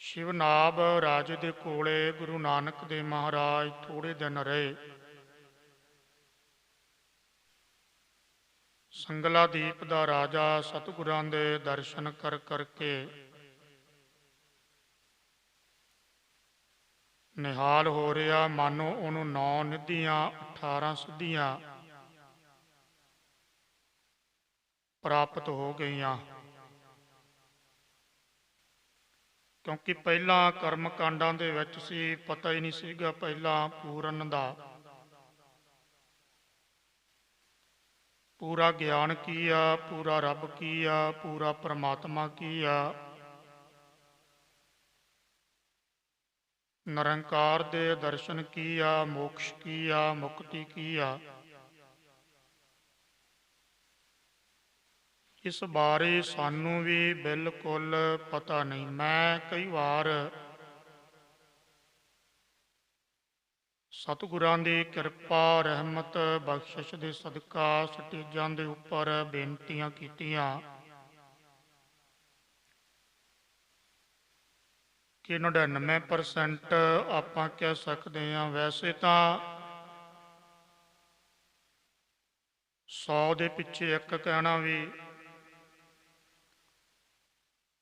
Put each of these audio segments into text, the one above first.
ਸ਼ਿਵਨਾਬ ਰਾਜੇ ਦੇ ਕੋਲੇ ਗੁਰੂ ਨਾਨਕ ਦੇਵ ਮਹਾਰਾਜ ਥੋੜੇ ਦਿਨ ਰਹੇ। ਸੰਗਲਾਦੀਪ ਦਾ ਰਾਜਾ ਸਤਿਗੁਰਾਂ ਦੇ ਦਰਸ਼ਨ ਕਰ ਕਰਕੇ ਨਿਹਾਲ ਹੋ ਰਿਹਾ, ਮਾਨੋ ਉਹਨੂੰ 9 ਨਿਧੀਆਂ 18 ਸਿੱਧੀਆਂ ਪ੍ਰਾਪਤ ਹੋ ਗਈਆਂ। ਕਿਉਂਕਿ ਪਹਿਲਾਂ ਕਰਮ ਕਾਂਡਾਂ ਦੇ ਵਿੱਚ ਸੀ, ਪਤਾ ਹੀ ਨਹੀਂ ਸੀਗਾ ਪਹਿਲਾਂ ਪੂਰਨ ਦਾ ਪੂਰਾ ਗਿਆਨ ਕੀ ਆ, ਪੂਰਾ ਰੱਬ ਕੀ ਆ, ਪੂਰਾ ਪਰਮਾਤਮਾ ਕੀ ਆ। ਨਿਰੰਕਾਰ ਦੇ ਦਰਸ਼ਨ ਕੀ ਆ, ਮੋਕਸ਼ ਕੀ ਆ, ਮੁਕਤੀ ਕੀ ਆ। ਇਸ ਬਾਰੇ ਸਾਨੂੰ ਵੀ ਬਿਲਕੁਲ ਪਤਾ ਨਹੀਂ। ਮੈਂ ਕਈ ਵਾਰ ਸਤਿਗੁਰਾਂ ਦੀ ਕਿਰਪਾ ਰਹਿਮਤ ਬਖਸ਼ਿਸ਼ ਦੇ ਸਦਕਾ ਸਟੇਜਾਂ ਦੇ ਉੱਪਰ ਬੇਨਤੀਆਂ ਕੀਤੀਆਂ ਕਿ 99% ਆਪਾਂ ਕਹਿ ਸਕਦੇ ਹਾਂ। ਵੈਸੇ ਤਾਂ 100 ਦੇ ਪਿੱਛੇ ਇੱਕ ਕਹਿਣਾ ਵੀ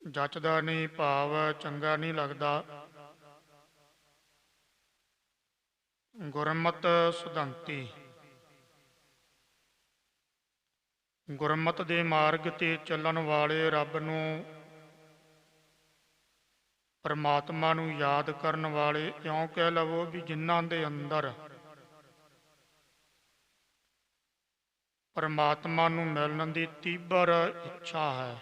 ਜੱਚਦਾ ਨਹੀਂ, ਭਾਵ ਚੰਗਾ ਨਹੀਂ ਲੱਗਦਾ। ਗੁਰਮਤਿ ਸਿਧਾਂਤੀ ਗੁਰਮਤਿ ਦੇ ਮਾਰਗ ਤੇ ਚੱਲਣ ਵਾਲੇ ਰੱਬ ਨੂੰ ਪਰਮਾਤਮਾ ਨੂੰ ਯਾਦ ਕਰਨ ਵਾਲੇ, ਇਉਂ ਕਹਿ ਲਵੋ ਵੀ ਜਿਨ੍ਹਾਂ ਦੇ ਅੰਦਰ ਪਰਮਾਤਮਾ ਨੂੰ ਮਿਲਣ ਦੀ ਤੀਬਰ ਇੱਛਾ ਹੈ,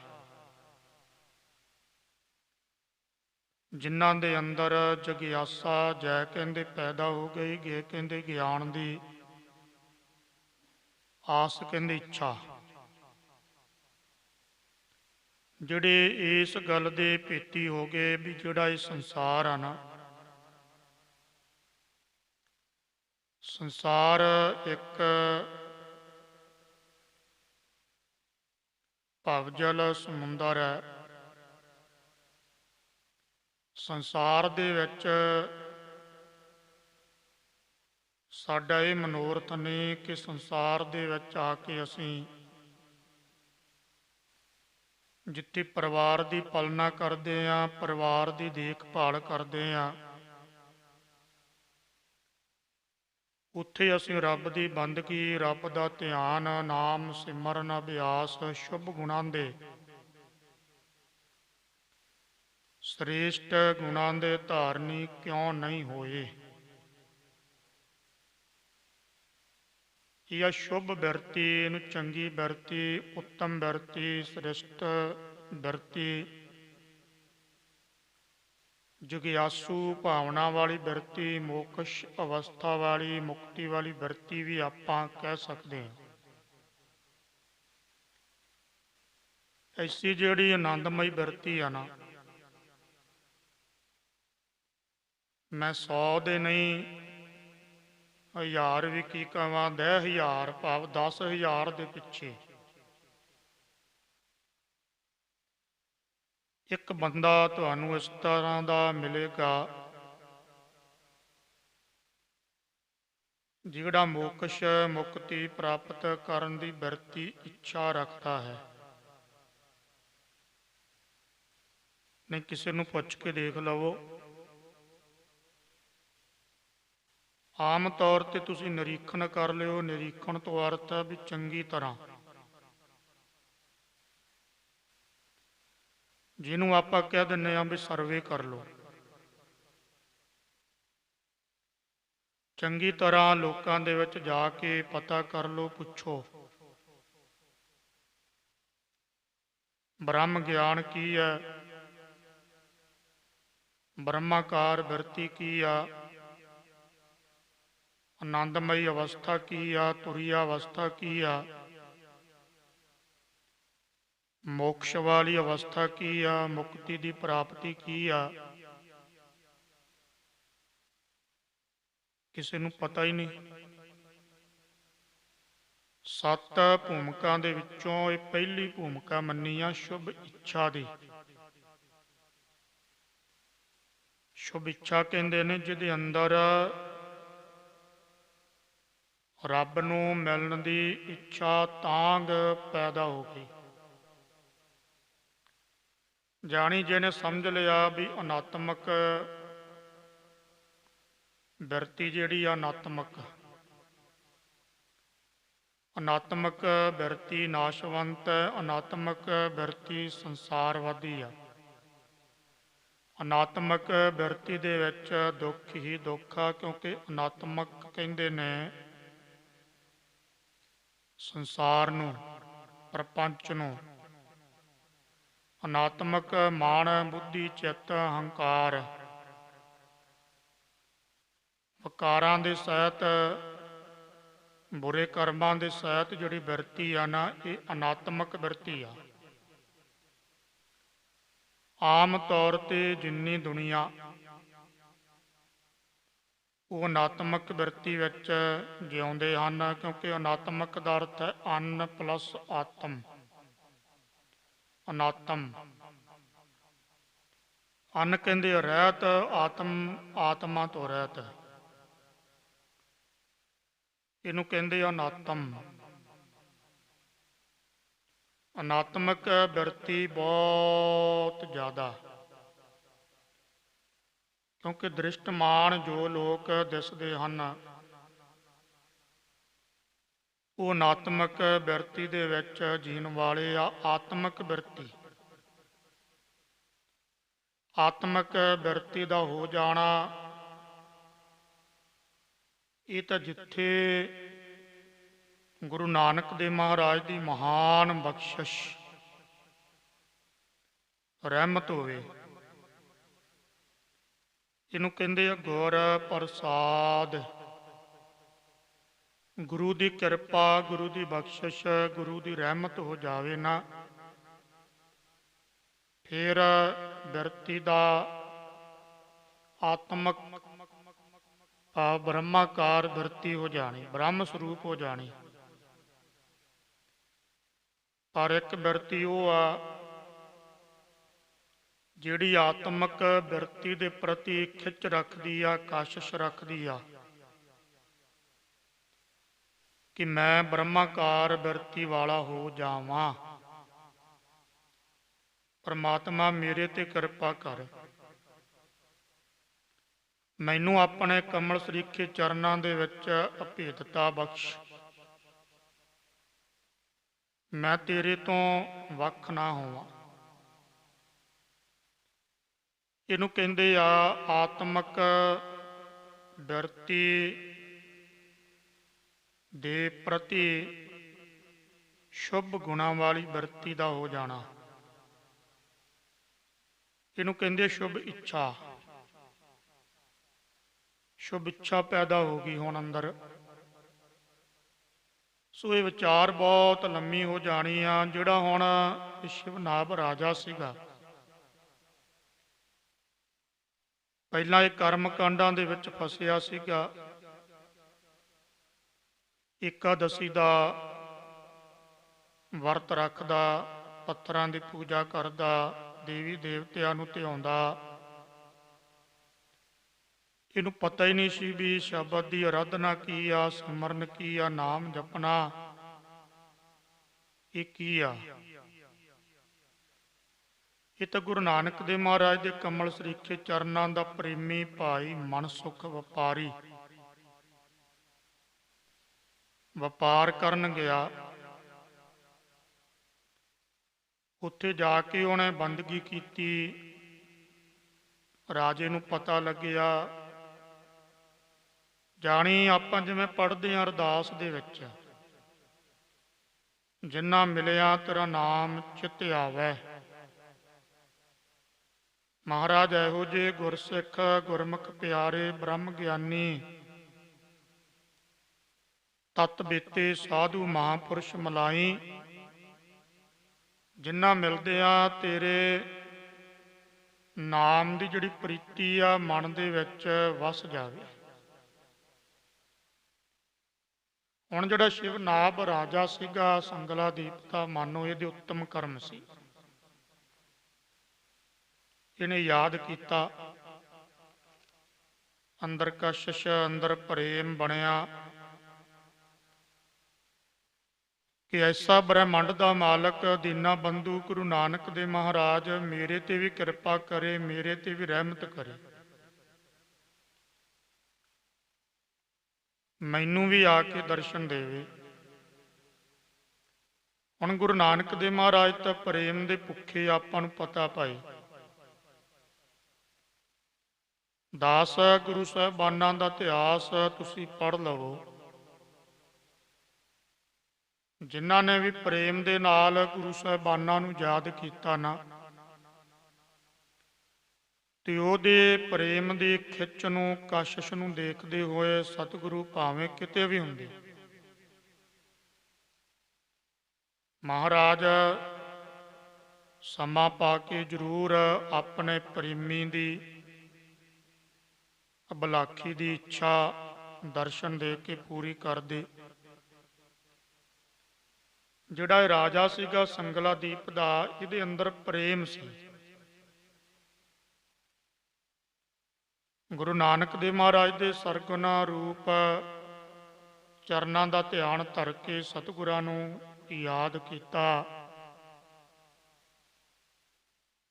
ਜਿਨ੍ਹਾਂ ਦੇ ਅੰਦਰ ਜਗਿਆਸਾ ਜੈ ਕਹਿੰਦੇ ਪੈਦਾ ਹੋ ਗਈ, ਗੇ ਕਹਿੰਦੇ ਗਿਆਨ ਦੀ ਆਸ ਕਹਿੰਦੇ ਇੱਛਾ, ਜਿਹੜੇ ਇਸ ਗੱਲ ਦੇ ਭੇਤੀ ਹੋ ਗਏ ਵੀ ਜਿਹੜਾ ਇਹ ਸੰਸਾਰ ਆ ਨਾ, ਸੰਸਾਰ ਇੱਕ ਭਵਜਲ ਸਮੁੰਦਰ ਹੈ। ਸੰਸਾਰ ਦੇ ਵਿੱਚ ਸਾਡਾ ਇਹ ਮਨੋਰਥ ਨਹੀਂ ਕਿ ਸੰਸਾਰ ਦੇ ਵਿੱਚ ਆ ਕੇ ਅਸੀਂ ਜਿੱਥੇ ਪਰਿਵਾਰ ਦੀ ਪਾਲਣਾ ਕਰਦੇ ਹਾਂ, ਪਰਿਵਾਰ ਦੀ ਦੇਖਭਾਲ ਕਰਦੇ ਹਾਂ, ਉੱਥੇ ਅਸੀਂ ਰੱਬ ਦੀ ਬੰਦਗੀ, ਰੱਬ ਦਾ ਧਿਆਨ, ਨਾਮ ਸਿਮਰਨ, ਅਭਿਆਸ, ਸ਼ੁਭ ਗੁਣਾਂ ਦੇ ਸ੍ਰੇਸ਼ਟ ਗੁਣਾਂ ਦੇ ਧਾਰਨੀ ਕਿਉਂ ਨਹੀਂ ਹੋਏ। ਇਹ ਸ਼ੁਭ ਬਿਰਤੀ, ਇਹਨੂੰ ਚੰਗੀ ਬਿਰਤੀ, ਉੱਤਮ ਬਿਰਤੀ, ਸ੍ਰੇਸ਼ਟ ਬਿਰਤੀ, ਜਗਿਆਸੂ ਭਾਵਨਾ ਵਾਲੀ ਬਿਰਤੀ, ਮੋਕਸ਼ ਅਵਸਥਾ ਵਾਲੀ, ਮੁਕਤੀ ਵਾਲੀ ਬਿਰਤੀ ਵੀ ਆਪਾਂ ਕਹਿ ਸਕਦੇ ਹਾਂ। ਐਸੀ ਜਿਹੜੀ ਆਨੰਦਮਈ ਬਿਰਤੀ ਆ ਨਾ, ਮੈਂ 100 ਦੇ ਨਹੀਂ 1000 ਵੀ ਕੀ ਕਹਾਂ, 10,000 ਭਾਵ 10,000 ਦੇ ਪਿੱਛੇ ਇੱਕ ਬੰਦਾ ਤੁਹਾਨੂੰ ਇਸ ਤਰ੍ਹਾਂ ਦਾ ਮਿਲੇਗਾ ਜਿਹੜਾ ਮੋਕਸ਼ ਮੁਕਤੀ ਪ੍ਰਾਪਤ ਕਰਨ ਦੀ ਬਿਰਤੀ ਇੱਛਾ ਰੱਖਦਾ ਹੈ। ਨਹੀਂ ਕਿਸੇ ਨੂੰ ਪੁੱਛ ਕੇ ਦੇਖ ਲਵੋ, ਆਮ ਤੌਰ ਤੇ ਤੁਸੀਂ ਨਿਰੀਖਣ ਕਰ ਲਿਓ। ਨਿਰੀਖਣ ਤੋਂ ਅਰਥ ਹੈ ਵੀ ਚੰਗੀ ਤਰ੍ਹਾਂ, ਜਿਹਨੂੰ ਆਪਾਂ ਕਹਿ ਦਿੰਦੇ ਹਾਂ ਵੀ ਸਰਵੇ ਕਰ ਲਓ। ਚੰਗੀ ਤਰ੍ਹਾਂ ਲੋਕਾਂ ਦੇ ਵਿੱਚ ਜਾ ਕੇ ਪਤਾ ਕਰ ਲਓ, ਪੁੱਛੋ ਬ੍ਰਹਮ ਗਿਆਨ ਕੀ ਹੈ, ਬ੍ਰਹਮਾਕਾਰ ਬਿਰਤੀ ਕੀ ਆ, ਆਨੰਦਮਈ ਅਵਸਥਾ ਕੀ ਆ, ਤੁਰੀਆ ਅਵਸਥਾ ਕੀ ਆ, ਮੋਕਸ਼ ਵਾਲੀ ਅਵਸਥਾ ਕੀ ਆ, ਮੁਕਤੀ ਦੀ ਪ੍ਰਾਪਤੀ ਕੀ ਆ। ਕਿਸੇ ਨੂੰ ਪਤਾ ਹੀ ਨਹੀਂ। 7 ਭੂਮਿਕਾ ਦੇ ਵਿੱਚੋਂ ਇਹ ਪਹਿਲੀ ਭੂਮਿਕਾ ਮੰਨੀ ਆ ਸ਼ੁਭ ਇੱਛਾ ਦੀ। ਸ਼ੁਭ ਇੱਛਾ ਕਹਿੰਦੇ ਨੇ ਜਿਹਦੇ ਅੰਦਰ ਰੱਬ ਨੂੰ ਮਿਲਣ ਦੀ ਇੱਛਾ ਤਾਂਘ ਪੈਦਾ ਹੋ ਗਈ। ਜਾਣੀ ਜਿਹਨੇ ਸਮਝ ਲਿਆ ਵੀ ਅਨਾਤਮਕ ਬਿਰਤੀ ਜਿਹੜੀ ਆ ਅਨਾਤਮਕ ਬਿਰਤੀ ਨਾਸ਼ਵੰਤ ਹੈ, ਅਨਾਤਮਕ ਬਿਰਤੀ ਸੰਸਾਰਵਾਦੀ ਆ। ਅਨਾਤਮਕ ਬਿਰਤੀ ਦੇ ਵਿੱਚ ਦੁੱਖ ਹੀ ਦੁੱਖ ਆ, ਕਿਉਂਕਿ ਅਨਾਤਮਕ ਕਹਿੰਦੇ ਨੇ ਸੰਸਾਰ ਨੂੰ, ਪ੍ਰਪੰਚ ਨੂੰ। ਅਨਾਤਮਕ ਮਾਨ ਬੁੱਧੀ ਚਿੱਤ ਹੰਕਾਰ ਵਿਕਾਰਾਂ ਦੇ ਸਹਿਤ, ਬੁਰੇ ਕਰਮਾਂ ਦੇ ਸਹਿਤ ਜਿਹੜੀ ਬਿਰਤੀ ਆ ਨਾ, ਇਹ ਅਨਾਤਮਕ ਬਿਰਤੀ ਆ। ਆਮ ਤੌਰ ਤੇ ਜਿੰਨੀ ਦੁਨੀਆ ਉਹ ਅਨਾਤਮਕ ਬਿਰਤੀ ਵਿੱਚ ਜਿਉਂਦੇ ਹਨ, ਕਿਉਂਕਿ ਅਨਾਤਮਕ ਦਾ ਅਰਥ ਹੈ ਅਨ ਪਲਸ ਆਤਮ। ਅਨਾਤਮ ਅਨ ਕਹਿੰਦੇ ਰਹਿਤ, ਆਤਮਾ ਤੋਂ ਰਹਿਤ, ਇਹਨੂੰ ਕਹਿੰਦੇ ਆ ਅਨਾਤਮ। ਅਨਾਤਮਕ ਬਿਰਤੀ ਬਹੁਤ ਜ਼ਿਆਦਾ, ਕਿਉਂਕਿ ਦ੍ਰਿਸ਼ਟਮਾਨ ਜੋ ਲੋਕ ਦਿਸਦੇ ਹਨ ਉਹ ਅਨਾਤਮਕ ਬਿਰਤੀ ਦੇ ਵਿੱਚ ਜੀਣ ਵਾਲੇ ਆ। ਆਤਮਕ ਬਿਰਤੀ, ਆਤਮਕ ਬਿਰਤੀ ਦਾ ਹੋ ਜਾਣਾ, ਇਹ ਤਾਂ ਜਿੱਥੇ ਗੁਰੂ ਨਾਨਕ ਦੇਵ ਮਹਾਰਾਜ ਦੀ ਮਹਾਨ ਬਖਸ਼ਿਸ਼ ਰਹਿਮਤ ਹੋਵੇ, ਇਹਨੂੰ ਕਹਿੰਦੇ ਆ ਗੁਰ ਪ੍ਰਸਾਦ। ਗੁਰੂ ਦੀ ਕਿਰਪਾ, ਗੁਰੂ ਦੀ ਬਖਸ਼ਿਸ਼, ਗੁਰੂ ਦੀ ਰਹਿਮਤ ਹੋ ਜਾਵੇ ਨਾ, ਫਿਰ ਬਿਰਤੀ ਦਾ ਆਤਮਕ ਬ੍ਰਹਮਾਕਾਰ ਬਿਰਤੀ ਹੋ ਜਾਣੀ, ਬ੍ਰਹਮ ਸਰੂਪ ਹੋ ਜਾਣੀ। ਪਰ ਇੱਕ ਬਿਰਤੀ ਉਹ ਆ ਜਿਹੜੀ ਆਤਮਕ ਬਿਰਤੀ ਦੇ ਪ੍ਰਤੀ ਖਿੱਚ ਰੱਖਦੀ ਆ, ਕਾਸ਼ਿਸ਼ ਰੱਖਦੀ ਆ ਕਿ ਮੈਂ ਬ੍ਰਹਮਾਕਾਰ ਬਿਰਤੀ ਵਾਲਾ ਹੋ ਜਾਵਾਂ। ਪਰਮਾਤਮਾ ਮੇਰੇ ਤੇ ਕਿਰਪਾ ਕਰ, ਮੈਨੂੰ ਆਪਣੇ ਕਮਲ ਸਰੀਖੇ ਚਰਨਾਂ ਦੇ ਵਿੱਚ ਅਭੇਦਤਾ ਬਖਸ਼, ਮੈਂ ਤੇਰੇ ਤੋਂ ਵੱਖ ਨਾ ਹੋਵਾਂ। ਇਹਨੂੰ ਕਹਿੰਦੇ ਆ ਆਤਮਕ ਬਿਰਤੀ ਦੇ ਪ੍ਰਤੀ ਸ਼ੁਭ ਗੁਣਾਂ ਵਾਲੀ ਬਿਰਤੀ ਦਾ ਹੋ ਜਾਣਾ। ਇਹਨੂੰ ਕਹਿੰਦੇ ਸ਼ੁਭ ਇੱਛਾ। ਸ਼ੁਭ ਇੱਛਾ ਪੈਦਾ ਹੋ ਗਈ ਹੁਣ ਅੰਦਰ। ਸੋ ਇਹ ਵਿਚਾਰ ਬਹੁਤ ਲੰਮੀ ਹੋ ਜਾਣੀ ਆ। ਜਿਹੜਾ ਹੁਣ ਸ਼ਿਵਨਾਭ ਰਾਜਾ ਸੀਗਾ, ਪਹਿਲਾਂ ਇਹ ਕਰਮ ਕਾਂਡਾਂ ਦੇ ਵਿੱਚ ਫਸਿਆ ਸੀਗਾ। ਇਕਾਦਸ਼ੀ ਦਾ ਵਰਤ ਰੱਖਦਾ, ਪੱਥਰਾਂ ਦੀ ਪੂਜਾ ਕਰਦਾ, ਦੇਵੀ ਦੇਵਤਿਆਂ ਨੂੰ ਧਿਆਉਂਦਾ। ਇਹਨੂੰ ਪਤਾ ਹੀ ਨਹੀਂ ਸੀ ਵੀ ਸ਼ਬਦ ਦੀ ਅਰਾਧਨਾ ਕੀ ਆ, ਸਿਮਰਨ ਕੀ ਆ, ਨਾਮ ਜਪਣਾ ਇਹ ਕੀ ਆ। ਇਹ ਤਾਂ ਗੁਰੂ ਨਾਨਕ ਦੇਵ ਮਹਾਰਾਜ ਦੇ ਕਮਲ ਸਰੀਖੇ ਚਰਨਾਂ ਦਾ ਪ੍ਰੇਮੀ ਭਾਈ ਮਨਸੁਖ ਵਪਾਰੀ ਵਪਾਰ ਕਰਨ ਗਿਆ। ਉੱਥੇ ਜਾ ਕੇ ਉਹਨੇ ਬੰਦਗੀ ਕੀਤੀ। ਰਾਜੇ ਨੂੰ ਪਤਾ ਲੱਗਿਆ। ਜਾਣੀ ਆਪਾਂ ਜਿਵੇਂ ਪੜ੍ਹਦੇ ਹਾਂ ਅਰਦਾਸ ਦੇ ਵਿੱਚ, ਜਿੰਨਾ ਮਿਲਿਆ ਤੇਰਾ ਨਾਮ ਚਿੱਤ ਆਵੈ। ਮਹਾਰਾਜ ਇਹੋ ਜਿਹੇ ਗੁਰਸਿੱਖ ਗੁਰਮੁਖ ਪਿਆਰੇ ਬ੍ਰਹਮ ਗਿਆਨੀ ਤਤ ਬੇਤੇ ਸਾਧੂ ਮਹਾਂਪੁਰਸ਼ ਮਲਾਈ, ਜਿੰਨਾ ਮਿਲਦੇ ਆ ਤੇਰੇ ਨਾਮ ਦੀ ਜਿਹੜੀ ਪ੍ਰੀਤੀ ਆ ਮਨ ਦੇ ਵਿੱਚ ਵਸ ਜਾਵੇ। ਹੁਣ ਜਿਹੜਾ ਸ਼ਿਵਨਾਭ ਰਾਜਾ ਸੀਗਾ ਸੰਗਲਾਦੀਪ ਦਾ, ਮਾਨੋ ਇਹਦੇ ਉੱਤਮ ਕਰਮ ਸੀ। ਇਹਨੇ ਯਾਦ ਕੀਤਾ ਅੰਦਰ ਕਸ਼ਿਸ਼ ਅੰਦਰ ਪ੍ਰੇਮ ਬਣਿਆ ਕਿ ਐਸਾ ਬ੍ਰਹਿਮੰਡ ਦਾ ਮਾਲਕ ਦੀਨਾ ਬੰਧੂ ਗੁਰੂ ਨਾਨਕ ਦੇ ਮਹਾਰਾਜ ਮੇਰੇ ਤੇ ਵੀ ਕਿਰਪਾ ਕਰੇ, ਮੇਰੇ ਤੇ ਵੀ ਰਹਿਮਤ ਕਰੇ, ਮੈਨੂੰ ਵੀ ਆ ਕੇ ਦਰਸ਼ਨ ਦੇਵੇ। ਹੁਣ ਗੁਰੂ ਨਾਨਕ ਦੇ ਮਹਾਰਾਜ ਤਾਂ ਪ੍ਰੇਮ ਦੇ ਭੁੱਖੇ, ਆਪਾਂ ਨੂੰ ਪਤਾ ਭਾਈ। ਦਾਸ ਗੁਰੂ ਸਾਹਿਬਾਨਾਂ ਦਾ ਇਤਿਹਾਸ ਤੁਸੀਂ ਪੜ੍ਹ ਲਵੋ। ਜਿਨ੍ਹਾਂ ਨੇ ਵੀ ਪ੍ਰੇਮ ਦੇ ਨਾਲ ਗੁਰੂ ਸਾਹਿਬਾਨਾਂ ਨੂੰ ਯਾਦ ਕੀਤਾ ਨਾ, ਤੇ ਉਹਦੇ ਪ੍ਰੇਮ ਦੀ ਖਿੱਚ ਨੂੰ, ਕਸ਼ਿਸ਼ ਨੂੰ ਦੇਖਦੇ ਹੋਏ ਸਤਿਗੁਰੂ ਭਾਵੇਂ ਕਿਤੇ ਵੀ ਹੁੰਦੇ, ਮਹਾਰਾਜ ਸਮਾਂ ਪਾ ਕੇ ਜ਼ਰੂਰ ਆਪਣੇ ਪ੍ਰੇਮੀ ਦੀ ਅਬਲਾਖੀ ਦੀ ਇੱਛਾ ਦਰਸ਼ਨ ਦੇ ਕੇ ਪੂਰੀ ਕਰਦੇ। ਜਿਹੜਾ ਇਹ ਰਾਜਾ ਸੀਗਾ ਸੰਗਲਾ ਦੀਪ ਦਾ, ਇਹਦੇ ਅੰਦਰ ਪ੍ਰੇਮ ਸੀ। ਗੁਰੂ ਨਾਨਕ ਦੇਵ ਮਹਾਰਾਜ ਦੇ ਸਰਗੁਣ ਰੂਪ ਚਰਨਾਂ ਦਾ ਧਿਆਨ ਧਰ ਕੇ ਸਤਿਗੁਰਾਂ ਨੂੰ ਯਾਦ ਕੀਤਾ।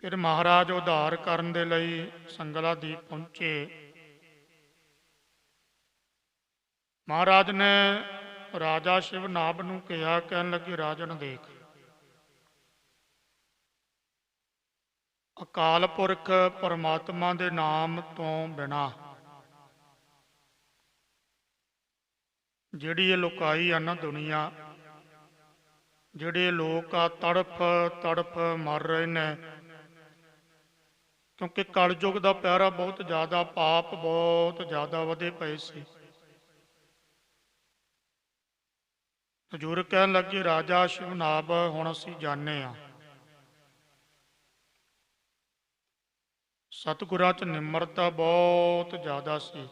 ਫਿਰ ਮਹਾਰਾਜ ਉਧਾਰ ਕਰਨ ਦੇ ਲਈ ਸੰਗਲਾ ਦੀਪ ਪਹੁੰਚੇ। ਮਹਾਰਾਜ ਨੇ ਰਾਜਾ ਸ਼ਿਵਨਾਭ ਨੂੰ ਕਿਹਾ, ਕਹਿਣ ਲੱਗੇ ਰਾਜਨ ਦੇਖ, ਅਕਾਲ ਪੁਰਖ ਪਰਮਾਤਮਾ ਦੇ ਨਾਮ ਤੋਂ ਬਿਨਾਂ ਜਿਹੜੀ ਇਹ ਲੁਕਾਈ ਆ ਨਾ ਦੁਨੀਆ, ਜਿਹੜੇ ਲੋਕ ਆ ਤੜਫ ਤੜਫ ਮਰ ਰਹੇ ਨੇ, ਕਿਉਂਕਿ ਕਲਯੁਗ ਦਾ ਪਿਆਰਾ ਬਹੁਤ ਜ਼ਿਆਦਾ, ਪਾਪ ਬਹੁਤ ਜ਼ਿਆਦਾ ਵਧੇ ਪਏ ਸੀ। ਹਜ਼ੂਰ ਕਹਿਣ ਲੱਗੇ ਰਾਜਾ ਸ਼ਿਵਨਾਭ ਹੁਣ ਅਸੀਂ ਜਾਣੇ ਆ। ਸਤਿਗੁਰਾਂ 'ਚ ਨਿਮਰਤਾ ਬਹੁਤ ਜ਼ਿਆਦਾ ਸੀ,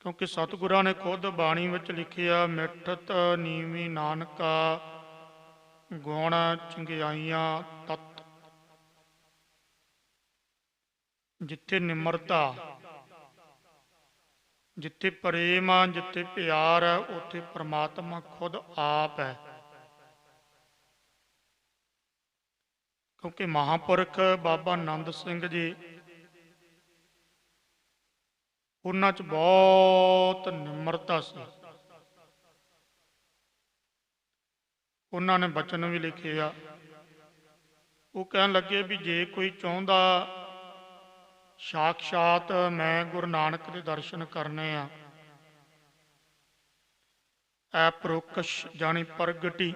ਕਿਉਂਕਿ ਸਤਿਗੁਰਾਂ ਨੇ ਖੁਦ ਬਾਣੀ ਵਿੱਚ ਲਿਖਿਆ, ਮਿੱਠਤ ਨੀਵੀਂ ਨਾਨਕਾ ਗੁਣ ਚੰਗਿਆਈਆਂ ਤਤ। ਜਿੱਥੇ ਨਿਮਰਤਾ, ਜਿੱਥੇ ਪ੍ਰੇਮ ਆ, ਜਿੱਥੇ ਪਿਆਰ ਹੈ, ਉੱਥੇ ਪ੍ਰਮਾਤਮਾ ਖੁਦ ਆਪ ਹੈ। ਕਿਉਂਕਿ ਮਹਾਂਪੁਰਖ ਬਾਬਾ ਆਨੰਦ ਸਿੰਘ ਜੀ, ਉਹਨਾਂ 'ਚ ਬਹੁਤ ਨਿਮਰਤਾ ਸੀ। ਉਹਨਾਂ ਨੇ ਬਚਨ ਵੀ ਲਿਖੇ ਆ। ਉਹ ਕਹਿਣ ਲੱਗੇ ਵੀ ਜੇ ਕੋਈ ਚਾਹੁੰਦਾ ਸਾਖਸ਼ਾਤ ਮੈਂ ਗੁਰੂ ਨਾਨਕ ਦੇ ਦਰਸ਼ਨ ਕਰਨੇ ਆ, ਐ ਪ੍ਰੋਕਸ਼ ਜਾਣੀ ਪ੍ਰਗਟੀ,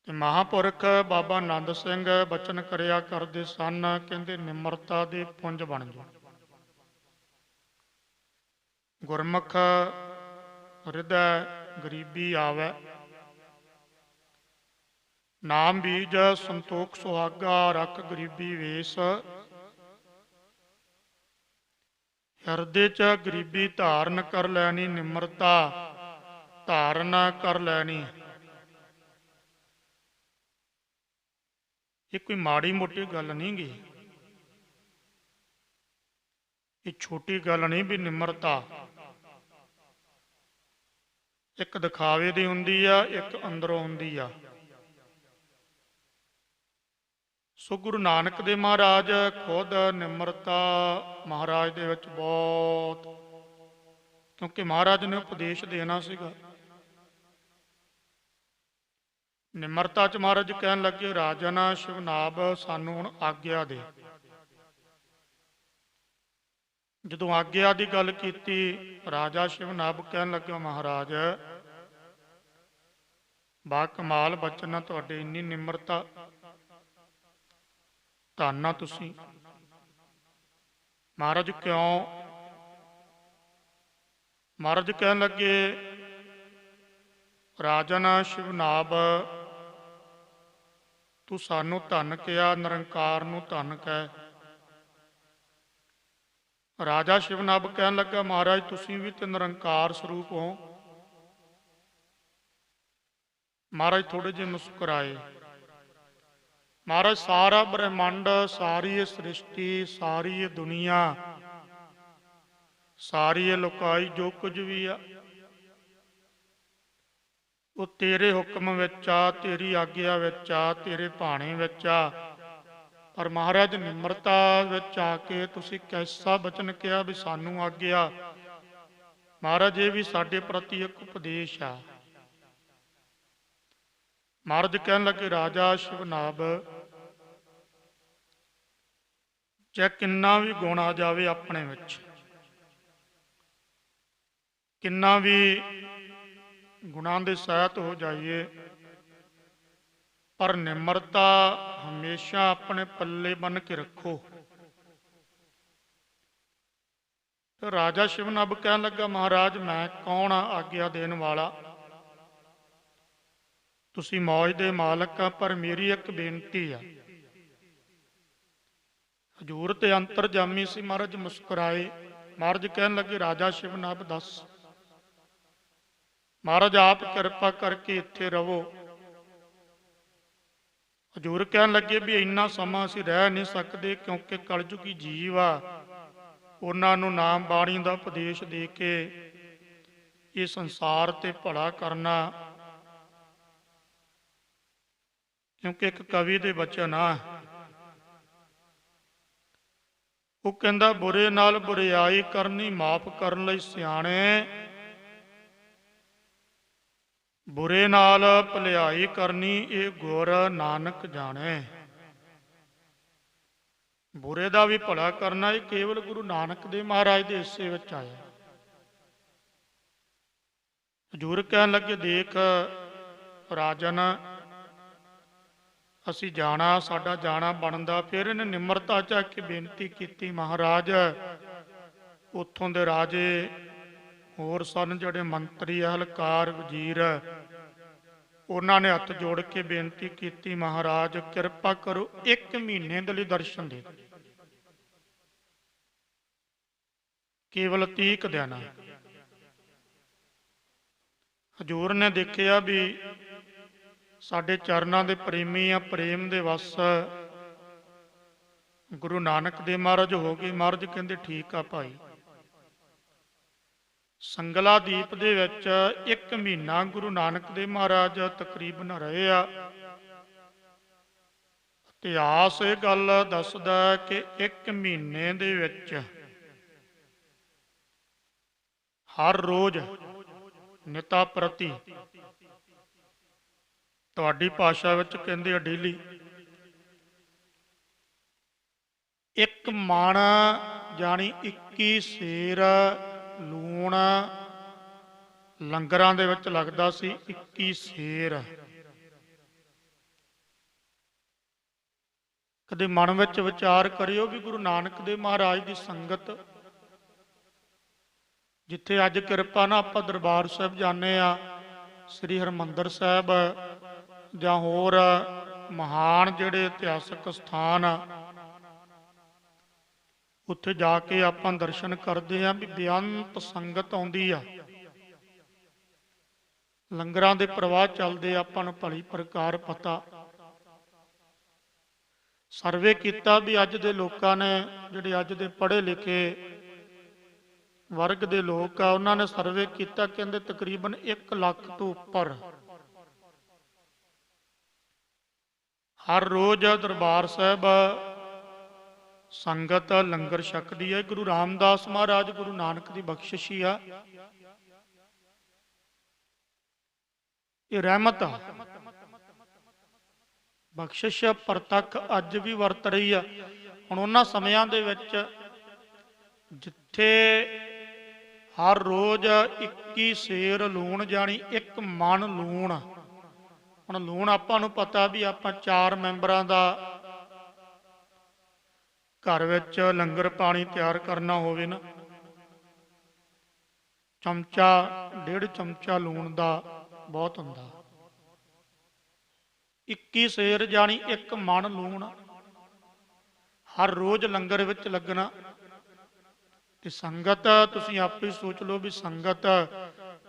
ਤੇ ਮਹਾਂਪੁਰਖ ਬਾਬਾ ਆਨੰਦ ਸਿੰਘ ਬਚਨ ਕਰਿਆ ਕਰਦੇ ਸਨ, ਕਹਿੰਦੇ ਨਿਮਰਤਾ ਦੇ ਪੁੰਜ ਬਣ ਜਾਓ। ਗੁਰਮੁਖ ਹਿਰਦੈ ਗਰੀਬੀ ਆਵੈ, ਨਾਮ ਬੀਜ ਸੰਤੋਖ ਸੁਹਾਗਾ, ਰੱਖ ਗਰੀਬੀ ਵੇਸ। ਹਿਰਦੇ 'ਚ ਗਰੀਬੀ ਧਾਰਨ ਕਰ ਲੈਣੀ, ਨਿਮਰਤਾ ਧਾਰਨ ਕਰ ਲੈਣੀ। ਇਹ ਕੋਈ ਮਾੜੀ ਮੋਟੀ ਗੱਲ ਨਹੀਂ ਗੀ, ਇਹ ਛੋਟੀ ਗੱਲ ਨਹੀਂ ਵੀ ਨਿਮਰਤਾ ਇੱਕ ਦਿਖਾਵੇ ਦੀ ਹੁੰਦੀ ਆ, ਇੱਕ ਅੰਦਰੋਂ ਹੁੰਦੀ ਆ। ਸੋ ਗੁਰੂ ਨਾਨਕ ਦੇਵ ਮਹਾਰਾਜ ਖੁਦ ਨਿਮਰਤਾ ਮਹਾਰਾਜ ਦੇ ਵਿੱਚ ਬਹੁਤ, ਕਿਉਂਕਿ ਮਹਾਰਾਜ ਨੇ ਉਪਦੇਸ਼ ਦੇਣਾ ਸੀਗਾ। ਨਿਮਰਤਾ 'ਚ ਮਹਾਰਾਜ ਕਹਿਣ ਲੱਗੇ ਰਾਜਨ ਸ਼ਿਵਨਾਭ ਸਾਨੂੰ ਹੁਣ ਆਗਿਆ ਦੇ। ਜਦੋਂ ਆਗਿਆ ਦੀ ਗੱਲ ਕੀਤੀ, ਰਾਜਾ ਸ਼ਿਵਨਾਭ ਕਹਿਣ ਲੱਗਾ ਮਹਾਰਾਜ ਬਾ ਕਮਾਲ ਬਚਨ ਤੁਹਾਡੇ, ਇੰਨੀ ਨਿਮਰਤਾ, ਧੰਨ ਆ ਤੁਸੀਂ। ਮਹਾਰਾਜ ਕਿਉਂ? ਮਹਾਰਾਜ ਕਹਿਣ ਲੱਗੇ ਰਾਜਨ ਸ਼ਿਵਨਾਭ ਤੂੰ ਸਾਨੂੰ ਧੰਨ ਕਿਹਾ, ਨਿਰੰਕਾਰ ਨੂੰ ਧੰਨ ਕਹਿ। ਰਾਜਾ ਸ਼ਿਵਨਾਭ ਕਹਿਣ ਲੱਗਾ ਮਹਾਰਾਜ ਤੁਸੀਂ ਵੀ ਤੇ ਨਿਰੰਕਾਰ ਸਰੂਪ ਹੋ। ਮਹਾਰਾਜ ਥੋੜੇ ਜਿਹੇ ਮੁਸਕਰਾਏ। ਮਹਾਰਾਜ ਸਾਰਾ ਬ੍ਰਹਿਮੰਡ, ਸਾਰੀ ਇਹ ਸ੍ਰਿਸ਼ਟੀ, ਸਾਰੀ ਇਹ ਦੁਨੀਆ, ਸਾਰੀ ਇਹ ਲੋਕਾਈ, ਜੋ ਕੁਝ ਵੀ ਆ ਉਹ ਤੇਰੇ ਹੁਕਮ ਵਿੱਚ ਆ, ਤੇਰੀ ਆਗਿਆ ਵਿੱਚ ਆ, ਤੇਰੇ ਭਾਣੇ ਵਿੱਚ ਆ। ਪਰ ਮਹਾਰਾਜ ਨਿਮਰਤਾ ਵਿੱਚ ਆ ਕੇ ਤੁਸੀਂ ਕੈਸਾ ਬਚਨ ਕਿਹਾ ਵੀ ਸਾਨੂੰ ਆਗਿਆ। ਮਹਾਰਾਜ ਇਹ ਵੀ ਸਾਡੇ ਪ੍ਰਤੀ ਇੱਕ ਉਪਦੇਸ਼ ਆ। ਮਹਾਰਾਜ ਕਹਿਣ ਲੱਗੇ, ਰਾਜਾ ਸ਼ਿਵਨਾਭ, ਚਾਹੇ ਕਿੰਨਾ ਵੀ ਗੁਣ ਆ ਜਾਵੇ ਆਪਣੇ ਵਿੱਚ, ਕਿੰਨਾ ਵੀ ਗੁਣਾਂ ਦੇ ਸਹਿਤ ਹੋ ਜਾਈਏ, ਪਰ ਨਿਮਰਤਾ ਹਮੇਸ਼ਾ ਆਪਣੇ ਪੱਲੇ ਬੰਨ ਕੇ ਰੱਖੋ। ਰਾਜਾ ਸ਼ਿਵਨਭ ਕਹਿਣ ਲੱਗਾ, ਮਹਾਰਾਜ ਮੈਂ ਕੌਣ ਆ ਆਗਿਆ ਦੇਣ ਵਾਲਾ? ਤੁਸੀਂ ਮੌਜ ਦੇ ਮਾਲਕ ਆ, ਪਰ ਮੇਰੀ ਇੱਕ ਬੇਨਤੀ ਆ। ਹਜ਼ੂਰ ਤੇ ਅੰਤਰਜਾਮੀ ਸੀ, ਮਹਾਰਾਜ ਮੁਸਕਰਾਏ। ਮਹਾਰਾਜ ਕਹਿਣ ਲੱਗੇ, ਰਾਜਾ ਸ਼ਿਵਨਭ ਦੱਸ। ਮਹਾਰਾਜ ਆਪ ਕਿਰਪਾ ਕਰਕੇ ਇੱਥੇ ਰਹੋ। ਹਜ਼ੂਰ ਕਹਿਣ ਲੱਗੇ ਵੀ ਇੰਨਾ ਸਮਾਂ ਅਸੀਂ ਰਹਿ ਨਹੀਂ ਸਕਦੇ, ਕਿਉਂਕਿ ਕਲਯੁਗੀ ਜੀਵ ਆ, ਉਹਨਾਂ ਨੂੰ ਨਾਮ ਬਾਣੀ ਦਾ ਉਪਦੇਸ਼ ਦੇ ਕੇ ਇਹ ਸੰਸਾਰ ਤੇ ਭਲਾ ਕਰਨਾ। ਕਿਉਂਕਿ ਇੱਕ ਕਵੀ ਦੇ ਬਚਨ ਆ, ਉਹ ਕਹਿੰਦਾ, ਬੁਰੇ ਨਾਲ ਬੁਰਿਆਈ ਕਰਨੀ ਮਾਫ ਕਰਨ ਲਈ ਸਿਆਣੇ, ਬੁਰੇ ਨਾਲ ਭਲਾਈ ਕਰਨੀ ਇਹ ਗੁਰ ਨਾਨਕ ਜਾਣੇ। ਬੁਰੇ ਦਾ ਵੀ ਭਲਾ ਕਰਨਾ ਇਹ ਕੇਵਲ ਗੁਰੂ ਨਾਨਕ ਦੇਵ ਮਹਾਰਾਜ ਦੇ ਹਿੱਸੇ ਵਿੱਚ ਆਇਆ। ਹਜ਼ੂਰ ਕਹਿਣ ਲੱਗੇ, ਦੇਖ ਰਾਜਨ, ਅਸੀਂ ਜਾਣਾ, ਸਾਡਾ ਜਾਣਾ ਬਣਦਾ। ਫਿਰ ਇਹਨੇ ਨਿਮਰਤਾ ਚਾਹ ਕੇ ਬੇਨਤੀ ਕੀਤੀ, ਮਹਾਰਾਜ ਉੱਥੋਂ ਦੇ ਰਾਜੇ ਹੋਰ ਸਨ, ਜਿਹੜੇ ਮੰਤਰੀ, ਅਹਲਕਾਰ, ਵਜ਼ੀਰ, ਉਹਨਾਂ ਨੇ ਹੱਥ ਜੋੜ ਕੇ ਬੇਨਤੀ ਕੀਤੀ, ਮਹਾਰਾਜ ਕਿਰਪਾ ਕਰੋ, 1 ਮਹੀਨੇ ਦੇ ਲਈ ਦਰਸ਼ਨ ਦੇ ਦਿਓ, ਕੇਵਲ 30 ਦਿਨ। ਹਜ਼ੂਰ ਨੇ ਦੇਖਿਆ ਵੀ ਸਾਡੇ ਚਰਨਾਂ ਦੇ ਪ੍ਰੇਮੀ ਆ, ਪ੍ਰੇਮ ਦੇ ਵਸ ਗੁਰੂ ਨਾਨਕ ਦੇਵ ਮਹਾਰਾਜ ਹੋ ਗਏ। ਮਹਾਰਾਜ ਕਹਿੰਦੇ, ਠੀਕ ਆ ਭਾਈ। ਸੰਗਲਾ ਦੀਪ ਦੇ ਵਿੱਚ 1 ਮਹੀਨਾ ਗੁਰੂ ਨਾਨਕ ਦੇਵ ਮਹਾਰਾਜ ਤਕਰੀਬਨ ਰਹੇ ਆ। ਇਤਿਹਾਸ ਇਹ ਗੱਲ ਦੱਸਦਾ ਕਿ 1 ਮਹੀਨੇ ਦੇ ਵਿੱਚ ਹਰ ਰੋਜ਼ ਨਿਤਾ ਪ੍ਰਤੀ, ਤੁਹਾਡੀ ਭਾਸ਼ਾ ਵਿੱਚ ਕਹਿੰਦੇ ਆ ਡੇਲੀ, 1 ਮਣ ਜਾਣੀ 21 ਸੇਰ ਲੂਣ ਲੰਗਰਾਂ ਦੇ ਵਿੱਚ ਲੱਗਦਾ ਸੀ। 21 ਸੇਰ। ਕਦੇ ਮਨ ਵਿੱਚ ਵਿਚਾਰ ਕਰਿਓ ਵੀ ਗੁਰੂ ਨਾਨਕ ਦੇਵ ਮਹਾਰਾਜ ਦੀ ਸੰਗਤ, ਜਿੱਥੇ ਅੱਜ ਕਿਰਪਾ ਨਾਲ ਆਪਾਂ ਦਰਬਾਰ ਸਾਹਿਬ ਜਾਂਦੇ ਆ, ਸ੍ਰੀ ਹਰਿਮੰਦਰ ਸਾਹਿਬ ਜਾਂ ਹੋਰ ਮਹਾਨ ਜਿਹੜੇ ਇਤਿਹਾਸਕ ਸਥਾਨ ਆ, ਉੱਥੇ ਜਾ ਕੇ ਆਪਾਂ ਦਰਸ਼ਨ ਕਰਦੇ ਆ ਵੀ ਬੇਅੰਤ ਸੰਗਤ ਆਉਂਦੀ ਆ, ਲੰਗਰਾਂ ਦੇ ਪ੍ਰਵਾਹ ਚੱਲਦੇ, ਆਪਾਂ ਨੂੰ ਭਲੀ ਪ੍ਰਕਾਰ ਪਤਾ। ਸਰਵੇ ਕੀਤਾ ਵੀ ਅੱਜ ਦੇ ਲੋਕਾਂ ਨੇ, ਜਿਹੜੇ ਅੱਜ ਦੇ ਪੜ੍ਹੇ ਲਿਖੇ ਵਰਗ ਦੇ ਲੋਕ ਆ, ਉਹਨਾਂ ਨੇ ਸਰਵੇ ਕੀਤਾ, ਕਹਿੰਦੇ ਤਕਰੀਬਨ 1 ਲੱਖ ਤੋਂ ਉੱਪਰ ਹਰ ਰੋਜ਼ ਦਰਬਾਰ ਸਾਹਿਬ ਸੰਗਤ ਲੰਗਰ ਛਕਦੀ ਹੈ। ਗੁਰੂ ਰਾਮਦਾਸ ਮਹਾਰਾਜ ਗੁਰੂ ਨਾਨਕ ਦੀ ਬਖਸ਼ਿਸ਼ ਹੀ ਆ, ਇਹ ਰਹਿਮਤ ਆ, ਬਖਸ਼ਿਸ਼ ਪ੍ਰਤੱਖ ਅੱਜ ਵੀ ਵਰਤ ਰਹੀ ਆ। ਹੁਣ ਉਹਨਾਂ ਸਮਿਆਂ ਦੇ ਵਿੱਚ ਜਿੱਥੇ ਹਰ ਰੋਜ਼ 21 ਸੇਰ ਲੂਣ ਜਾਣੀ 1 ਮਣ ਲੂਣ। ਹੁਣ ਲੂਣ ਆਪਾਂ ਨੂੰ ਪਤਾ ਵੀ ਆਪਾਂ 4 ਮੈਂਬਰਾਂ ਦਾ ਘਰ ਵਿੱਚ ਲੰਗਰ ਪਾਣੀ ਤਿਆਰ ਕਰਨਾ ਹੋਵੇ ਨਾ, ਚਮਚਾ 1.5 ਚਮਚਾ ਲੂਣ ਦਾ ਬਹੁਤ ਹੁੰਦਾ। 21 ਸੇਰ ਜਾਣੀ 1 ਮਣ ਲੂਣ ਹਰ ਰੋਜ਼ ਲੰਗਰ ਵਿੱਚ ਲੱਗਣਾ। ਤੇ ਸੰਗਤ ਤੁਸੀਂ ਆਪੇ ਸੋਚ ਲਓ ਵੀ ਸੰਗਤ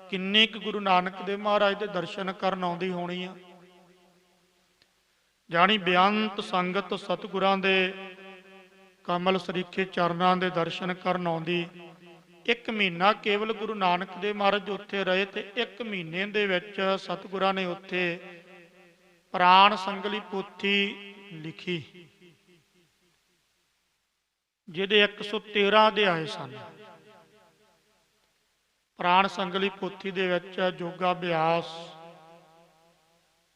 ਕਿੰਨੀ ਕੁ ਗੁਰੂ ਨਾਨਕ ਦੇਵ ਮਹਾਰਾਜ ਦੇ ਦਰਸ਼ਨ ਕਰਨ ਆਉਂਦੀ ਹੋਣੀ ਆ। ਜਾਣੀ ਬੇਅੰਤ ਸੰਗਤ ਸਤਿਗੁਰਾਂ ਦੇ ਕਮਲ ਸਰੀਖੇ ਚਰਨਾਂ ਦੇ ਦਰਸ਼ਨ ਕਰਨ ਆਉਂਦੀ। 1 ਮਹੀਨਾ ਕੇਵਲ ਗੁਰੂ ਨਾਨਕ ਦੇਵ ਮਹਾਰਾਜ ਉੱਥੇ ਰਹੇ ਤੇ 1 ਮਹੀਨੇ ਦੇ ਵਿੱਚ ਸਤਿਗੁਰਾਂ ਨੇ ਉੱਥੇ ਪ੍ਰਾਣ ਸੰਗਲੀ ਪੋਥੀ ਲਿਖੀ, ਜਿਹਦੇ 113 ਅਧਿਆਏ ਸਨ। ਪ੍ਰਾਣ ਸੰਗਲੀ ਪੋਥੀ ਦੇ ਵਿੱਚ ਯੋਗਾ ਅਭਿਆਸ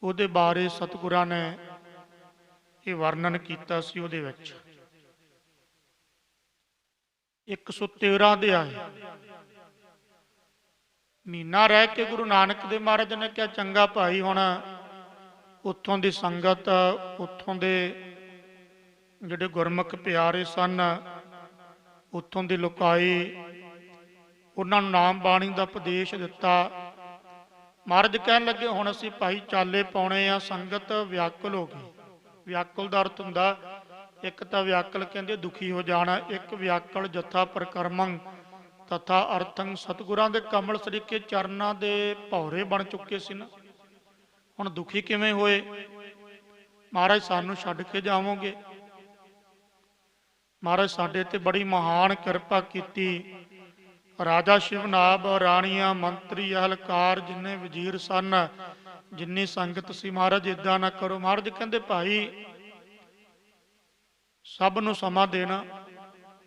ਉਹਦੇ ਬਾਰੇ ਸਤਿਗੁਰਾਂ ਨੇ ਇਹ ਵਰਣਨ ਕੀਤਾ ਸੀ। ਉਹਦੇ ਵਿੱਚ 113 ਅਧਿਆਏ। ਮਹੀਨਾ ਰਹਿ ਕੇ ਗੁਰੂ ਨਾਨਕ ਦੇਵ ਮਹਾਰਾਜ ਨੇ ਕਿਹਾ, ਚੰਗਾ ਭਾਈ, ਹੁਣ ਉੱਥੋਂ ਦੀ ਸੰਗਤ, ਉੱਥੋਂ ਦੇ ਜਿਹੜੇ ਗੁਰਮੁਖ ਪਿਆਰੇ ਸਨ, ਉੱਥੋਂ ਦੀ ਲੋਕਾਈ, ਉਹਨਾਂ ਨੂੰ ਨਾਮ ਬਾਣੀ ਦਾ ਉਪਦੇਸ਼ ਦਿੱਤਾ। ਮਹਾਰਾਜ ਕਹਿਣ ਲੱਗੇ, ਹੁਣ ਅਸੀਂ ਭਾਈ ਚਾਲੇ ਪਾਉਣੇ ਆ। ਸੰਗਤ ਵਿਆਕੁਲ ਹੋ ਗਈ। ਵਿਆਕੁਲ ਦਾ ਅਰਥ ਹੁੰਦਾ, ਇੱਕ ਤਾਂ ਵਿਆਕਲ ਕਹਿੰਦੇ ਦੁਖੀ ਹੋ ਜਾਣਾ, ਇੱਕ ਵਿਆਕਲ ਜਥਾ ਪ੍ਰਕਰਮੰ ਤਥਾ ਅਰਥੰ। ਸਤਿਗੁਰਾਂ ਦੇ ਕਮਲ ਸਰੀਕੇ ਚਰਨਾਂ ਦੇ ਭੌਰੇ ਬਣ ਚੁੱਕੇ ਸੀ ਨਾ, ਹੁਣ ਦੁਖੀ ਕਿਵੇਂ ਹੋਏ? ਮਹਾਰਾਜ ਸਾਨੂੰ ਛੱਡ ਕੇ ਜਾਵੋਗੇ? ਮਹਾਰਾਜ ਸਾਡੇ ਤੇ ਬੜੀ ਮਹਾਨ ਕਿਰਪਾ ਕੀਤੀ। ਰਾਜਾ ਸ਼ਿਵਨਾਭ, ਰਾਣੀਆਂ, ਮੰਤਰੀ, ਅਹਲਕਾਰ, ਜਿੰਨੇ ਵਜ਼ੀਰ ਸਨ, ਜਿੰਨੀ ਸੰਗਤ ਸੀ, ਮਹਾਰਾਜ ਏਦਾਂ ਨਾ ਕਰੋ। ਮਹਾਰਾਜ ਕਹਿੰਦੇ, ਭਾਈ ਸਭ ਨੂੰ ਸਮਾਂ ਦੇਣਾ,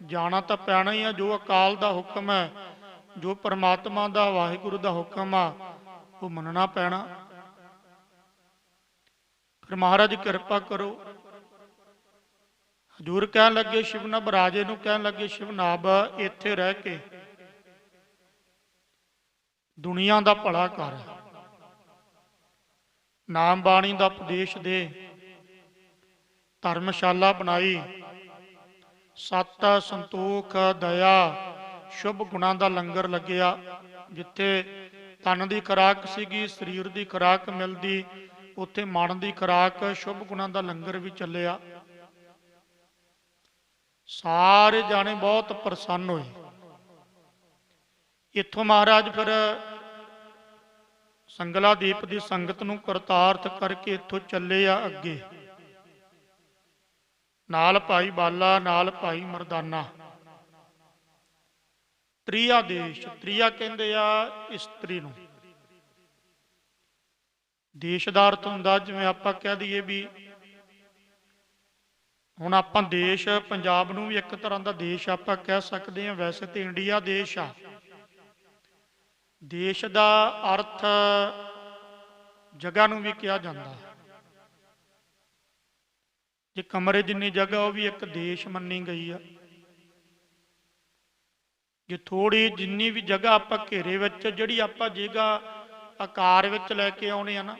ਜਾਣਾ ਤਾਂ ਪੈਣਾ ਹੀ ਆ। ਜੋ ਅਕਾਲ ਦਾ ਹੁਕਮ ਹੈ, ਜੋ ਪਰਮਾਤਮਾ ਦਾ ਵਾਹਿਗੁਰੂ ਦਾ ਹੁਕਮ ਆ, ਉਹ ਮੰਨਣਾ ਪੈਣਾ। ਫਿਰ ਮਹਾਰਾਜ ਕਿਰਪਾ ਕਰੋ। ਹਜ਼ੂਰ ਕਹਿਣ ਲੱਗੇ, ਸ਼ਿਵਨਾਭ ਰਾਜੇ ਨੂੰ ਕਹਿਣ ਲੱਗੇ, ਸ਼ਿਵਨਾਭ ਇੱਥੇ ਰਹਿ ਕੇ ਦੁਨੀਆ ਦਾ ਭਲਾ ਕਰ, ਨਾਮ ਬਾਣੀ ਦਾ ਉਪਦੇਸ਼ ਦੇ। ਧਰਮਸ਼ਾਲਾ ਬਣਾਈ, ਸਤ, ਸੰਤੋਖ, ਦਇਆ, ਸ਼ੁਭ ਗੁਣਾਂ ਦਾ ਲੰਗਰ ਲੱਗਿਆ। ਜਿੱਥੇ ਤਨ ਦੀ ਖੁਰਾਕ ਸੀਗੀ, ਸਰੀਰ ਦੀ ਖੁਰਾਕ ਮਿਲਦੀ, ਉੱਥੇ ਮਨ ਦੀ ਖੁਰਾਕ, ਸ਼ੁਭ ਗੁਣਾਂ ਦਾ ਲੰਗਰ ਵੀ ਚੱਲਿਆ। ਸਾਰੇ ਜਾਣੇ ਬਹੁਤ ਪ੍ਰਸੰਨ ਹੋਏ। ਇੱਥੋਂ ਮਹਾਰਾਜ ਫਿਰ ਸੰਗਲਾ ਦੀਪ ਦੀ ਸੰਗਤ ਨੂੰ ਕਰਤਾਰਥ ਕਰਕੇ ਇੱਥੋਂ ਚੱਲੇ ਆ ਅੱਗੇ। ਨਾਲ ਭਾਈ ਬਾਲਾ, ਨਾਲ ਭਾਈ ਮਰਦਾਨਾ। ਤ੍ਰਿਆ ਦੇਸ਼, ਤ੍ਰਿਆ ਕਹਿੰਦੇ ਆ ਇਸਤਰੀ ਨੂੰ। ਦੇਸ਼ ਦਾ ਅਰਥ ਹੁੰਦਾ, ਜਿਵੇਂ ਆਪਾਂ ਕਹਿ ਦਈਏ ਵੀ ਹੁਣ ਆਪਾਂ ਦੇਸ਼, ਪੰਜਾਬ ਨੂੰ ਵੀ ਇੱਕ ਤਰ੍ਹਾਂ ਦਾ ਦੇਸ਼ ਆਪਾਂ ਕਹਿ ਸਕਦੇ ਹਾਂ। ਵੈਸੇ ਤੇ ਇੰਡੀਆ ਦੇਸ਼ ਆ। ਦੇਸ਼ ਦਾ ਅਰਥ ਜਗ੍ਹਾ ਨੂੰ ਵੀ ਕਿਹਾ ਜਾਂਦਾ। ਜੇ ਕਮਰੇ ਜਿੰਨੀ ਜਗ੍ਹਾ, ਉਹ ਵੀ ਇੱਕ ਦੇਸ਼ ਮੰਨੀ ਗਈ ਆ। ਜੇ ਥੋੜੀ ਜਿੰਨੀ ਵੀ ਜਗ੍ਹਾ ਆਪਾਂ ਘੇਰੇ ਵਿੱਚ, ਜਿਹੜੀ ਆਪਾਂ ਜਗ੍ਹਾ ਆਕਾਰ ਵਿੱਚ ਲੈ ਕੇ ਆਉਣੇ ਆ ਨਾ,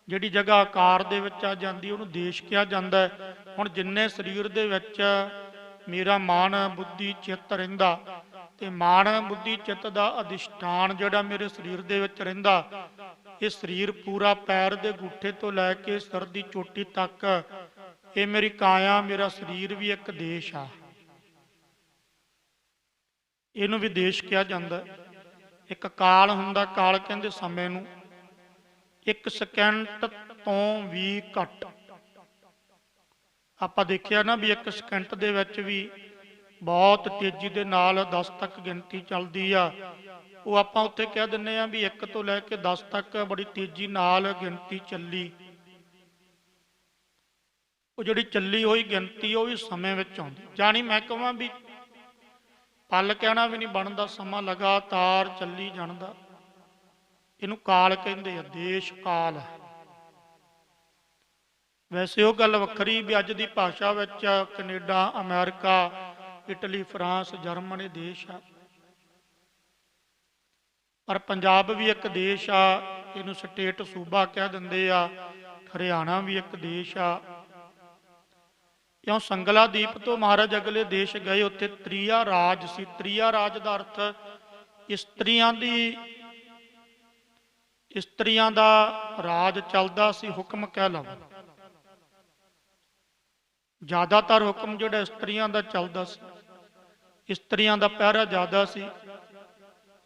ਜਿਹੜੀ ਜਗ੍ਹਾ ਆਕਾਰ ਦੇ ਵਿੱਚ ਆ ਜਾਂਦੀ, ਉਹਨੂੰ ਦੇਸ਼ ਕਿਹਾ ਜਾਂਦਾ ਹੈ। ਹੁਣ ਜਿੰਨੇ ਸਰੀਰ ਦੇ ਵਿੱਚ ਮੇਰਾ ਮਨ, ਬੁੱਧੀ, ਚਿੱਤ ਰਹਿੰਦਾ, ਤੇ ਮਨ, ਬੁੱਧੀ, ਚਿੱਤ ਦਾ ਅਧਿਸ਼ਠਾਨ ਜਿਹੜਾ ਮੇਰੇ ਸਰੀਰ ਦੇ ਵਿੱਚ ਰਹਿੰਦਾ, ਇਹ ਸਰੀਰ ਪੂਰਾ ਪੈਰ ਦੇ ਅੰਗੂਠੇ ਤੋਂ ਲੈ ਕੇ ਸਿਰ ਦੀ ਚੋਟੀ ਤੱਕ, ਇਹ ਮੇਰੀ ਕਾਇਆ, ਮੇਰਾ ਸਰੀਰ ਵੀ ਇੱਕ ਦੇਸ਼ ਆ। ਇਹਨੂੰ ਵੀ ਦੇਸ਼ ਕਿਹਾ ਜਾਂਦਾ। ਇੱਕ ਕਾਲ ਹੁੰਦਾ, ਕਾਲ ਕਹਿੰਦੇ ਸਮੇਂ ਨੂੰ। 1 ਸਕਿੰਟ ਤੋਂ ਵੀ ਘੱਟ। ਆਪਾਂ ਦੇਖਿਆ ਨਾ ਵੀ 1 ਸਕਿੰਟ ਦੇ ਵਿੱਚ ਵੀ ਬਹੁਤ ਤੇਜ਼ੀ ਦੇ ਨਾਲ 10 ਤੱਕ ਗਿਣਤੀ ਚੱਲਦੀ ਆ। ਉਹ ਆਪਾਂ ਉੱਥੇ ਕਹਿ ਦਿੰਦੇ ਆ ਵੀ 1 ਤੋਂ ਲੈ ਕੇ 10 ਤੱਕ ਬੜੀ ਤੇਜ਼ੀ ਨਾਲ ਗਿਣਤੀ ਚੱਲੀ। ਉਹ ਜਿਹੜੀ ਚੱਲੀ ਹੋਈ ਗਿਣਤੀ, ਉਹ ਵੀ ਸਮੇਂ ਵਿੱਚ ਆਉਂਦੀ। ਜਾਣੀ ਮੈਂ ਕਹਾਂ ਵੀ ਪਲ ਕਹਿਣਾ ਵੀ ਨਹੀਂ ਬਣਦਾ, ਸਮਾਂ ਲਗਾਤਾਰ ਚੱਲੀ ਜਾਂਦਾ। ਇਹਨੂੰ ਕਾਲ ਕਹਿੰਦੇ ਆ, ਦੇਸ਼ ਕਾਲ। ਵੈਸੇ ਉਹ ਗੱਲ ਵੱਖਰੀ ਵੀ ਅੱਜ ਦੀ ਭਾਸ਼ਾ ਵਿੱਚ Canada, America, Italy, France, Germany ਦੇਸ਼ ਆ, ਪਰ ਪੰਜਾਬ ਵੀ ਇੱਕ ਦੇਸ਼ ਆ। ਇਹਨੂੰ ਸਟੇਟ, ਸੂਬਾ ਕਹਿ ਦਿੰਦੇ ਆ। ਹਰਿਆਣਾ ਵੀ ਇੱਕ ਦੇਸ਼ ਆ। ਕਿਉਂ? ਸੰਗਲਾ ਦੀਪ ਤੋਂ ਮਹਾਰਾਜ ਅਗਲੇ ਦੇਸ਼ ਗਏ, ਉੱਥੇ ਤ੍ਰਿਆ ਰਾਜ ਸੀ। ਤ੍ਰਿਆ ਰਾਜ ਦਾ ਅਰਥ ਇਸਤਰੀਆਂ ਦਾ ਰਾਜ ਚੱਲਦਾ ਸੀ, ਹੁਕਮ ਕਹਿ ਲਓ। ਜ਼ਿਆਦਾਤਰ ਹੁਕਮ ਜਿਹੜਾ ਇਸਤਰੀਆਂ ਦਾ ਚੱਲਦਾ ਸੀ, ਇਸਤਰੀਆਂ ਦਾ ਪਹਿਰਾ ਜ਼ਿਆਦਾ ਸੀ,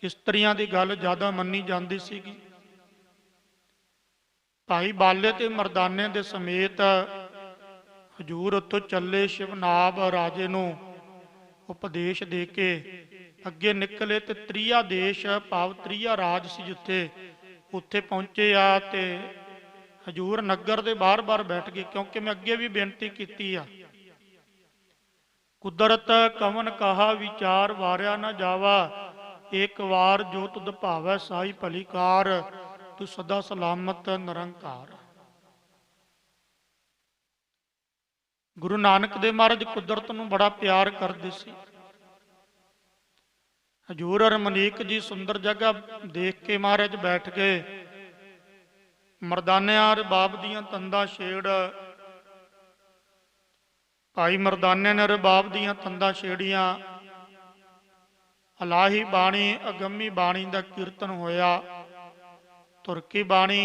ਇਸਤਰੀਆਂ ਦੀ ਗੱਲ ਜ਼ਿਆਦਾ ਮੰਨੀ ਜਾਂਦੀ ਸੀਗੀ। ਭਾਈ ਬਾਲੇ ਤੇ ਮਰਦਾਨੇ ਦੇ ਸਮੇਤ ਹਜੂਰ ਉੱਥੋਂ ਚੱਲੇ ਸ਼ਿਵਨਾਬ ਰਾਜੇ ਨੂੰ ਉਪਦੇਸ਼ ਦੇ ਕੇ ਅੱਗੇ ਨਿਕਲੇ ਤੇ ਤ੍ਰੀਆ ਦੇਸ਼ ਭਾਵ ਤ੍ਰੀਆ ਰਾਜ ਸੀ ਜਿੱਥੇ, ਉੱਥੇ ਪਹੁੰਚੇ ਆ ਤੇ ਹਜੂਰ ਨਗਰ ਦੇ ਬਾਹਰ ਬੈਠ ਗਏ। ਕਿਉਂਕਿ ਮੈਂ ਅੱਗੇ ਵੀ ਬੇਨਤੀ ਕੀਤੀ ਆ, ਕੁਦਰਤ ਕਵਨ ਕਹਾ ਵਿਚਾਰ ਵਾਰਿਆ ਨਾ ਜਾਵਾ, ਇੱਕ ਵਾਰ ਜੋ ਤੁਧ ਭਾਵੈ ਸਾਈ ਭਲੀ ਕਾਰ, ਤੂੰ ਸਦਾ ਸਲਾਮਤ ਨਿਰੰਕਾਰ। ਗੁਰੂ ਨਾਨਕ ਦੇਵ ਮਹਾਰਾਜ ਕੁਦਰਤ ਨੂੰ ਬੜਾ ਪਿਆਰ ਕਰਦੇ ਸੀ। ਹਜੂਰ ਰਮਨੀਕ ਜੀ ਸੁੰਦਰ ਜਗ੍ਹਾ ਦੇਖ ਕੇ ਮਹਾਰਾਜ ਬੈਠ ਗਏ। ਮਰਦਾਨਿਆਂ ਰਬਾਬ ਦੀਆਂ ਤੰਦਾਂ ਛੇੜ, ਭਾਈ ਮਰਦਾਨੇ ਨੇ ਰਬਾਬ ਦੀਆਂ ਤੰਦਾਂ ਛੇੜੀਆਂ। ਅਲਾਹੀ ਬਾਣੀ ਅਗੰਮੀ ਬਾਣੀ ਦਾ ਕੀਰਤਨ ਹੋਇਆ। ਤੁਰਕੀ ਬਾਣੀ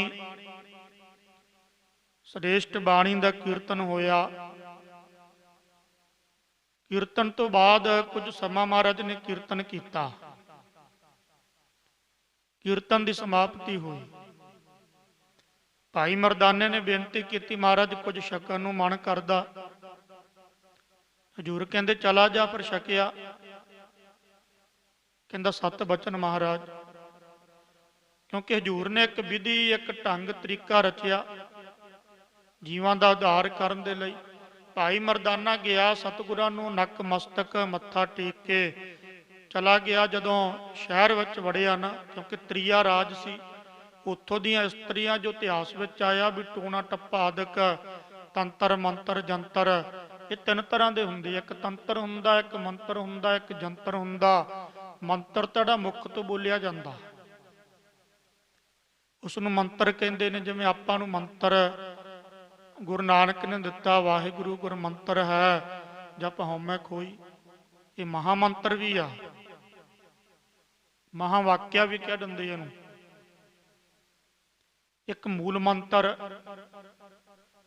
ਸ੍ਰੇਸ਼ਟ ਬਾਣੀ ਦਾ ਕੀਰਤਨ ਹੋਇਆ। ਕੀਰਤਨ ਤੋਂ ਬਾਅਦ ਕੁਝ ਸਮਾਂ ਮਹਾਰਾਜ ਨੇ ਕੀਰਤਨ ਕੀਤਾ। ਕੀਰਤਨ ਦੀ ਸਮਾਪਤੀ ਹੋਈ। ਭਾਈ ਮਰਦਾਨੇ ਨੇ ਬੇਨਤੀ ਕੀਤੀ, ਮਹਾਰਾਜ ਕੁਝ ਛਕਣ ਨੂੰ ਮਨ ਕਰਦਾ। ਹਜੂਰ ਕਹਿੰਦੇ ਚਲਾ ਜਾ, ਪਰ ਛਕਿਆ। ਕਹਿੰਦਾ ਸਤ ਬਚਨ ਮਹਾਰਾਜ। ਕਿਉਂਕਿ ਹਜੂਰ ਨੇ ਇੱਕ ਵਿਧੀ, ਇੱਕ ਢੰਗ ਤਰੀਕਾ ਰਚਿਆ ਜੀਵਾਂ ਦਾ ਉਧਾਰ ਕਰਨ ਦੇ ਲਈ। ਭਾਈ ਮਰਦਾਨਾ ਗਿਆ, ਸਤਿਗੁਰਾਂ ਨੂੰ ਨੱਕ ਮਸਤਕ ਮੱਥਾ ਟੇਕ ਕੇ ਚਲਾ ਗਿਆ। ਜਦੋਂ ਸ਼ਹਿਰ ਵਿੱਚ ਵੜਿਆ ਨਾ, ਕਿਉਂਕਿ ਤ੍ਰੀਆ ਰਾਜ ਸੀ, ਉੱਥੋਂ ਦੀਆਂ ਇਸਤਰੀਆਂ ਜੋ ਇਤਿਹਾਸ ਵਿੱਚ ਆਇਆ ਵੀ ਟੂਣਾ ਟੱਪਾ ਆਦਿਕ ਤੰਤਰ ਮੰਤਰ ਜੰਤਰ, ਇਹ ਤਿੰਨ ਤਰ੍ਹਾਂ ਦੇ ਹੁੰਦੇ। ਇੱਕ ਤੰਤਰ ਹੁੰਦਾ, ਇੱਕ ਮੰਤਰ ਹੁੰਦਾ, ਇੱਕ ਜੰਤਰ ਹੁੰਦਾ। ਮੰਤਰ ਤਾਂ ਜਿਹੜਾ ਮੁੱਖ ਤੋਂ ਬੋਲਿਆ ਜਾਂਦਾ, ਉਸ ਨੂੰ ਮੰਤਰ ਕਹਿੰਦੇ ਨੇ। ਜਿਵੇਂ ਆਪਾਂ ਨੂੰ ਮੰਤਰ ਗੁਰੂ ਨਾਨਕ ਨੇ ਦਿੱਤਾ, ਵਾਹਿਗੁਰੂ ਗੁਰ ਮੰਤਰ ਹੈ ਜਪ ਹਉਮੈ ਖੋਈ, ਇਹ ਮਹਾ ਮੰਤਰ ਵੀ ਆ, ਮਹਾ ਵਾਕਿਆ ਵੀ ਕਹਿ ਦਿੰਦੇ ਇਹਨੂੰ। ਇੱਕ ਮੂਲ ਮੰਤਰ,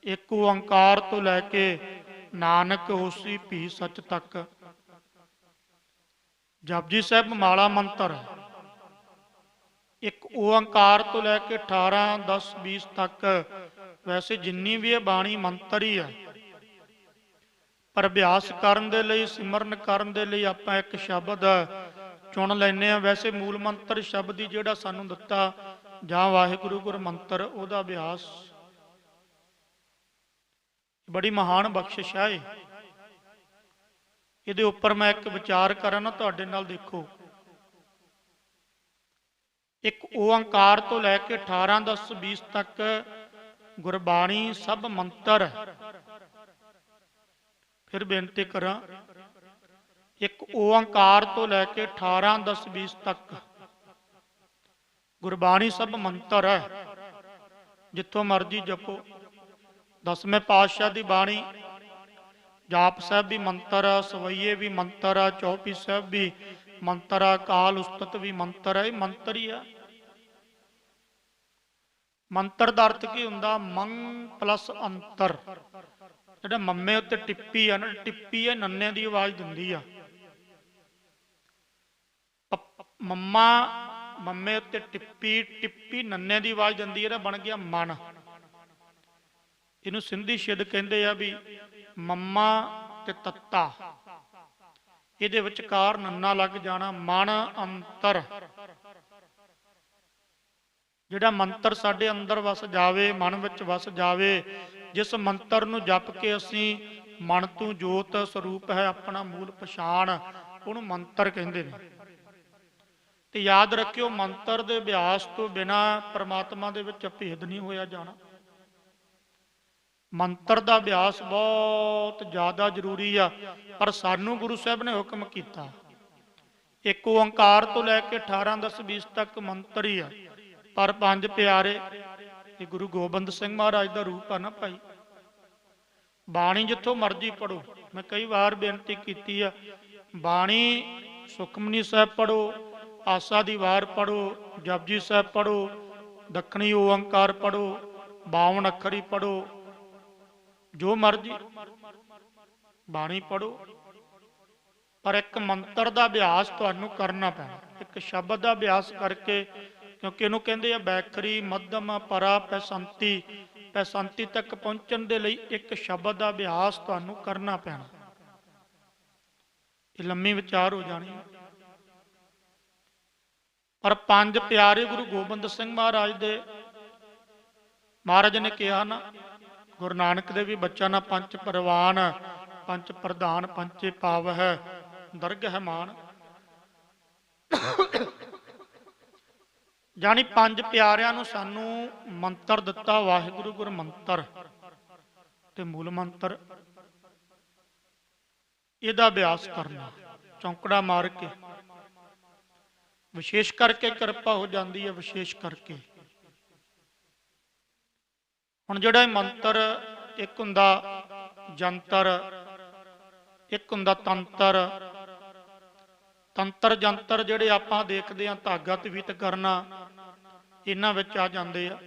ਇੱਕ ਓੰਕਾਰ ਤੋਂ ਲੈ ਕੇ ਨਾਨਕ ਹੋਸੀ ਭੀ ਸੱਚ ਤੱਕ। ਜਪਜੀ ਸਾਹਿਬ ਮਾਲਾ ਮੰਤਰ, ਇੱਕ ਓੰਕਾਰ ਤੋਂ ਲੈ ਕੇ 18 10 20 ਤੱਕ। ਵੈਸੇ ਜਿੰਨੀ ਵੀ ਇਹ ਬਾਣੀ ਮੰਤਰ ਹੀ ਹੈ, ਪਰ ਅਭਿਆਸ ਕਰਨ ਦੇ ਲਈ, ਸਿਮਰਨ ਕਰਨ ਦੇ ਲਈ ਆਪਾਂ ਇੱਕ ਸ਼ਬਦ ਚੁਣ ਲੈਂਦੇ ਹਾਂ। ਵੈਸੇ ਮੂਲ ਮੰਤਰ ਸ਼ਬਦ ਹੀ ਜਿਹੜਾ ਸਾਨੂੰ ਦਿੱਤਾ, ਜਾਂ ਵਾਹਿਗੁਰੂ ਗੁਰ ਮੰਤਰ, ਉਹਦਾ ਅਭਿਆਸ ਬੜੀ ਮਹਾਨ ਬਖਸ਼ਿਸ਼ ਹੈ। ਇਹਦੇ ਉੱਪਰ ਮੈਂ ਇੱਕ ਵਿਚਾਰ ਕਰਾਂ ਨਾ ਤੁਹਾਡੇ ਨਾਲ। ਦੇਖੋ, ਇੱਕ ਓੰਕਾਰ ਤੋਂ ਲੈ ਕੇ 18 10 20 ਤੱਕ ਗੁਰਬਾਣੀ ਸਭ ਮੰਤਰ। ਫਿਰ ਬੇਨਤੀ ਕਰਾਂ, ਇੱਕ ਓੰਕਾਰ ਤੋਂ ਲੈ ਕੇ 18 10 20 ਤੱਕ ਗੁਰਬਾਣੀ ਸਭ ਮੰਤਰ ਹੈ। ਜਿੱਥੋਂ ਮਰਜੀ ਜਪੋ। 10ਵੇਂ ਪਾਤਸ਼ਾਹ ਦੀ ਬਾਣੀ, ਜਾਪ ਸਾਹਿਬ ਵੀ ਮੰਤਰ ਆ, ਸਵਈਏ ਵੀ ਮੰਤਰ ਆ, ਚੌਪਈ ਸਾਹਿਬ ਵੀ ਮੰਤਰ ਆ, ਕਾਲ ਉਸਤਤ ਵੀ ਮੰਤਰ ਆ। ਇਹ ਮੰਤਰ ਹੀ ਆ। ਮੰਤਰ ਦਾ ਅਰਥ ਕੀ ਹੁੰਦਾ? ਮੰਗ ਪਲਸ ਅੰਤਰ। ਜਿਹੜਾ ਮੰਮੇ ਉੱਤੇ ਟਿੱਪੀ ਆ ਨਾ, ਟਿੱਪੀ ਹੈ ਨੰਨੇ ਦੀ ਆਵਾਜ਼ ਦਿੰਦੀ ਆ। ਮੰਮਾ ਮੰਮੇ ਉੱਤੇ ਟਿੱਪੀ, ਟਿੱਪੀ ਨੰਨੇ ਦੀ ਆਵਾਜ਼ ਦਿੰਦੀ ਹੈ। ਇਹਦਾ ਬਣ ਗਿਆ ਮਨ। ਇਹਨੂੰ ਸਿੰਧੀ ਸ਼ਿਦ ਕਹਿੰਦੇ ਆ ਵੀ ਮੰਮਾ ਤੇ ਤੱਤਾ, ਇਹਦੇ ਵਿਚਕਾਰ ਨੰਨਾ ਲੱਗ ਜਾਣਾ। ਮਨ ਅੰਤਰ, ਜਿਹੜਾ ਮੰਤਰ ਸਾਡੇ ਅੰਦਰ ਵਸ ਜਾਵੇ, ਮਨ ਵਿੱਚ ਵਸ ਜਾਵੇ, ਜਿਸ ਮੰਤਰ ਨੂੰ ਜਪ ਕੇ ਅਸੀਂ ਮਨ ਤੋਂ ਜੋਤ ਸਰੂਪ ਹੈ ਆਪਣਾ ਮੂਲ ਪਛਾਣ, ਉਹਨੂੰ ਮੰਤਰ ਕਹਿੰਦੇ ਨੇ। ਤੇ ਯਾਦ ਰੱਖਿਓ, ਮੰਤਰ ਦੇ ਅਭਿਆਸ ਤੋਂ ਬਿਨਾਂ ਪਰਮਾਤਮਾ ਦੇ ਵਿੱਚ ਭੇਦ ਨਹੀਂ ਹੋਇਆ ਜਾਣਾ। ਮੰਤਰ ਦਾ ਅਭਿਆਸ ਬਹੁਤ ਜ਼ਿਆਦਾ ਜ਼ਰੂਰੀ ਆ। ਪਰ ਸਾਨੂੰ ਗੁਰੂ ਸਾਹਿਬ ਨੇ ਹੁਕਮ ਕੀਤਾ, ਇੱਕ ਓੰਕਾਰ ਤੋਂ ਲੈ ਕੇ 18 10 20 ਤੱਕ ਮੰਤਰ ਹੀ ਆ। ਪਰ ਪੰਜ ਪਿਆਰੇ, ਇਹ ਗੁਰੂ ਗੋਬਿੰਦ ਸਿੰਘ ਮਹਾਰਾਜ ਦਾ ਰੂਪ ਆ ਨਾ ਭਾਈ। ਬਾਣੀ ਜਿੱਥੋਂ ਮਰਜੀ ਪੜੋ। ਮੈਂ ਕਈ ਵਾਰ ਬੇਨਤੀ ਕੀਤੀ ਆ, ਬਾਣੀ ਸੁਖਮਨੀ ਸਾਹਿਬ ਪੜੋ, ਆਸਾ ਦੀ ਵਾਰ ਪੜੋ, ਜਪਜੀ ਸਾਹਿਬ ਪੜੋ, ਦੱਖਣੀ ਓੰਕਾਰ ਪੜੋ, 52 ਅੱਖਰੀ ਪੜੋ, ਜੋ ਮਰਜੀ ਬਾਣੀ ਪੜੋ। ਪਰ ਇੱਕ ਮੰਤਰ ਦਾ ਅਭਿਆਸ ਤੁਹਾਨੂੰ ਕਰਨਾ ਪੈਣਾ। ਇੱਕ ਸ਼ਬਦ ਦਾ ਅਭਿਆਸ ਕਰਕੇ क्योंकि इहनूं कहंदे आ बैखरी मध्यम परा पैसंती। पैसंती तक पहुंचण दे लई एक शब्द का अभ्यास तुहानूं करना पैना। ये लम्मी विचार हो जानी है। पर पंज प्यारे गुरु गोबिंद सिंह महाराज दे महाराज ने कहा ना, गुरु नानक देव भी बच्चा ना पंच परवान पंच प्रधान पंचे पाव है दरग है मान। जानी पंज प्यारिਆਂ ਨੂੰ ਸਾਨੂੰ ਮੰਤਰ ਦਿੱਤਾ ਵਾਹਿਗੁਰੂ ਗੁਰ ਮੰਤਰ ਤੇ ਮੂਲ ਮੰਤਰ। ਇਹਦਾ ਅਭਿਆਸ ਕਰਨਾ ਚੌਂਕੜਾ ਮਾਰ ਕੇ, ਵਿਸ਼ੇਸ਼ ਕਰਕੇ ਕਿਰਪਾ ਹੋ ਜਾਂਦੀ ਹੈ। ਵਿਸ਼ੇਸ਼ ਕਰਕੇ ਹੁਣ ਜਿਹੜਾ ਇਹ ਮੰਤਰ, ਇੱਕ ਹੁੰਦਾ ਜੰਤਰ, ਇੱਕ ਹੁੰਦਾ ਤੰਤਰ। ਤੰਤਰ ਜੰਤਰ ਜਿਹੜੇ ਆਪਾਂ ਦੇਖਦੇ ਹਾਂ ਧਾਗਾ ਤਵੀਤ ਕਰਨਾ, ਇਹਨਾਂ ਵਿੱਚ ਆ ਜਾਂਦੇ ਆ।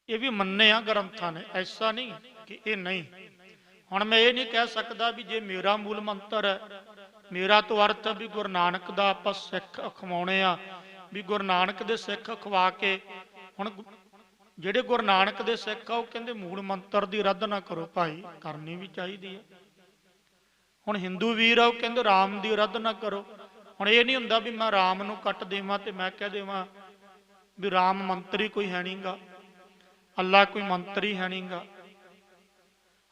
ਇਹ ਵੀ ਮੰਨੇ ਆ ਗ੍ਰੰਥਾਂ ਨੇ, ਐਸਾ ਨਹੀਂ ਕਿ ਇਹ ਨਹੀਂ। ਹੁਣ ਮੈਂ ਇਹ ਨਹੀਂ ਕਹਿ ਸਕਦਾ ਵੀ ਜੇ ਮੇਰਾ ਮੂਲ ਮੰਤਰ ਹੈ, ਮੇਰਾ ਤੋਂ ਅਰਥ ਵੀ ਗੁਰੂ ਨਾਨਕ ਦਾ ਆਪਾਂ ਸਿੱਖ ਅਖਵਾਉਣੇ ਆ, ਵੀ ਗੁਰੂ ਨਾਨਕ ਦੇ ਸਿੱਖ ਅਖਵਾ ਕੇ। ਹੁਣ ਜਿਹੜੇ ਗੁਰੂ ਨਾਨਕ ਦੇ ਸਿੱਖ ਆ ਉਹ ਕਹਿੰਦੇ ਮੂਲ ਮੰਤਰ ਦੀ ਰੱਦ ਨਾ ਕਰੋ ਭਾਈ, ਕਰਨੀ ਵੀ ਚਾਹੀਦੀ ਹੈ। ਹੁਣ ਹਿੰਦੂ ਵੀਰ ਆ ਉਹ ਕਹਿੰਦੇ ਰਾਮ ਦੀ ਰੱਦ ਨਾ ਕਰੋ। ਹੁਣ ਇਹ ਨਹੀਂ ਹੁੰਦਾ ਵੀ ਮੈਂ ਰਾਮ ਨੂੰ ਕੱਟ ਦੇਵਾਂ ਤੇ ਮੈਂ ਕਹਿ ਦੇਵਾਂ ਵੀ ਰਾਮ ਮੰਤਰੀ ਕੋਈ ਹੈ ਨਹੀਂਗਾ, ਅੱਲਾ ਕੋਈ ਮੰਤਰੀ ਹੈ ਨਹੀਂਗਾ।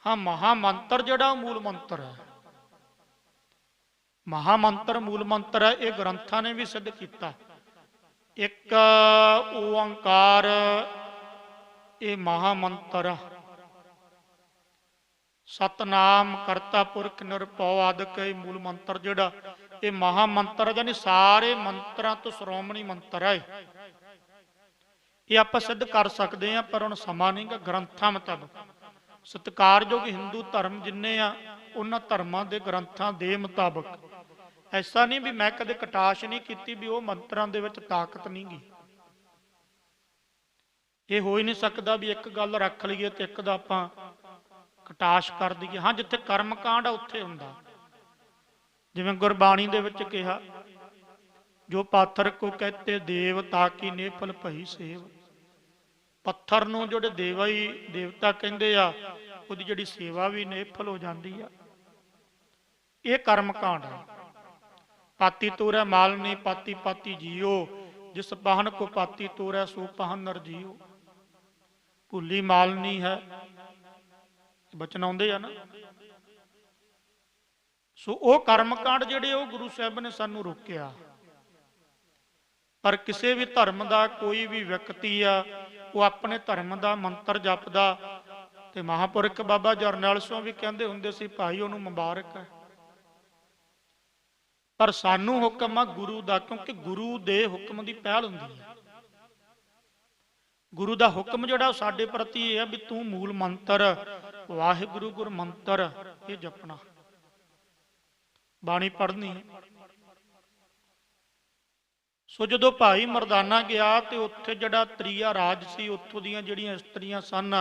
ਹਾਂ, ਮਹਾ ਮੰਤਰ ਜਿਹੜਾ ਉਹ ਮੂਲ ਮੰਤਰ ਹੈ। ਮਹਾ ਮੰਤਰ ਮੂਲ ਮੰਤਰ ਹੈ। ਇਹ ਗ੍ਰੰਥਾਂ ਨੇ ਵੀ ਸਿੱਧ ਕੀਤਾ। ਇੱਕ ਓੰਕਾਰ ਇਹ ਮਹਾ ਮੰਤਰ ਆ। ਸਤਨਾਮ ਕਰਤਾ ਪੁਰਖ ਨਿਰਭਉ ਆਦਿਕ ਇਹ ਮੂਲ ਮੰਤਰ ਜਿਹੜਾ ਇਹ ਮਹਾ ਮੰਤਰ, ਯਾਨੀ ਸਾਰੇ ਮੰਤਰਾਂ ਤੋਂ ਸ਼੍ਰੋਮਣੀ ਮੰਤਰ ਹੈ। ਇਹ ਆਪਾਂ ਸਿੱਧ ਕਰ ਸਕਦੇ ਹਾਂ, ਪਰ ਹੁਣ ਸਮਾਂ ਨਹੀਂਗਾ। ਗ੍ਰੰਥਾਂ ਮੁਤਾਬਕ ਸਤਿਕਾਰਯੋਗ ਹਿੰਦੂ ਧਰਮ ਜਿੰਨੇ ਆ ਉਹਨਾਂ ਧਰਮਾਂ ਦੇ ਗ੍ਰੰਥਾਂ ਦੇ ਮੁਤਾਬਕ। ਐਸਾ ਨਹੀਂ ਵੀ ਮੈਂ ਕਦੇ ਕਟਾਸ਼ ਨਹੀਂ ਕੀਤੀ ਵੀ ਉਹ ਮੰਤਰਾਂ ਦੇ ਵਿੱਚ ਤਾਕਤ ਨਹੀਂ ਗੀ। ਇਹ ਹੋ ਹੀ ਨਹੀਂ ਸਕਦਾ ਵੀ ਇੱਕ ਗੱਲ ਰੱਖ ਲਈਏ ਤੇ ਇੱਕ ਦਾ ਆਪਾਂ ਕਟਾਸ਼ ਕਰ ਦਈਏ। ਹਾਂ, ਜਿੱਥੇ ਕਰਮ ਕਾਂਡ ਆ ਉੱਥੇ ਹੁੰਦਾ। ਜਿਵੇਂ ਗੁਰਬਾਣੀ ਦੇ ਵਿੱਚ ਕਿਹਾ, ਜੋ ਪਾਥਰ ਕੋ ਕਹਤੇ ਦੇਵ ਤਾਕੀ ਨੇਫਲ ਭਈ ਸੇਵ। ਪੱਥਰ ਨੂੰ ਜਿਹੜੇ ਦੇਵਤਾ ਕਹਿੰਦੇ ਆ, ਉਹਦੀ ਜਿਹੜੀ ਸੇਵਾ ਵੀ ਨੇਫਲ ਹੋ ਜਾਂਦੀ ਆ। ਇਹ ਕਰਮ ਕਾਂਡ ਆ। ਪਾਤੀ ਤੋਰੈ ਮਾਲਨੀ ਪਾਤੀ ਪਾਤੀ ਜੀਓ, ਜਿਸ ਪਾਹਨ ਕੋ ਪਾਤੀ ਤੋਰੈ ਸੋ ਪਾਹਨ ਨਰ ਜੀਓ। ਭੁੱਲੀ ਮਾਲਨੀ ਹੈ, ਬਚਨ ਆਉਂਦੇ ਆ ਨਾ। ਸੋ ਉਹ ਕਰਮ ਕਾਂਡ ਜਿਹੜੇ ਉਹ ਗੁਰੂ ਸਾਹਿਬ ਨੇ ਸਾਨੂੰ ਰੋਕਿਆ। ਪਰ ਕਿਸੇ ਵੀ ਧਰਮ ਦਾ ਕੋਈ ਵੀ ਵਿਅਕਤੀ ਆ, ਉਹ ਆਪਣੇ ਧਰਮ ਦਾ ਮੰਤਰ ਜਪਦਾ। ਤੇ ਮਹਾਂਪੁਰਖ ਬਾਬਾ ਜਰਨੈਲ ਸਿੰਘ ਵੀ ਕਹਿੰਦੇ ਹੁੰਦੇ ਸੀ ਭਾਈ ਉਹਨੂੰ ਮੁਬਾਰਕ ਹੈ। ਪਰ ਸਾਨੂੰ ਹੁਕਮ ਆ ਗੁਰੂ ਦਾ, ਕਿਉਂਕਿ ਗੁਰੂ ਦੇ ਹੁਕਮ ਦੀ ਪਹਿਲ ਹੁੰਦੀ ਹੈ। ਗੁਰੂ ਦਾ ਹੁਕਮ ਜਿਹੜਾ ਸਾਡੇ ਪ੍ਰਤੀ ਇਹ ਹੈ ਵੀ ਤੂੰ ਮੂਲ ਮੰਤਰ ਵਾਹਿਗੁਰੂ ਗੁਰ ਮੰਤਰ ਇਹ ਜਪਣਾ, ਬਾਣੀ ਪੜ੍ਹਨੀ। ਸੋ ਜਦੋਂ ਭਾਈ ਮਰਦਾਨਾ ਗਿਆ ਤੇ ਉੱਥੇ ਜਿਹੜਾ ਤ੍ਰਿਆ ਰਾਜ ਸੀ, ਉੱਥੋਂ ਦੀਆਂ ਜਿਹੜੀਆਂ ਇਸਤਰੀਆਂ ਸਨ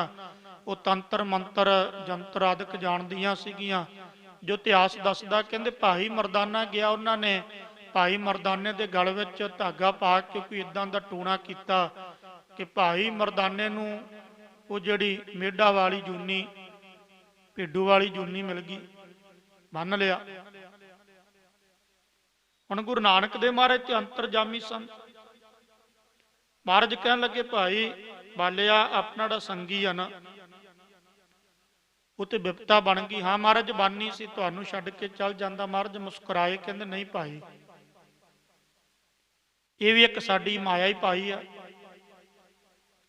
ਉਹ ਤੰਤਰ ਮੰਤਰ ਜੰਤਰ ਆਦਿਕ ਜਾਣਦੀਆਂ ਸੀਗੀਆਂ। ਜੋ ਇਤਿਹਾਸ ਦੱਸਦਾ, ਕਹਿੰਦੇ ਭਾਈ ਮਰਦਾਨਾ ਗਿਆ, ਉਹਨਾਂ ਨੇ ਭਾਈ ਮਰਦਾਨੇ ਦੇ ਗਲ ਵਿੱਚ ਧਾਗਾ ਪਾ ਕੇ ਕੋਈ ਇਦਾਂ ਦਾ ਟੂਣਾ ਕੀਤਾ ਕਿ ਭਾਈ ਮਰਦਾਨੇ ਨੂੰ ਉਹ ਜਿਹੜੀ ਮੇਢਾ ਵਾਲੀ ਜੂਨੀ, ਭੇਡੂ ਵਾਲੀ ਜੂਨੀ ਮਿਲ ਗਈ, ਬੰਨ ਲਿਆ। ਹੁਣ ਗੁਰੂ ਨਾਨਕ ਦੇ ਮਹਾਰਾਜ ਤੇ ਅੰਤਰਜਾਮੀ ਸਨ। ਮਹਾਰਾਜ ਕਹਿਣ ਲੱਗੇ ਭਾਈ ਬਾਲਿਆ ਆਪਣਾ ਜਿਹੜਾ ਸੰਗੀ ਆ ਨਾ ਉਹ ਤੇ ਵਿਪਤਾ ਬਣ ਗਈ। ਹਾਂ ਮਹਾਰਾਜ ਬਾਨੀ ਸੀ, ਤੁਹਾਨੂੰ ਛੱਡ ਕੇ ਚੱਲ ਜਾਂਦਾ। ਮਹਾਰਾਜ ਮੁਸਕਰਾਏ, ਕਹਿੰਦੇ ਨਹੀਂ ਭਾਈ, ਇਹ ਵੀ ਇੱਕ ਸਾਡੀ ਮਾਇਆ ਹੀ ਪਾਈ ਆ,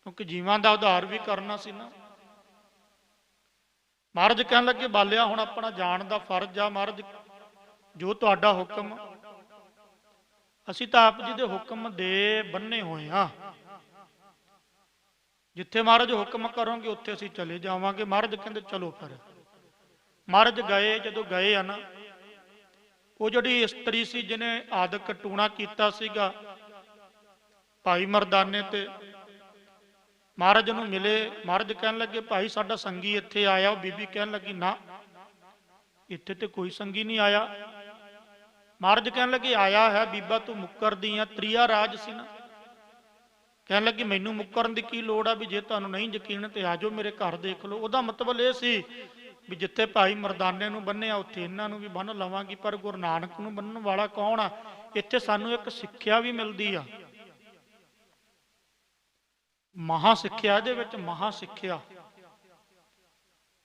ਕਿਉਂਕਿ ਜੀਵਾਂ ਦਾ ਉਧਾਰ ਵੀ ਕਰਨਾ ਸੀ ਨਾ। ਮਹਾਰਾਜ ਕਹਿਣ ਲੱਗੇ ਬਾਲਿਆ ਹੁਣ ਆਪਣਾ ਜਾਣ ਦਾ ਫਰਜ਼ ਆ। ਮਹਾਰਾਜ ਜੋ ਤੁਹਾਡਾ ਹੁਕਮ, ਅਸੀਂ ਤਾਂ ਆਪ ਜੀ ਦੇ ਹੁਕਮ ਦੇ ਬੰਨੇ ਹੋਏ ਆ। ਜਿੱਥੇ ਮਹਾਰਾਜ ਹੁਕਮ ਕਰੋਗੇ ਉੱਥੇ ਅਸੀਂ ਚਲੇ ਜਾਵਾਂਗੇ। ਮਹਾਰਾਜ ਕਹਿੰਦੇ ਚਲੋ ਫਿਰ। ਮਹਾਰਾਜ ਗਏ। ਜਦੋਂ ਗਏ ਆ ਨਾ, ਉਹ ਜਿਹੜੀ ਇਸਤਰੀ ਸੀ ਜਿਹਨੇ ਆਦਿਕ ਟੂਣਾ ਕੀਤਾ ਸੀਗਾ ਭਾਈ ਮਰਦਾਨੇ ਤੇ, ਮਹਾਰਾਜ ਨੂੰ ਮਿਲੇ। ਮਹਾਰਾਜ ਕਹਿਣ ਲੱਗੇ ਭਾਈ ਸਾਡਾ ਸੰਗੀ ਇੱਥੇ ਆਇਆ। ਉਹ ਬੀਬੀ ਕਹਿਣ ਲੱਗੀ ਨਾ, ਇੱਥੇ ਤੇ ਕੋਈ ਸੰਗੀ ਨਹੀਂ ਆਇਆ। ਮਹਾਰਾਜ ਕਹਿਣ ਲੱਗੇ ਆਇਆ ਹੈ ਬੀਬਾ ਤੂੰ ਮੁੱਕਰਦੀ ਆ, ਤ੍ਰਿਆ ਰਾਜ ਸੀ ਨਾ। ਕਹਿਣ ਲੱਗੇ ਮੈਨੂੰ ਮੁੱਕਰਨ ਦੀ ਕੀ ਲੋੜ ਆ, ਵੀ ਜੇ ਤੁਹਾਨੂੰ ਨਹੀਂ ਯਕੀਨ ਤੇ ਆ ਜਾਓ ਮੇਰੇ ਘਰ ਦੇਖ ਲਓ। ਉਹਦਾ ਮਤਲਬ ਇਹ ਸੀ ਵੀ ਜਿੱਥੇ ਭਾਈ ਮਰਦਾਨੇ ਨੂੰ ਬੰਨਿਆ ਉੱਥੇ ਇਹਨਾਂ ਨੂੰ ਵੀ ਬੰਨ ਲਵਾਂਗੀ। ਪਰ ਗੁਰੂ ਨਾਨਕ ਨੂੰ ਬੰਨਣ ਵਾਲਾ ਕੌਣ ਆ? ਇੱਥੇ ਸਾਨੂੰ ਇੱਕ ਸਿੱਖਿਆ ਵੀ ਮਿਲਦੀ ਆ, ਮਹਾ ਸਿੱਖਿਆ। ਇਹਦੇ ਵਿੱਚ ਮਹਾ ਸਿੱਖਿਆ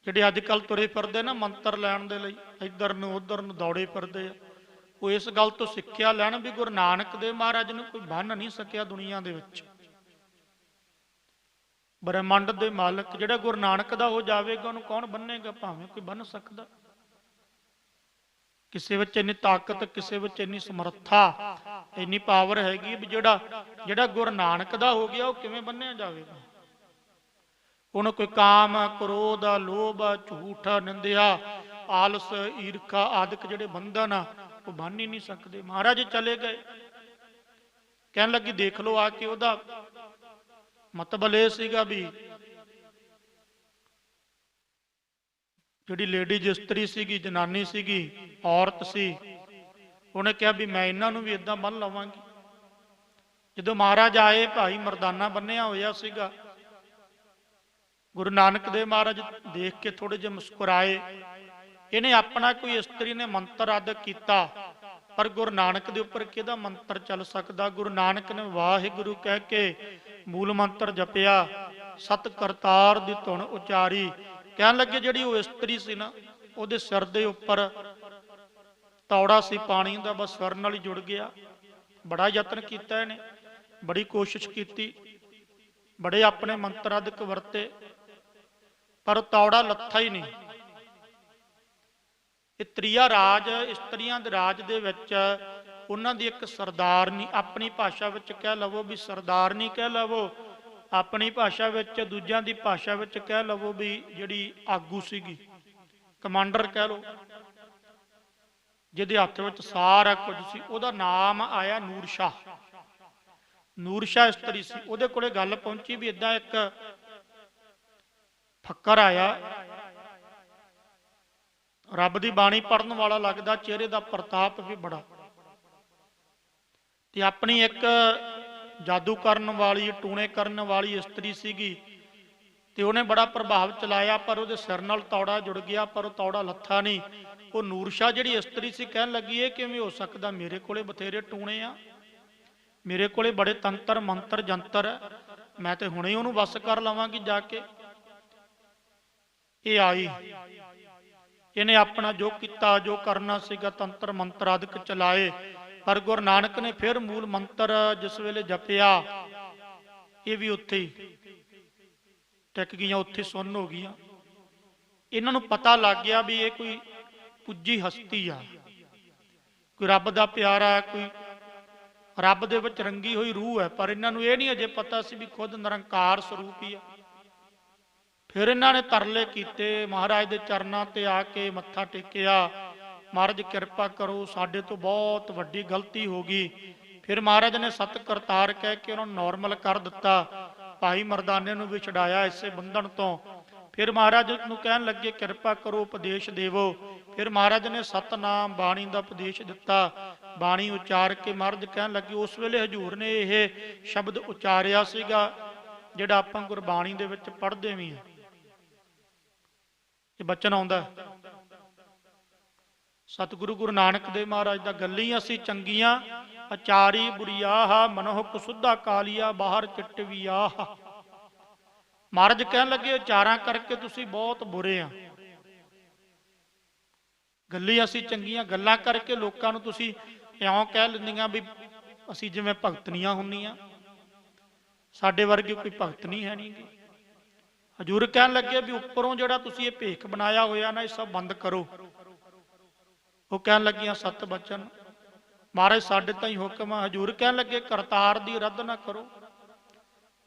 ਜਿਹੜੇ ਅੱਜ ਕੱਲ ਤੁਰੇ ਫਿਰਦੇ ਨਾ ਮੰਤਰ ਲੈਣ ਦੇ ਲਈ, ਇੱਧਰ ਨੂੰ ਉੱਧਰ ਨੂੰ ਦੌੜੇ ਫਿਰਦੇ ਆ, ਉਹ ਇਸ ਗੱਲ ਤੋਂ ਸਿੱਖਿਆ ਲੈਣ ਵੀ ਗੁਰੂ ਨਾਨਕ ਦੇਵ ਮਹਾਰਾਜ ਨੂੰ ਕੋਈ ਬੰਨ ਨਹੀਂ ਸਕਿਆ ਦੁਨੀਆ ਦੇ ਵਿੱਚ। ਬ੍ਰਹਿਮੰਡ ਦੇ ਮਾਲਕ ਜਿਹੜਾ ਗੁਰੂ ਨਾਨਕ ਦਾ ਹੋ ਜਾਵੇਗਾ ਉਹਨੂੰ ਕੌਣ ਬੰਨੇਗਾ? ਭਾਵੇਂ ਕੋਈ ਬੰਨ ਸਕਦਾ। ਕਿਸੇ ਵਿੱਚ ਇੰਨੀ ਤਾਕਤ, ਕਿਸੇ ਵਿੱਚ ਇੰਨੀ ਸਮਰੱਥਾ, ਇੰਨੀ ਪਾਵਰ ਹੈਗੀ ਵੀ ਜਿਹੜਾ ਗੁਰੂ ਨਾਨਕ ਦਾ ਹੋ ਗਿਆ ਉਹ ਕਿਵੇਂ ਬੰਨਿਆ ਜਾਵੇਗਾ? ਉਹਨੂੰ ਕੋਈ ਕਾਮ, ਕ੍ਰੋਧ, ਲੋਭ, ਝੂਠ, ਨਿੰਦਿਆ, ਆਲਸ, ਈਰਖਾ ਆਦਿਕ ਜਿਹੜੇ ਬੰਧਨ ਆ ਉਹ ਬੰਨ ਹੀ ਨਹੀਂ ਸਕਦੇ। ਮਹਾਰਾਜ ਚਲੇ ਗਏ। ਕਹਿਣ ਲੱਗੀ ਦੇਖ ਲਓ ਆ ਕੇ। ਉਹਦਾ ਮਤਲਬ ਇਹ ਸੀਗਾ ਵੀ ਜਿਹੜੀ ਲੇਡੀਜ਼ ਇਸਤਰੀ ਸੀਗੀ, ਜਨਾਨੀ ਸੀਗੀ, ਔਰਤ ਸੀ, ਉਹਨੇ ਕਿਹਾ ਵੀ ਮੈਂ ਇਹਨਾਂ ਨੂੰ ਵੀ ਇਦਾਂ ਬੰਨ ਲਵਾਂਗੀ। ਜਦੋਂ ਮਹਾਰਾਜ ਆਏ, ਭਾਈ ਮਰਦਾਨਾ ਬੰਨਿਆ ਹੋਇਆ ਸੀਗਾ। ਗੁਰੂ ਨਾਨਕ ਦੇਵ ਮਹਾਰਾਜ ਦੇਖ ਕੇ ਥੋੜੇ ਜਿਹੇ ਮੁਸਕਰਾਏ। ਇਹਨੇ ਆਪਣਾ ਕੋਈ ਇਸਤਰੀ ਨੇ ਮੰਤਰ ਅੱਦ ਕੀਤਾ, ਪਰ ਗੁਰੂ ਨਾਨਕ ਦੇ ਉੱਪਰ ਕਿਹਦਾ ਮੰਤਰ ਚੱਲ ਸਕਦਾ? ਗੁਰੂ ਨਾਨਕ ਨੇ ਵਾਹਿਗੁਰੂ ਕਹਿ ਕੇ ਮੂਲ ਮੰਤਰ ਜਪਿਆ, ਸਤ ਕਰਤਾਰ ਦੀ ਧੁਨ ਉਚਾਰੀ। ਕਹਿਣ ਲੱਗੇ ਜਿਹੜੀ ਉਹ ਇਸਤਰੀ ਸੀ ਨਾ, ਉਹਦੇ ਸਿਰ ਦੇ ਉੱਪਰ ਤੌੜਾ ਸੀ ਪਾਣੀ ਦਾ, ਬਸ ਸਿਰ ਨਾਲ ਹੀ ਜੁੜ ਗਿਆ। ਬੜਾ ਯਤਨ ਕੀਤਾ ਇਹਨੇ, ਬੜੀ ਕੋਸ਼ਿਸ਼ ਕੀਤੀ, ਬੜੇ ਆਪਣੇ ਮੰਤਰ ਅਦਕ ਵਰਤੇ, ਪਰ ਤੌੜਾ ਲੱਥਾ ਹੀ ਨਹੀਂ। ਇਹ ਤ੍ਰਿਆ ਰਾਜ, ਇਸਤਰੀਆਂ ਦੇ ਰਾਜ ਦੇ ਵਿੱਚ ਉਹਨਾਂ ਦੀ ਇੱਕ ਸਰਦਾਰਨੀ, ਆਪਣੀ ਭਾਸ਼ਾ ਵਿੱਚ ਕਹਿ ਲਵੋ ਵੀ ਸਰਦਾਰਨੀ ਕਹਿ ਲਵੋ, ਆਪਣੀ ਭਾਸ਼ਾ ਵਿੱਚ, ਦੂਜਿਆਂ ਦੀ ਭਾਸ਼ਾ ਵਿੱਚ ਕਹਿ ਲਵੋ ਵੀ ਜਿਹੜੀ ਆਗੂ ਸੀਗੀ, ਕਮਾਂਡਰ ਕਹਿ ਲਓ, ਜਿਹਦੇ ਹੱਥ ਵਿੱਚ ਸਾਰਾ ਕੁਝ ਸੀ। ਉਹਦਾ ਨਾਮ ਆਇਆ ਨੂਰ ਸ਼ਾਹ। ਨੂਰ ਸ਼ਾਹ ਇਸਤਰੀ ਸੀ। ਉਹਦੇ ਕੋਲੇ ਗੱਲ ਪਹੁੰਚੀ ਵੀ ਇਦਾਂ ਇੱਕ ਫੱਕਰ ਆਇਆ, ਰੱਬ ਦੀ ਬਾਣੀ ਪੜਨ ਵਾਲਾ ਲੱਗਦਾ, ਚਿਹਰੇ ਦਾ ਪ੍ਰਤਾਪ ਵੀ ਬੜਾ, ਤੇ ਆਪਣੀ ਇੱਕ ਜਾਦੂ ਕਰਨ ਵਾਲੀ, ਟੂਣੇ ਕਰਨ ਵਾਲੀ ਇਸਤਰੀ ਸੀਗੀ, ਤੇ ਉਹਨੇ ਬੜਾ ਪ੍ਰਭਾਵ ਚਲਾਇਆ, ਪਰ ਉਹਦੇ ਸਿਰ ਨਾਲ ਤੌੜਾ ਜੁੜ ਗਿਆ, ਪਰ ਉਹ ਤੌੜਾ ਲੱਥਾ ਨਹੀਂ। ਉਹ ਨੂਰ ਸ਼ਾਹ ਜਿਹੜੀ ਇਸਤਰੀ ਸੀ ਕਹਿਣ ਲੱਗੀ ਇਹ ਕਿਵੇਂ ਹੋ ਸਕਦਾ? ਮੇਰੇ ਕੋਲੇ ਬਥੇਰੇ ਟੂਣੇ ਆ, ਮੇਰੇ ਕੋਲੇ ਬੜੇ ਤੰਤਰ ਮੰਤਰ ਜੰਤਰ ਹੈ, ਮੈਂ ਤੇ ਹੁਣੇ ਉਹਨੂੰ ਵਸ ਕਰ ਲਵਾਂਗੀ ਜਾ ਕੇ। ਇਹ ਆਈ, ਇਹਨੇ ਆਪਣਾ ਜੋ ਕੀਤਾ, ਜੋ ਕਰਨਾ ਸੀਗਾ, ਤੰਤਰ ਮੰਤਰ ਆਦਿਕ ਚਲਾਏ, ਪਰ ਗੁਰੂ ਨਾਨਕ ਨੇ ਫਿਰ ਮੂਲ ਮੰਤਰ ਜਿਸ ਵੇਲੇ ਜਪਿਆ, ਇਹ ਵੀ ਉੱਥੇ ਹੀ ਟਿਕ ਗਈਆਂ, ਉੱਥੇ ਸੁੰਨ ਹੋ ਗਈਆਂ। ਇਹਨਾਂ ਨੂੰ ਪਤਾ ਲੱਗ ਗਿਆ ਵੀ ਇਹ ਕੋਈ ਪੁੱਜੀ ਹਸਤੀ ਆ, ਕੋਈ ਰੱਬ ਦਾ ਪਿਆਰਾ, ਕੋਈ ਰੱਬ ਦੇ ਵਿੱਚ ਰੰਗੀ ਹੋਈ ਰੂਹ ਹੈ, ਪਰ ਇਹਨਾਂ ਨੂੰ ਇਹ ਨਹੀਂ ਅਜੇ ਪਤਾ ਸੀ ਵੀ ਖੁਦ ਨਿਰੰਕਾਰ ਸਰੂਪ ਹੀ ਆ। ਫਿਰ ਇਹਨਾਂ ਨੇ ਤਰਲੇ ਕੀਤੇ, ਮਹਾਰਾਜ ਦੇ ਚਰਨਾਂ ਤੇ ਆ ਕੇ ਮੱਥਾ ਟੇਕਿਆ, ਮਹਾਰਾਜ ਕਿਰਪਾ ਕਰੋ, ਸਾਡੇ ਤੋਂ ਬਹੁਤ ਵੱਡੀ ਗਲਤੀ ਹੋ ਗਈ। ਫਿਰ ਮਹਾਰਾਜ ਨੇ ਸਤ ਕਰਤਾਰ ਕਹਿ ਕੇ ਉਹਨਾਂ ਨੂੰ ਨੋਰਮਲ ਕਰ ਦਿੱਤਾ, ਭਾਈ ਮਰਦਾਨੇ ਨੂੰ ਵੀ ਛਡਾਇਆ ਇਸੇ ਬੰਧਨ ਤੋਂ। ਫਿਰ ਮਹਾਰਾਜ ਨੂੰ ਕਹਿਣ ਲੱਗੇ ਕਿਰਪਾ ਕਰੋ, ਉਪਦੇਸ਼ ਦੇਵੋ। ਫਿਰ ਮਹਾਰਾਜ ਨੇ ਸਤਨਾਮ ਬਾਣੀ ਦਾ ਉਪਦੇਸ਼ ਦਿੱਤਾ। ਬਾਣੀ ਉਚਾਰ ਕੇ ਮਹਾਰਾਜ ਕਹਿਣ ਲੱਗੇ, ਉਸ ਵੇਲੇ ਹਜ਼ੂਰ ਨੇ ਇਹ ਸ਼ਬਦ ਉਚਾਰਿਆ ਸੀਗਾ ਜਿਹੜਾ ਆਪਾਂ ਗੁਰਬਾਣੀ ਦੇ ਵਿੱਚ ਪੜ੍ਹਦੇ ਵੀ ਹਾਂ। ਇਹ ਬਚਨ ਆਉਂਦਾ ਸਤਿਗੁਰੂ ਗੁਰੂ ਨਾਨਕ ਦੇਵ ਮਹਾਰਾਜ ਦਾ, ਗੱਲੀ ਅਸੀਂ ਚੰਗੀਆਂ ਅਚਾਰੀ ਬੁਰੀਆਹ, ਮਨੋਹ ਕੁਸੁੱਧਾ ਕਾਲੀਆ ਬਾਹਰ ਚਿੱਟਵੀਆਹ। ਮਹਾਰਾਜ ਕਹਿਣ ਲੱਗੇ ਉਚਾਰਾਂ ਕਰਕੇ ਤੁਸੀਂ ਬਹੁਤ ਬੁਰੇ ਆ। ਗੱਲੀ ਅਸੀਂ ਚੰਗੀਆਂ, ਗੱਲਾਂ ਕਰਕੇ ਲੋਕਾਂ ਨੂੰ ਤੁਸੀਂ ਇਉਂ ਕਹਿ ਲੈਂਦੀਆਂ ਵੀ ਅਸੀਂ ਜਿਵੇਂ ਭਗਤਨੀਆਂ ਹੁੰਦੀਆਂ, ਸਾਡੇ ਵਰਗੇ ਕੋਈ ਭਗਤ ਨਹੀਂ ਹੈ ਨਹੀਂ ਗੀ। ਹਜ਼ੂਰ ਕਹਿਣ ਲੱਗੇ ਵੀ ਉੱਪਰੋਂ ਜਿਹੜਾ ਤੁਸੀਂ ਇਹ ਭੇਖ ਬਣਾਇਆ ਹੋਇਆ ਨਾ, ਇਹ ਸਭ ਬੰਦ ਕਰੋ। ਉਹ ਕਹਿਣ ਲੱਗੀਆਂ ਸਤ ਬਚਨ, ਮਹਾਰਾਜ ਸਾਡੇ ਤਾਂ ਹੀ ਹੁਕਮ ਆ। ਹਜ਼ੂਰ ਕਹਿਣ ਲੱਗੇ ਕਰਤਾਰ ਦੀ ਰੱਦ ਨਾ ਕਰੋ,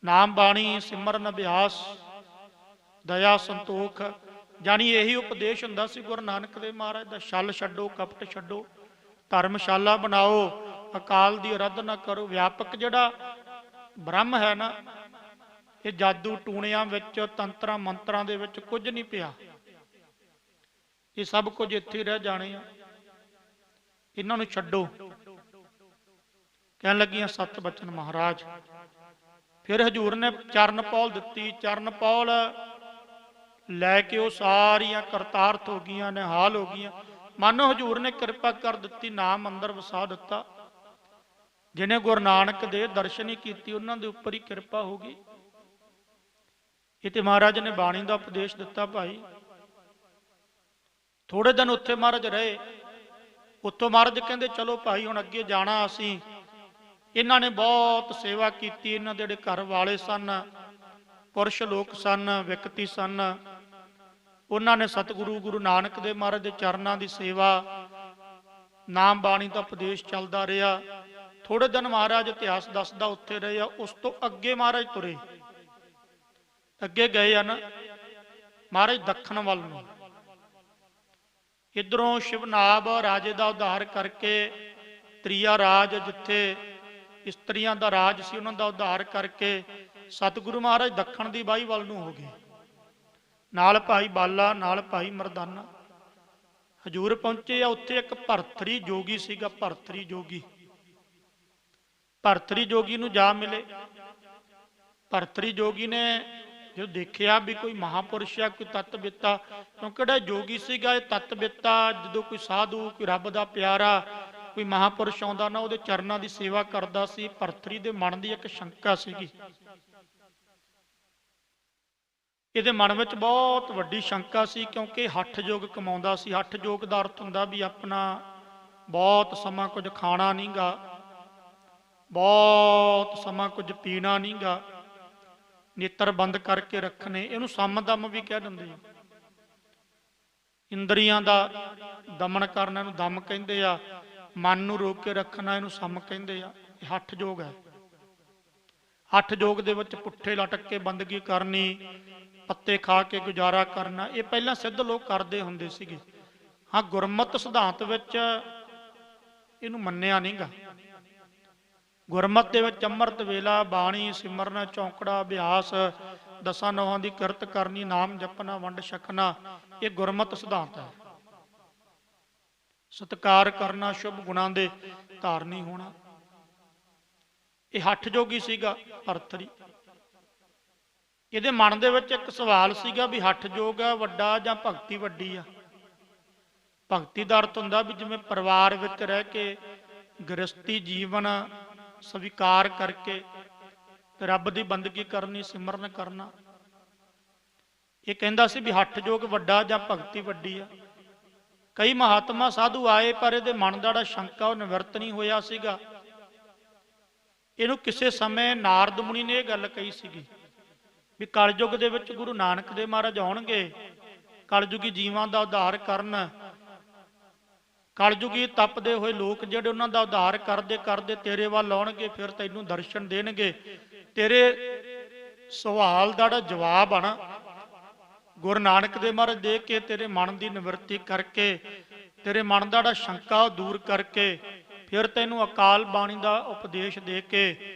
ਨਾਮ ਬਾਣੀ ਸਿਮਰਨ ਅਭਿਆਸ ਦਇਆ ਸੰਤੋਖ, ਜਾਨੀ ਇਹੀ ਉਪਦੇਸ਼ ਹੁੰਦਾ ਸੀ ਗੁਰੂ ਨਾਨਕ ਦੇਵ ਮਹਾਰਾਜ ਦਾ। ਛਲ ਛੱਡੋ, ਕਪਟ ਛੱਡੋ, ਧਰਮਸ਼ਾਲਾ ਬਣਾਓ, ਅਕਾਲ ਦੀ ਰੱਦ ਨਾ ਕਰੋ। ਵਿਆਪਕ ਜਿਹੜਾ ਬ੍ਰਹਮ ਹੈ ਨਾ, ਇਹ ਜਾਦੂ ਟੂਣਿਆਂ ਵਿੱਚ, ਤੰਤਰਾਂ ਮੰਤਰਾਂ ਦੇ ਵਿੱਚ ਕੁਝ ਨਹੀਂ ਪਿਆ। ਇਹ ਸਭ ਕੁਝ ਇੱਥੇ ਰਹਿ ਜਾਣੇ ਆ। ਇਹਨਾਂ ਨੂੰ ਛੱਡੋ। ਕਹਿਣ ਲੱਗੀਆਂ ਸਤ ਬਚਨ ਮਹਾਰਾਜ। ਫਿਰ ਹਜ਼ੂਰ ਨੇ ਚਰਨ ਪੌਲ ਦਿੱਤੀ। ਚਰਨ ਪੌਲ ਲੈ ਕੇ ਉਹ ਸਾਰੀਆਂ ਕਰਤਾਰਥ ਹੋ ਗਈਆਂ, ਨਿਹਾਲ ਹੋ ਗਈਆਂ। ਮਾਨੋ ਹਜ਼ੂਰ ਨੇ ਕਿਰਪਾ ਕਰ ਦਿੱਤੀ, ਨਾਮ ਅੰਦਰ ਵਸਾ ਦਿੱਤਾ। ਜਿਹਨੇ ਗੁਰੂ ਨਾਨਕ ਦੇ ਦਰਸ਼ਨ ਹੀ ਕੀਤੀ ਉਹਨਾਂ ਦੇ ਉੱਪਰ ਹੀ ਕਿਰਪਾ ਹੋ ਗਈ। ਇਹ ਤੇ ਮਹਾਰਾਜ ਨੇ ਬਾਣੀ ਦਾ ਉਪਦੇਸ਼ ਦਿੱਤਾ। ਭਾਈ ਥੋੜੇ ਦਿਨ ਉੱਥੇ ਮਹਾਰਾਜ ਰਹੇ। ਉੱਥੋਂ ਮਹਾਰਾਜ ਕਹਿੰਦੇ ਚਲੋ ਭਾਈ ਹੁਣ ਅੱਗੇ ਜਾਣਾ ਅਸੀਂ। ਇਹਨਾਂ ਨੇ ਬਹੁਤ ਸੇਵਾ ਕੀਤੀ। ਇਹਨਾਂ ਦੇ ਜਿਹੜੇ ਘਰ ਵਾਲੇ ਸਨ, ਪੁਰਸ਼ ਲੋਕ ਸਨ, ਵਿਅਕਤੀ ਸਨ, ਉਹਨਾਂ ਨੇ ਸਤਿਗੁਰੂ ਗੁਰੂ ਨਾਨਕ ਦੇਵ ਮਹਾਰਾਜ ਦੇ ਚਰਨਾਂ ਦੀ ਸੇਵਾ, ਨਾਮ ਬਾਣੀ ਦਾ ਉਪਦੇਸ਼ ਚੱਲਦਾ ਰਿਹਾ। ਥੋੜੇ ਦਿਨ ਮਹਾਰਾਜ ਇਤਿਹਾਸ ਦੱਸਦਾ ਉੱਥੇ ਰਹੇ ਆ। ਉਸ ਤੋਂ ਅੱਗੇ ਮਹਾਰਾਜ ਤੁਰੇ, ਅੱਗੇ ਗਏ ਹਨ ਮਹਾਰਾਜ ਦੱਖਣ ਵੱਲ ਨੂੰ। ਇਧਰੋਂ ਸ਼ਿਵਨਾਬ ਰਾਜੇ ਦਾ ਉਧਾਰ ਕਰਕੇ, ਤ੍ਰਿਆ ਰਾਜ ਜਿੱਥੇ ਇਸਤਰੀਆਂ ਦਾ ਰਾਜ ਸੀ ਉਹਨਾਂ ਦਾ ਉਧਾਰ ਕਰਕੇ ਸਤਿਗੁਰੂ ਮਹਾਰਾਜ ਦੱਖਣ ਦੀ ਬਾਈ ਵੱਲ ਨੂੰ ਹੋ ਗਏ। ਨਾਲ ਭਾਈ ਬਾਲਾ, ਨਾਲ ਭਾਈ ਮਰਦਾਨਾ। ਹਜ਼ੂਰ ਪਹੁੰਚੇ ਆ। ਉੱਥੇ ਇੱਕ ਭਰਤਰੀ ਜੋਗੀ ਸੀਗਾ। ਭਰਤਰੀ ਜੋਗੀ, ਭਰਤਰੀ ਜੋਗੀ ਨੂੰ ਜਾ ਮਿਲੇ। ਭਰਤਰੀ ਜੋਗੀ ਨੇ ਜੋ ਦੇਖਿਆ ਵੀ ਕੋਈ ਮਹਾਪੁਰਸ਼ ਆ, ਕੋਈ ਤਤਵਿਤਾ, ਕਿਉਂਕਿ ਜਿਹੜਾ ਜੋਗੀ ਸੀਗਾ ਇਹ ਤਤਵਿਤਾ, ਜਦੋਂ ਕੋਈ ਸਾਧੂ, ਕੋਈ ਰੱਬ ਦਾ ਪਿਆਰਾ, ਕੋਈ ਮਹਾਪੁਰਸ਼ ਆਉਂਦਾ ਨਾ, ਉਹਦੇ ਚਰਨਾਂ ਦੀ ਸੇਵਾ ਕਰਦਾ ਸੀ। ਭਰਤਰੀ ਦੇ ਮਨ ਦੀ ਇੱਕ ਸ਼ੰਕਾ ਸੀਗੀ। ਇਹਦੇ ਮਨ ਵਿੱਚ ਬਹੁਤ ਵੱਡੀ ਸ਼ੰਕਾ ਸੀ, ਕਿਉਂਕਿ ਹੱਠ ਯੋਗ ਕਮਾਉਂਦਾ ਸੀ। ਹੱਠ ਯੋਗ ਦਾ ਅਰਥ ਹੁੰਦਾ ਵੀ ਆਪਣਾ ਬਹੁਤ ਸਮਾਂ ਕੁਝ ਖਾਣਾ ਨਹੀਂਗਾ, ਬਹੁਤ ਸਮਾਂ ਕੁਝ ਪੀਣਾ ਨਹੀਂਗਾ, ਨੇਤਰ ਬੰਦ ਕਰਕੇ ਰੱਖਣੇ। ਇਹਨੂੰ ਸਮ ਦਮ ਵੀ ਕਹਿ ਦਿੰਦੇ ਆ। ਇੰਦਰੀਆਂ ਦਾ ਦਮਨ ਕਰਨਾ ਇਹਨੂੰ ਦਮ ਕਹਿੰਦੇ ਆ। ਮਨ ਨੂੰ ਰੋਕ ਕੇ ਰੱਖਣਾ ਇਹਨੂੰ ਸਮ ਕਹਿੰਦੇ ਆ। ਇਹ ਹੱਠ ਯੋਗ ਹੈ। ਹੱਠ ਯੋਗ ਦੇ ਵਿੱਚ ਪੁੱਠੇ ਲਟਕ ਕੇ ਬੰਦਗੀ ਕਰਨੀ, ਪੱਤੇ ਖਾ ਕੇ ਗੁਜ਼ਾਰਾ ਕਰਨਾ, ਇਹ ਪਹਿਲਾਂ ਸਿੱਧ ਲੋਕ ਕਰਦੇ ਹੁੰਦੇ ਸੀਗੇ। ਹਾਂ, ਗੁਰਮਤਿ ਸਿਧਾਂਤ ਵਿੱਚ ਇਹਨੂੰ ਮੰਨਿਆ ਨਹੀਂਗਾ। ਗੁਰਮਤਿ ਦੇ ਵਿੱਚ ਅੰਮ੍ਰਿਤ ਵੇਲਾ, ਬਾਣੀ, ਸਿਮਰਨ, ਚੌਂਕੜਾ, ਅਭਿਆਸ, ਦਸਾਂ ਨੌਹਾਂ ਦੀ ਕਿਰਤ ਕਰਨੀ, ਨਾਮ ਜਪਣਾ, ਵੰਡ ਛਕਣਾ, ਇਹ ਗੁਰਮਤਿ ਸਿਧਾਂਤ ਹੈ। ਸਤਿਕਾਰ ਕਰਨਾ, ਸ਼ੁਭ ਗੁਣਾਂ ਦੇ ਧਾਰਨੀ ਹੋਣਾ। ਇਹ ਹੱਠ ਜੋਗੀ ਸੀਗਾ ਭਰਤਰੀ। ਇਹਦੇ ਮਨ ਦੇ ਵਿੱਚ ਇੱਕ ਸਵਾਲ ਸੀਗਾ ਵੀ ਹੱਠ ਯੋਗ ਆ ਵੱਡਾ ਜਾਂ ਭਗਤੀ ਵੱਡੀ ਆ। ਭਗਤੀ ਦਾ ਅਰਥ ਹੁੰਦਾ ਵੀ ਜਿਵੇਂ ਪਰਿਵਾਰ ਵਿੱਚ ਰਹਿ ਕੇ ਗ੍ਰਸਤੀ ਜੀਵਨ ਸਵੀਕਾਰ ਕਰਕੇ ਤੇ ਰੱਬ ਦੀ ਬੰਦਗੀ ਕਰਨੀ, ਸਿਮਰਨ ਕਰਨਾ। ਇਹ ਕਹਿੰਦਾ ਸੀ ਵੀ ਹੱਠ ਯੋਗ ਵੱਡਾ ਜਾਂ ਭਗਤੀ ਵੱਡੀ ਆ। ਕਈ ਮਹਾਤਮਾ ਸਾਧੂ ਆਏ, ਪਰ ਇਹਦੇ ਮਨ ਦਾ ਜਿਹੜਾ ਸ਼ੰਕਾ ਉਹ ਨਿਵਰਤ ਨਹੀਂ ਹੋਇਆ ਸੀਗਾ। ਇਹਨੂੰ ਕਿਸੇ ਸਮੇਂ ਨਾਰਦ ਮੁਨੀ ਨੇ ਇਹ ਗੱਲ ਕਹੀ ਸੀਗੀ ਵੀ ਕਲਯੁੱਗ ਦੇ ਵਿੱਚ ਗੁਰੂ ਨਾਨਕ ਦੇਵ ਮਹਾਰਾਜ ਆਉਣਗੇ, ਕਲਯੁਗੀ ਜੀਵਾਂ ਦਾ ਉਧਾਰ ਕਰਨ। ਕਲਯੁਗੀ ਤਪਦੇ ਹੋਏ ਲੋਕ ਜਿਹੜੇ ਉਹਨਾਂ ਦਾ ਉਧਾਰ ਕਰਦੇ ਕਰਦੇ ਤੇਰੇ ਵੱਲ ਆਉਣਗੇ, ਫਿਰ ਤੈਨੂੰ ਦਰਸ਼ਨ ਦੇਣਗੇ। ਤੇਰੇ ਸਵਾਲ ਦਾ ਜਿਹੜਾ ਜਵਾਬ ਆ ਨਾ, ਗੁਰੂ ਨਾਨਕ ਦੇਵ ਮਹਾਰਾਜ ਦੇ ਕੇ ਤੇਰੇ ਮਨ ਦੀ ਨਿਵਰਤੀ ਕਰਕੇ, ਤੇਰੇ ਮਨ ਦਾ ਜਿਹੜਾ ਸ਼ੰਕਾ ਉਹ ਦੂਰ ਕਰਕੇ, ਫਿਰ ਤੈਨੂੰ ਅਕਾਲ ਬਾਣੀ ਦਾ ਉਪਦੇਸ਼ ਦੇ ਕੇ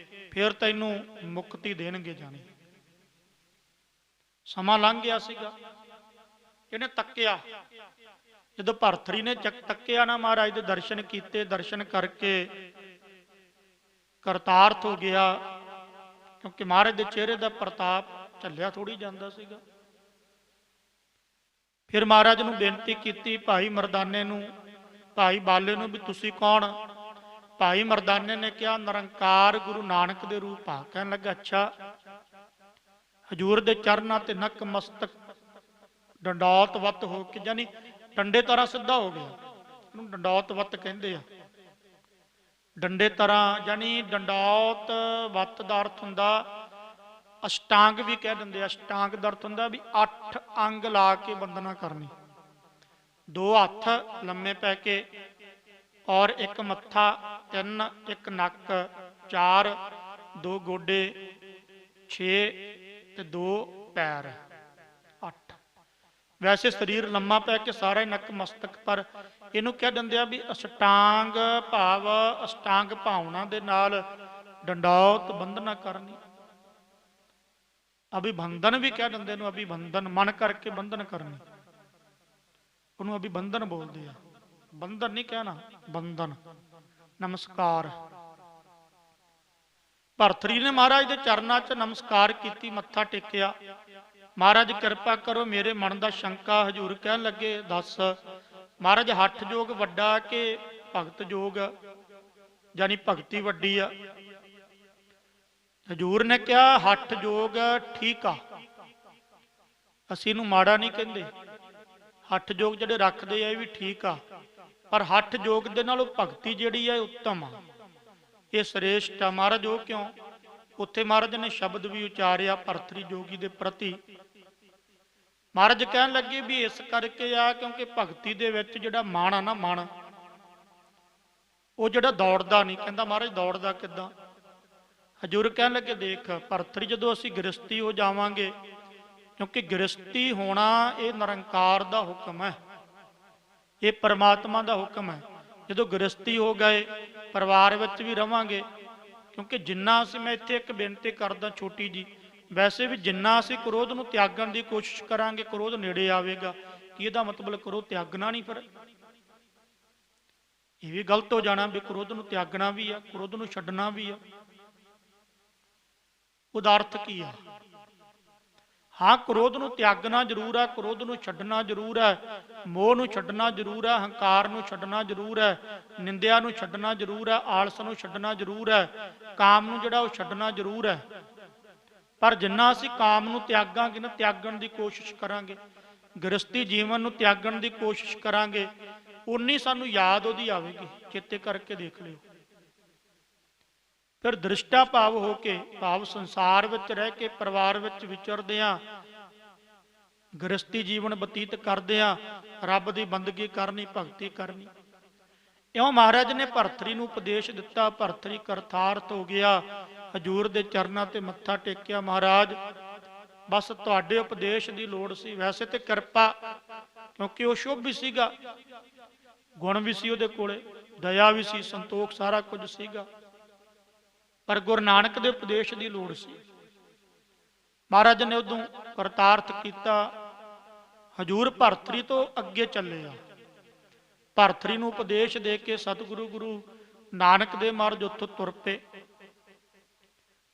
ਫਿਰ ਤੈਨੂੰ ਮੁਕਤੀ ਦੇਣਗੇ ਜਾਣੀ। ਸਮਾਂ ਲੰਘ ਗਿਆ ਸੀਗਾ। ਇਹਨੇ ਤੱਕਿਆ, ਜਦੋਂ ਭਰਤਰੀ ਨੇ ਤੱਕਿਆ ਨਾ, ਮਹਾਰਾਜ ਦੇ ਦਰਸ਼ਨ ਕੀਤੇ, ਦਰਸ਼ਨ ਕਰਕੇ ਕਰਤਾਰਥ ਹੋ ਗਿਆ। ਕਿਉਂਕਿ ਮਹਾਰਾਜ ਦੇ ਚਿਹਰੇ ਦਾ ਪ੍ਰਤਾਪ ਝੱਲਿਆ ਥੋੜੀ ਜਾਂਦਾ ਸੀਗਾ। ਫਿਰ ਮਹਾਰਾਜ ਨੂੰ ਬੇਨਤੀ ਕੀਤੀ, ਭਾਈ ਮਰਦਾਨੇ ਨੂੰ, ਭਾਈ ਬਾਲੇ ਨੂੰ, ਵੀ ਤੁਸੀਂ ਕੌਣ? ਭਾਈ ਮਰਦਾਨੇ ਨੇ ਕਿਹਾ ਨਿਰੰਕਾਰ ਗੁਰੂ ਨਾਨਕ ਦੇ ਰੂਪ ਆ। ਕਹਿਣ ਲੱਗਾ ਅੱਛਾ। ਹਜ਼ੂਰ ਦੇ ਚਰਨਾਂ ਤੇ ਨਕ ਮਸਤਕ ਡੰਡੌਤਵਤ ਹੋ ਕੇ, ਜਾਨੀ ਡੰਡੇ ਤਰ੍ਹਾਂ ਸਿੱਧਾ ਹੋ ਗਿਆ। ਇਹਨੂੰ ਡੰਡੌਤਵਤ ਕਹਿੰਦੇ ਆ। ਡੰਡੇ ਤਰ੍ਹਾਂ ਜਾਨੀ ਡੰਡੌਤਵਤ ਦਾ ਅਰਥ ਹੁੰਦਾ, ਅਸ਼ਟਾਂਗ ਵੀ ਕਹਿ ਦਿੰਦੇ ਆ। ਅਸ਼ਟਾਂਗ ਦਾ ਅਰਥ ਹੁੰਦਾ ਵੀ 8 ਅੰਗ ਲਾ ਕੇ ਬੰਦਨਾ ਕਰਨੀ। 2 ਹੱਥ ਲੰਮੇ ਪੈ ਕੇ ਔਰ 1 ਮੱਥਾ, 3 1 ਨੱਕ, 4 2 ਗੋਡੇ, 6 ਤੇ 2 ਪੈਰ, 8। ਵੈਸੇ ਸਰੀਰ ਲੰਮਾ ਪੈ ਕੇ ਸਾਰਾ ਨੱਕ ਮਸਤਕ, ਪਰ ਇਹਨੂੰ ਕਹਿ ਦਿੰਦੇ ਆ ਵੀ ਅਸ਼ਟਾਂਗ ਭਾਵ ਅਸ਼ਟਾਂਗ ਭਾਵਨਾ ਦੇ ਨਾਲ ਡੰਡੌਤ ਬੰਦਨਾ ਕਰਨੀ। ਅਭਿਬੰਧਨ ਵੀ ਕਹਿ ਦਿੰਦੇ ਨੂੰ। ਅਭਿਬੰਧਨ ਮਨ ਕਰਕੇ ਬੰਧਨ ਕਰਨੀ, ਉਹਨੂੰ ਅਭਿਬੰਧਨ ਬੋਲਦੇ ਆ। ਬੰਧਨ ਨਹੀਂ ਕਹਿਣਾ, ਬੰਧਨ। ਨਮਸਕਾਰ। ਭਰਤਰੀ ਨੇ ਮਹਾਰਾਜ ਦੇ ਚਰਨਾਂ 'ਚ ਨਮਸਕਾਰ ਕੀਤੀ, ਮੱਥਾ ਟੇਕਿਆ। ਮਹਾਰਾਜ ਕਿਰਪਾ ਕਰੋ, ਮੇਰੇ ਮਨ ਦਾ ਸ਼ੰਕਾ। ਹਜੂਰ ਕਹਿਣ ਲੱਗੇ ਦੱਸ। ਮਹਾਰਾਜ ਹੱਠ ਜੋਗ ਵੱਡਾ ਕਿ ਭਗਤ ਜੋਗ, ਯਾਨੀ ਭਗਤੀ ਵੱਡੀ ਆ? ਹਜੂਰ ਨੇ ਕਿਹਾ ਹੱਠ ਜੋਗ ਠੀਕ ਆ, ਅਸੀਂ ਇਹਨੂੰ ਮਾੜਾ ਨਹੀਂ ਕਹਿੰਦੇ। ਹੱਠ ਜੋਗ ਜਿਹੜੇ ਰੱਖਦੇ ਆ ਇਹ ਵੀ ਠੀਕ ਆ, ਪਰ ਹੱਠ ਜੋਗ ਦੇ ਨਾਲੋਂ ਭਗਤੀ ਜਿਹੜੀ ਆ ਉੱਤਮ ਆ, ਇਹ ਸ੍ਰੇਸ਼ਟ ਆ। ਮਹਾਰਾਜ ਉਹ ਕਿਉਂ? ਉੱਥੇ ਮਹਾਰਾਜ ਨੇ ਸ਼ਬਦ ਵੀ ਉਚਾਰਿਆ ਭਰਤਰੀ ਜੋਗੀ ਦੇ ਪ੍ਰਤੀ। ਮਹਾਰਾਜ ਕਹਿਣ ਲੱਗੇ ਵੀ ਇਸ ਕਰਕੇ ਆ ਕਿਉਂਕਿ ਭਗਤੀ ਦੇ ਵਿੱਚ ਜਿਹੜਾ ਮਨ ਆ ਨਾ, ਮਨ ਉਹ ਜਿਹੜਾ ਦੌੜਦਾ ਨਹੀਂ। ਕਹਿੰਦਾ ਮਹਾਰਾਜ ਦੌੜਦਾ ਕਿੱਦਾਂ? ਹਜੂਰ ਕਹਿਣ ਲੱਗੇ ਦੇਖ ਭਰਤਰੀ, ਜਦੋਂ ਅਸੀਂ ਗ੍ਰਸਤੀ ਹੋ ਜਾਵਾਂਗੇ, ਕਿਉਂਕਿ ਗ੍ਰਸਤੀ ਹੋਣਾ ਇਹ ਨਿਰੰਕਾਰ ਦਾ ਹੁਕਮ ਹੈ, ਇਹ ਪਰਮਾਤਮਾ ਦਾ ਹੁਕਮ ਹੈ। ਜਦੋਂ ਗ੍ਰਸਤੀ ਹੋ ਗਏ, ਪਰਿਵਾਰ ਵਿੱਚ ਵੀ ਰਵਾਂਗੇ, ਕਿਉਂਕਿ ਜਿੰਨਾ ਅਸੀਂ, ਮੈਂ ਇੱਥੇ ਇੱਕ ਬੇਨਤੀ ਕਰਦਾ ਛੋਟੀ ਜੀ, ਵੈਸੇ ਵੀ ਜਿੰਨਾ ਅਸੀਂ ਕ੍ਰੋਧ ਨੂੰ ਤਿਆਗਣ ਦੀ ਕੋਸ਼ਿਸ਼ ਕਰਾਂਗੇ, ਕ੍ਰੋਧ ਨੇੜੇ ਆਵੇਗਾ। ਕੀ ਇਹਦਾ ਮਤਲਬ ਕ੍ਰੋਧ ਤਿਆਗਣਾ ਨਹੀਂ? ਫਿਰ ਇਹ ਵੀ ਗਲਤ ਹੋ ਜਾਣਾ ਵੀ ਕ੍ਰੋਧ ਨੂੰ ਤਿਆਗਣਾ ਵੀ ਆ, ਕ੍ਰੋਧ ਨੂੰ ਛੱਡਣਾ ਵੀ ਆ। ਉਹਦਾ ਅਰਥ ਕੀ ਆ? ਹਾਂ, ਕ੍ਰੋਧ ਨੂੰ ਤਿਆਗਣਾ ਜ਼ਰੂਰ ਹੈ, ਕ੍ਰੋਧ ਨੂੰ ਛੱਡਣਾ ਜ਼ਰੂਰ ਹੈ, ਮੋਹ ਨੂੰ ਛੱਡਣਾ ਜ਼ਰੂਰ ਹੈ, ਹੰਕਾਰ ਨੂੰ ਛੱਡਣਾ ਜ਼ਰੂਰ ਹੈ, ਨਿੰਦਿਆ ਨੂੰ ਛੱਡਣਾ ਜ਼ਰੂਰ ਹੈ, ਆਲਸ ਨੂੰ ਛੱਡਣਾ ਜ਼ਰੂਰ ਹੈ, ਕਾਮ ਨੂੰ ਜਿਹੜਾ ਉਹ ਛੱਡਣਾ ਜ਼ਰੂਰ ਹੈ। ਪਰ ਜਿੰਨਾ ਅਸੀਂ ਕਾਮ ਨੂੰ ਤਿਆਗਾਂਗੇ ਨਾ, ਤਿਆਗਣ ਦੀ ਕੋਸ਼ਿਸ਼ ਕਰਾਂਗੇ, ਗ੍ਰਸਤੀ ਜੀਵਨ ਨੂੰ ਤਿਆਗਣ ਦੀ ਕੋਸ਼ਿਸ਼ ਕਰਾਂਗੇ, ਉਨੀ ਸਾਨੂੰ ਯਾਦ ਉਹਦੀ ਆਵੇਗੀ। ਚੇਤੇ ਕਰਕੇ ਦੇਖ ਲਿਓ। ਫਿਰ ਦ੍ਰਿਸ਼ਟਾ ਭਾਵ ਹੋ ਕੇ, ਭਾਵ ਸੰਸਾਰ ਵਿੱਚ ਰਹਿ ਕੇ, ਪਰਿਵਾਰ ਵਿੱਚ ਵਿਚਰਦੇ ਆ, ਗ੍ਰਸਤੀ ਜੀਵਨ ਬਤੀਤ ਕਰਦੇ ਆ, ਰੱਬ ਦੀ ਬੰਦਗੀ ਕਰਨੀ, ਭਗਤੀ ਕਰਨੀ। ਇਉਂ ਮਹਾਰਾਜ ਨੇ ਭਰਤਰੀ ਨੂੰ ਉਪਦੇਸ਼ ਦਿੱਤਾ। ਭਰਤਰੀ ਕਰਤਾਰਥ ਹੋ ਗਿਆ, ਹਜੂਰ ਦੇ ਚਰਨਾਂ ਤੇ ਮੱਥਾ ਟੇਕਿਆ। ਮਹਾਰਾਜ ਬਸ ਤੁਹਾਡੇ ਉਪਦੇਸ਼ ਦੀ ਲੋੜ ਸੀ। ਵੈਸੇ ਤੇ ਕਿਰਪਾ, ਕਿਉਂਕਿ ਉਹ ਸ਼ੁਭ ਵੀ ਸੀਗਾ, ਗੁਣ ਵੀ ਸੀ ਉਹਦੇ ਕੋਲੇ, ਦਇਆ ਵੀ ਸੀ, ਸੰਤੋਖ ਸਾਰਾ ਕੁਝ ਸੀਗਾ, ਪਰ ਗੁਰੂ ਨਾਨਕ ਦੇ ਉਪਦੇਸ਼ ਦੀ ਲੋੜ ਸੀ। ਮਹਾਰਾਜ ਨੇ ਉਦੋਂ ਕਰਤਾਰਥ ਕੀਤਾ। ਹਜੂਰ ਭਰਤਰੀ ਤੋਂ ਅੱਗੇ ਚੱਲੇ ਆ। ਭਰਤਰੀ ਨੂੰ ਉਪਦੇਸ਼ ਦੇ ਕੇ ਸਤਿਗੁਰੂ ਗੁਰੂ ਨਾਨਕ ਦੇਵ ਮਹਾਰਾਜ ਉੱਥੋਂ ਤੁਰ ਪਏ।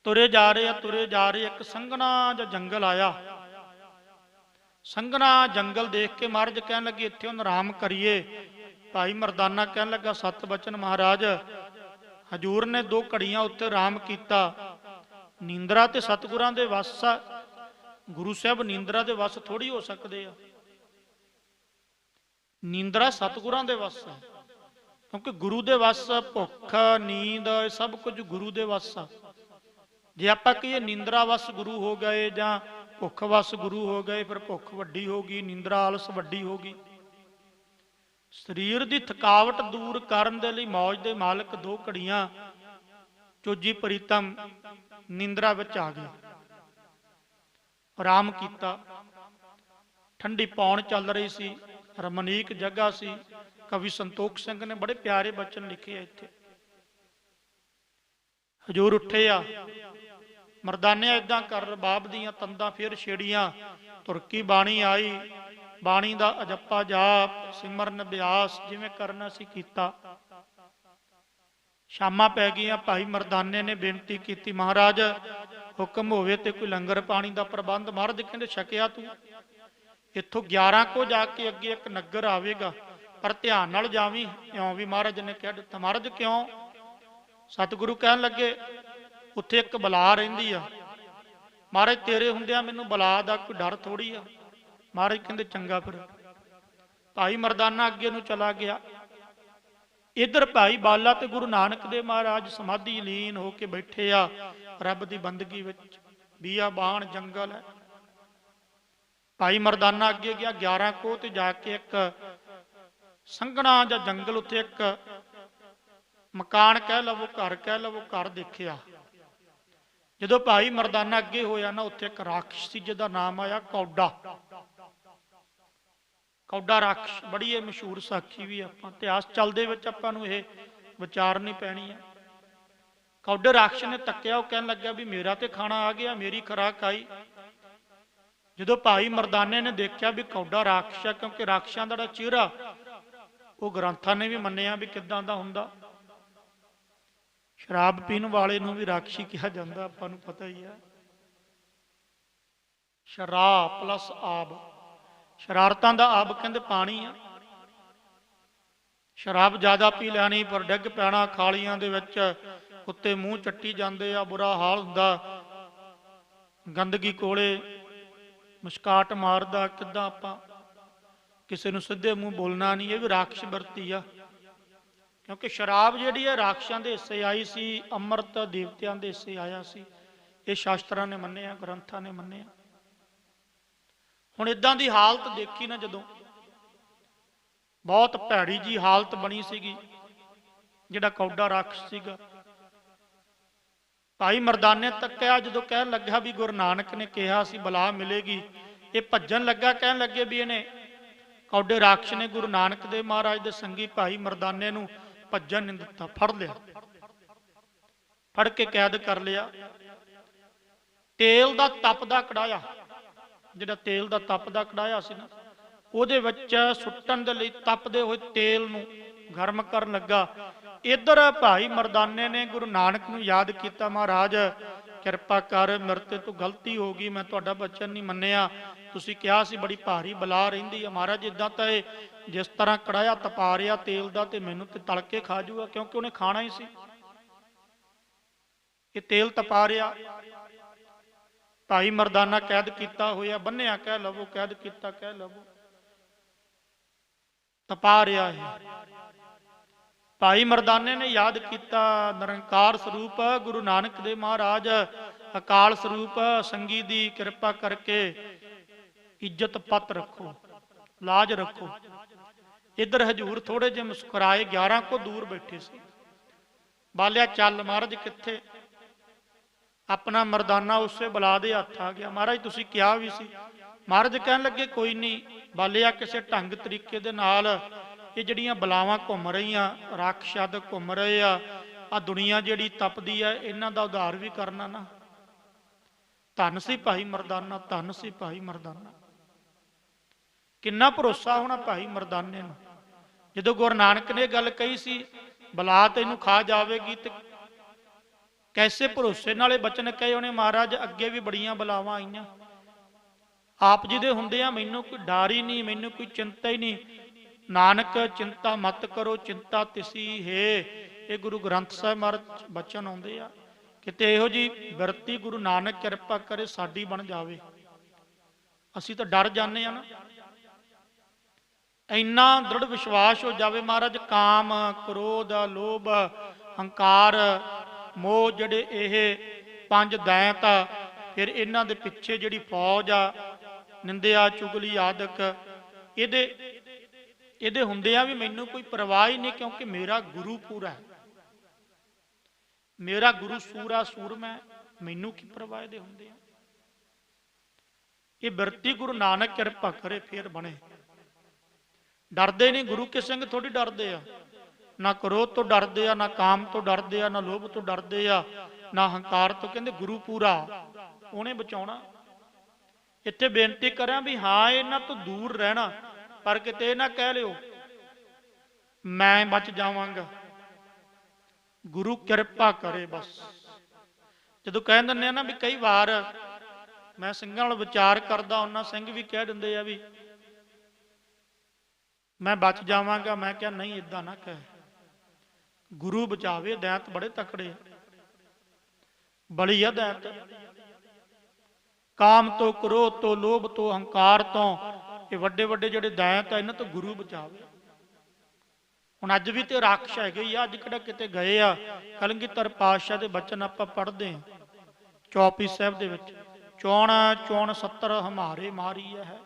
ਤੁਰੇ ਜਾ ਰਹੇ ਆ, ਤੁਰੇ ਜਾ ਰਹੇ, ਇੱਕ ਸੰਘਣਾ ਜਿਹਾ ਜੰਗਲ ਆਇਆ। ਸੰਘਣਾ ਜੰਗਲ ਦੇਖ ਕੇ ਮਹਾਰਾਜ ਕਹਿਣ ਲੱਗੇ ਇੱਥੇ ਹੁਣ ਆਰਾਮ ਕਰੀਏ। ਭਾਈ ਮਰਦਾਨਾ ਕਹਿਣ ਲੱਗਾ ਸਤ ਬਚਨ ਮਹਾਰਾਜ। ਹਜੂਰ ਨੇ 2 ਘੜੀਆਂ ਉੱਤੇ ਆਰਾਮ ਕੀਤਾ। ਨੀਂਦਰਾ ਤੇ ਸਤਿਗੁਰਾਂ ਦੇ ਵੱਸ ਆ। ਗੁਰੂ ਸਾਹਿਬ ਨੀਂਦਰਾ ਦੇ ਵੱਸ ਥੋੜੀ ਹੋ ਸਕਦੇ ਆ। ਨੀਂਦਰਾ ਸਤਿਗੁਰਾਂ ਦੇ ਵੱਸ ਆ, ਕਿਉਂਕਿ ਗੁਰੂ ਦੇ ਵੱਸ ਭੁੱਖ, ਨੀਂਦ, ਸਭ ਕੁਝ ਗੁਰੂ ਦੇ ਵੱਸ ਆ। ਜੇ ਆਪਾਂ ਕਹੀਏ ਨੀਂਦਰਾ ਵੱਸ ਗੁਰੂ ਹੋ ਗਏ ਜਾਂ ਭੁੱਖ ਵੱਸ ਗੁਰੂ ਹੋ ਗਏ, ਫਿਰ ਭੁੱਖ ਵੱਡੀ ਹੋ ਗਈ, ਨੀਂਦਰਾ ਆਲਸ ਵੱਡੀ ਹੋ ਗਈ। ਸਰੀਰ ਦੀ ਥਕਾਵਟ ਦੂਰ ਕਰਨ ਦੇ ਲਈ ਮੌਜ ਦੇ ਮਾਲਕ 2 ਘੜੀਆਂ ਚੋਜੀ ਪ੍ਰੀਤਮ ਨੀਂਦਰਾ ਵਿੱਚ ਆ ਗਏ, ਆਰਾਮ ਕੀਤਾ। ਠੰਡੀ ਪੌਣ ਚੱਲ ਰਹੀ ਸੀ, ਰਮਣੀਕ ਜਗ੍ਹਾ ਸੀ। ਕਵੀ ਸੰਤੋਖ ਸਿੰਘ ਨੇ ਬੜੇ ਪਿਆਰੇ ਬਚਨ ਲਿਖੇ ਆ ਇੱਥੇ। ਹਜੂਰ ਉੱਠੇ ਆ। ਮਰਦਾਨਿਆ ਏਦਾਂ ਕਰ, ਰਬਾਬ ਦੀਆਂ ਤੰਦਾਂ ਫਿਰ ਛੇੜੀਆਂ। ਤੁਰਕੀ ਬਾਣੀ ਆਈ, ਬਾਣੀ ਦਾ ਅਜੱਪਾ ਜਾਪ, ਸਿਮਰਨ ਅਭਿਆਸ ਜਿਵੇਂ ਕਰਨਾ ਸੀ ਕੀਤਾ। ਸ਼ਾਮਾਂ ਪੈ ਗਈਆਂ। ਭਾਈ ਮਰਦਾਨੇ ਨੇ ਬੇਨਤੀ ਕੀਤੀ ਮਹਾਰਾਜ ਹੁਕਮ ਹੋਵੇ ਤੇ ਕੋਈ ਲੰਗਰ ਪਾਣੀ ਦਾ ਪ੍ਰਬੰਧ। ਮਹਾਰਾਜ ਕਹਿੰਦੇ ਛਕਿਆ ਤੂੰ। ਇੱਥੋਂ 11 ਕੋ ਜਾ ਕੇ ਅੱਗੇ ਇੱਕ ਨਗਰ ਆਵੇਗਾ, ਪਰ ਧਿਆਨ ਨਾਲ ਜਾਵੀਂ। ਇਉਂ ਵੀ ਮਹਾਰਾਜ ਨੇ ਕਹਿ ਦਿੱਤਾ। ਮਹਾਰਾਜ ਕਿਉਂ? ਸਤਿਗੁਰੂ ਕਹਿਣ ਲੱਗੇ ਉੱਥੇ ਇੱਕ ਬਲਾ ਰਹਿੰਦੀ ਆ। ਮਹਾਰਾਜ ਤੇਰੇ ਹੁੰਦਿਆਂ ਮੈਨੂੰ ਬਲਾ ਦਾ ਕੋਈ ਡਰ ਥੋੜੀ ਆ। ਮਹਾਰਾਜ ਕਹਿੰਦੇ ਚੰਗਾ। ਫਿਰ ਭਾਈ ਮਰਦਾਨਾ ਅੱਗੇ ਨੂੰ ਚਲਾ ਗਿਆ। ਇਧਰ ਭਾਈ ਬਾਲਾ ਤੇ ਗੁਰੂ ਨਾਨਕ ਦੇਵ ਮਹਾਰਾਜ ਸਮਾਧੀ ਲੀਨ ਹੋ ਕੇ ਬੈਠੇ ਆ ਰੱਬ ਦੀ ਬੰਦਗੀ ਵਿੱਚ। ਬੀਆਬਾਨ ਜੰਗਲ ਹੈ। ਭਾਈ ਮਰਦਾਨਾ ਅੱਗੇ ਗਿਆ। 11 ਕੋਹ ਤੇ ਜਾ ਕੇ ਇੱਕ ਸੰਘਣਾ ਜਾਂ ਜੰਗਲ, ਉੱਥੇ ਇੱਕ ਮਕਾਨ ਕਹਿ ਲਵੋ, ਘਰ ਕਹਿ ਲਵੋ, ਘਰ ਦੇਖਿਆ। ਜਦੋਂ ਭਾਈ ਮਰਦਾਨਾ ਅੱਗੇ ਹੋਇਆ ਨਾ, ਉੱਥੇ ਇੱਕ ਰਾਖਸ਼ ਸੀ ਜਿਹਦਾ ਨਾਮ ਆਇਆ ਕੌਡਾ। ਕੌਡਾ ਰਾਖਸ਼ ਬੜੀ ਇਹ ਮਸ਼ਹੂਰ ਸਾਖੀ ਵੀ ਆਪਾਂ ਇਤਿਹਾਸ ਚੱਲਦੇ ਵਿੱਚ ਆਪਾਂ ਨੂੰ ਇਹ ਵਿਚਾਰਨੀ ਪੈਣੀ ਹੈ। ਕੌਡੇ ਰਾਖਸ਼ ਨੇ ਤੱਕਿਆ, ਉਹ ਕਹਿਣ ਲੱਗਾ ਵੀ ਮੇਰਾ ਤੇ ਖਾਣਾ ਆ ਗਿਆ, ਮੇਰੀ ਖੁਰਾਕ ਆਈ। ਜਦੋਂ ਭਾਈ ਮਰਦਾਨੇ ਨੇ ਦੇਖਿਆ ਵੀ ਕੌਡਾ ਰਾਖਸ਼ ਆ, ਕਿਉਂਕਿ ਰਾਖਸ਼ਾਂ ਦਾ ਜਿਹੜਾ ਚਿਹਰਾ ਉਹ ਗ੍ਰੰਥਾਂ ਨੇ ਵੀ ਮੰਨਿਆ ਵੀ ਕਿੱਦਾਂ ਦਾ ਹੁੰਦਾ। ਸ਼ਰਾਬ ਪੀਣ ਵਾਲੇ ਨੂੰ ਵੀ ਰਾਖਸ਼ੀ ਕਿਹਾ ਜਾਂਦਾ, ਆਪਾਂ ਨੂੰ ਪਤਾ ਹੀ ਹੈ। ਸ਼ਰਾਬ ਪਲਸ ਆਬ, ਸ਼ਰਾਰਤਾਂ ਦਾ ਆਬ ਕਹਿੰਦੇ ਪਾਣੀ ਆ। ਸ਼ਰਾਬ ਜ਼ਿਆਦਾ ਪੀ ਲੈਣੀ, ਪਰ ਡਿੱਗ ਪੈਣਾ ਖਾਲੀਆਂ ਦੇ ਵਿੱਚ, ਕੁੱਤੇ ਮੂੰਹ ਚੱਟੀ ਜਾਂਦੇ ਆ, ਬੁਰਾ ਹਾਲ ਹੁੰਦਾ। ਗੰਦਗੀ ਕੋਲੇ ਮੁਸਕਾਟ ਮਾਰਦਾ, ਕਿੱਦਾਂ ਆਪਾਂ ਕਿਸੇ ਨੂੰ ਸਿੱਧੇ ਮੂੰਹ ਬੋਲਣਾ ਨਹੀਂ। ਇਹ ਵੀ ਰਾਖਸ਼ ਵਰਤੀ ਆ, ਕਿਉਂਕਿ ਸ਼ਰਾਬ ਜਿਹੜੀ ਹੈ ਰਾਖਸ਼ਾਂ ਦੇ ਹਿੱਸੇ ਆਈ ਸੀ, ਅੰਮ੍ਰਿਤ ਦੇਵਤਿਆਂ ਦੇ ਹਿੱਸੇ ਆਇਆ ਸੀ। ਇਹ ਸ਼ਾਸਤਰਾਂ ਨੇ ਮੰਨਿਆ, ਗ੍ਰੰਥਾਂ ਨੇ ਮੰਨਿਆ। ਹੁਣ ਇਦਾਂ ਦੀ ਹਾਲਤ ਦੇਖੀ ਨਾ ਜਦੋਂ, ਬਹੁਤ ਭੈੜੀ ਜੀ ਹਾਲਤ ਬਣੀ ਸੀਗੀ। ਜਿਹੜਾ ਕੌਡਾ ਰਾਖਸ਼ ਸੀਗਾ, ਭਾਈ ਮਰਦਾਨੇ ਤੱਕਿਆ, ਜਦੋਂ ਕਹਿਣ ਲੱਗਾ ਵੀ ਗੁਰੂ ਨਾਨਕ ਨੇ ਕਿਹਾ ਸੀ ਬਲਾ ਮਿਲੇਗੀ, ਇਹ ਭੱਜਣ ਲੱਗਾ। ਕਹਿਣ ਲੱਗੇ ਵੀ ਇਹਨੇ ਕੌਡੇ ਰਾਖਸ਼ ਨੇ ਗੁਰੂ ਨਾਨਕ ਦੇ ਮਹਾਰਾਜ ਦੇ ਸੰਗੀ ਭਾਈ ਮਰਦਾਨੇ ਨੂੰ ਭੱਜਣ ਨਹੀਂ ਦਿੱਤਾ। ਫੜ ਲਿਆ, ਫੜ ਕੇ ਕੈਦ ਕਰ ਲਿਆ। ਤੇਲ ਦਾ ਤਪਦਾ ਕੜਾਇਆ, ਜਿਹੜਾ ਤੇਲ ਦਾ ਤਪਦਾ ਕੜਾਇਆ ਸੀ ਨਾ, ਉਹਦੇ ਵਿੱਚ ਸੁੱਟਣ ਦੇ ਲਈ ਤਪਦੇ ਹੋਏ ਤੇਲ ਨੂੰ ਗਰਮ ਕਰਨ ਲੱਗਾ। ਇੱਧਰ ਭਾਈ ਮਰਦਾਨੇ ਨੇ ਗੁਰੂ ਨਾਨਕ ਨੂੰ ਯਾਦ ਕੀਤਾ, ਮਹਾਰਾਜ ਕਿਰਪਾ ਕਰ, ਮੇਰੇ ਤੇ ਤੋਂ ਗਲਤੀ ਹੋ ਗਈ, ਮੈਂ ਤੁਹਾਡਾ ਬਚਨ ਨਹੀਂ ਮੰਨਿਆ। ਤੁਸੀਂ ਕਿਹਾ ਸੀ ਬੜੀ ਭਾਰੀ ਬਲਾ ਰਹਿੰਦੀ ਹੈ ਮਹਾਰਾਜ, ਇਦਾਂ ਤਾਂ ਇਹ ਜਿਸ ਤਰ੍ਹਾਂ ਕੜਾਇਆ ਤਪਾ ਰਿਹਾ ਤੇਲ ਦਾ, ਤੇ ਮੈਨੂੰ ਤੇ ਤਲ ਕੇ ਖਾ ਜੂਗਾ, ਕਿਉਂਕਿ ਉਹਨੇ ਖਾਣਾ ਹੀ ਸੀ। ਇਹ ਤੇਲ ਤਪਾ ਰਿਹਾ। ਭਾਈ ਮਰਦਾਨਾ ਕੈਦ ਕੀਤਾ ਹੋਇਆ, ਬੰਨਿਆ ਕਹਿ ਲਵੋ, ਕੈਦ ਕੀਤਾ ਕਹਿ ਲਵੋ, ਤਪਾ ਰਿਹਾ ਹੈ। ਭਾਈ ਮਰਦਾਨੇ ਨੇ ਯਾਦ ਕੀਤਾ, ਨਿਰੰਕਾਰ ਸਰੂਪ ਗੁਰੂ ਨਾਨਕ ਦੇ ਮਹਾਰਾਜ, ਅਕਾਲ ਸਰੂਪ ਸੰਗੀ ਦੀ ਕਿਰਪਾ ਕਰਕੇ ਇੱਜ਼ਤ ਪੱਤ ਰੱਖੋ, ਲਾਜ ਰੱਖੋ। ਇੱਧਰ ਹਜੂਰ ਥੋੜੇ ਜਿਹੇ ਮੁਸਕਰਾਏ, 11 ਕੋ ਦੂਰ ਬੈਠੇ ਸੀ। ਬਾਲਿਆ ਚੱਲ, ਮਹਾਰਾਜ ਕਿੱਥੇ? ਆਪਣਾ ਮਰਦਾਨਾ ਉਸੇ ਬਲਾ ਦੇ ਹੱਥ ਆ ਗਿਆ। ਮਹਾਰਾਜ ਤੁਸੀਂ ਕਿਹਾ ਵੀ ਸੀ। ਮਹਾਰਾਜ ਕਹਿਣ ਲੱਗੇ ਕੋਈ ਨਹੀਂ ਬਾਲਿਆ, ਕਿਸੇ ਢੰਗ ਤਰੀਕੇ ਦੇ ਨਾਲ ਇਹ ਜਿਹੜੀਆਂ ਬਲਾਵਾਂ ਘੁੰਮ ਰਹੀਆਂ, ਰਾਖਸ਼ਦ ਘੁੰਮ ਰਹੇ ਆ ਦੁਨੀਆ ਜਿਹੜੀ ਤਪਦੀ ਹੈ, ਇਹਨਾਂ ਦਾ ਉਧਾਰ ਵੀ ਕਰਨਾ ਨਾ। ਧੰਨ ਸੀ ਭਾਈ ਮਰਦਾਨਾ, ਧੰਨ ਸੀ ਭਾਈ ਮਰਦਾਨਾ। ਕਿੰਨਾ ਭਰੋਸਾ ਹੋਣਾ ਭਾਈ ਮਰਦਾਨੇ ਨੂੰ। ਜਦੋਂ ਗੁਰੂ ਨਾਨਕ ਨੇ ਗੱਲ ਕਹੀ ਸੀ ਬਲਾ ਤੈਨੂੰ ਖਾ ਜਾਵੇਗੀ, ਤੇ ਕੈਸੇ ਭਰੋਸੇ ਨਾਲੇ ਬਚਨ ਕਹੇ ਉਹਨੇ, ਮਹਾਰਾਜ ਅੱਗੇ ਵੀ ਬੜੀਆਂ ਬਲਾਵਾਂ ਆਈਆਂ, ਆਪ ਜੀ ਦੇ ਹੁੰਦੇ ਆ, ਮੈਨੂੰ ਕੋਈ ਡਰ ਹੀ ਨਹੀਂ, ਮੈਨੂੰ ਕੋਈ ਚਿੰਤਾ ਹੀ ਨਹੀਂ। ਨਾਨਕ ਚਿੰਤਾ ਮਤ ਕਰੋ, ਚਿੰਤਾ ਤਿਸੀ ਹੈ। ਇਹ ਗੁਰੂ ਗ੍ਰੰਥ ਸਾਹਿਬ ਮਹਾਰਾਜ ਬਚਨ ਆਉਂਦੇ ਆ। ਕਿਤੇ ਇਹੋ ਜੀ ਵਰਤੀ ਗੁਰੂ ਨਾਨਕ ਕਿਰਪਾ ਕਰੇ ਸਾਡੀ ਬਣ ਜਾਵੇ। ਅਸੀਂ ਤਾਂ ਡਰ ਜਾਂਦੇ ਆ ਨਾ, ਇੰਨਾ ਦ੍ਰਿੜ ਵਿਸ਼ਵਾਸ ਹੋ ਜਾਵੇ। ਮਹਾਰਾਜ ਕਾਮ, ਕ੍ਰੋਧ, ਲੋਭ, ਹੰਕਾਰ, ਮੋਹ, ਜਿਹੜੇ ਇਹ 5 ਦੈਂਤ ਆ, ਫਿਰ ਇਹਨਾਂ ਦੇ ਪਿੱਛੇ ਜਿਹੜੀ ਫੌਜ ਆ, ਨਿੰਦਿਆ, ਚੁਗਲੀ ਆਦਿਕ, ਇਹਦੇ ਹੁੰਦੇ ਆ ਵੀ ਮੈਨੂੰ ਕੋਈ ਪਰਵਾਹ ਹੀ ਨਹੀਂ, ਕਿਉਂਕਿ ਮੇਰਾ ਗੁਰੂ ਪੂਰਾ ਹੈ, ਮੇਰਾ ਗੁਰੂ ਸੂਰਾ ਸੂਰਮਾ, ਮੈਨੂੰ ਕੀ ਪਰਵਾਹ ਦੇ ਹੁੰਦੇ ਆ। ਇਹ ਬਿਰਤੀ ਗੁਰੂ ਨਾਨਕ ਕਿਰਪਾ ਕਰੇ ਫੇਰ ਬਣੇ। ਡਰਦੇ ਨਹੀਂ, ਗੁਰੂ ਕੇ ਸਿੰਘ ਥੋੜੀ ਡਰਦੇ ਆ। ਨਾ ਕ੍ਰੋਧ ਤੋਂ ਡਰਦੇ ਆ, ਨਾ ਕਾਮ ਤੋਂ ਡਰਦੇ ਆ, ਨਾ ਲੋਭ ਤੋਂ ਡਰਦੇ ਆ, ਨਾ ਹੰਕਾਰ ਤੋਂ। ਕਹਿੰਦੇ ਗੁਰੂ ਪੂਰਾ, ਉਹਨੇ ਬਚਾਉਣਾ। ਇੱਥੇ ਬੇਨਤੀ ਕਰਾਂ ਵੀ ਹਾਂ ਇਹਨਾਂ ਤੋਂ ਦੂਰ ਰਹਿਣਾ, ਪਰ ਕਿਤੇ ਇਹ ਨਾ ਕਹਿ ਲਿਓ ਮੈਂ ਬਚ ਜਾਵਾਂਗਾ, ਗੁਰੂ ਕਿਰਪਾ ਕਰੇ ਬਸ। ਜਦੋਂ ਕਹਿ ਦਿੰਦੇ ਆ ਨਾ ਵੀ ਕਈ ਵਾਰ ਮੈਂ ਸਿੰਘਾਂ ਨਾਲ ਵਿਚਾਰ ਕਰਦਾ, ਉਹਨਾਂ ਸਿੰਘ ਵੀ ਕਹਿ ਦਿੰਦੇ ਆ ਵੀ ਮੈਂ ਬਚ ਜਾਵਾਂਗਾ। ਮੈਂ ਕਿਹਾ ਨਹੀਂ, ਇਦਾਂ ਨਾ ਕਹਿ, ਗੁਰੂ ਬਚਾਵੇ। ਦੈਂਤ ਬੜੇ ਤਕੜੇ, ਬੜੀ ਆ ਦੈਂਤ। ਕਾਮ ਤੋਂ, ਕ੍ਰੋਧ ਤੋਂ, ਲੋਭ ਤੋਂ, ਹੰਕਾਰ ਤੋਂ, ਇਹ ਵੱਡੇ ਵੱਡੇ ਜਿਹੜੇ ਦੈਂਤ ਆ, ਇਹਨਾਂ ਤੋਂ ਗੁਰੂ ਬਚਾਵੇ। ਹੁਣ ਅੱਜ ਵੀ ਤੇ ਰਾਖਸ਼ ਹੈਗੇ ਹੀ ਆ, ਅੱਜ ਕਿਹੜਾ ਕਿਤੇ ਗਏ ਆ। ਕਲਗੀਧਰ ਪਾਤਸ਼ਾਹ ਦੇ ਬਚਨ ਆਪਾਂ ਪੜ੍ਹਦੇ ਹਾਂ ਚੌਪਈ ਸਾਹਿਬ ਦੇ ਵਿੱਚ, ਚੌਣ ਚੌਣ 70 ਹਮਾਰੇ ਮਾਰੀ ਹੈ।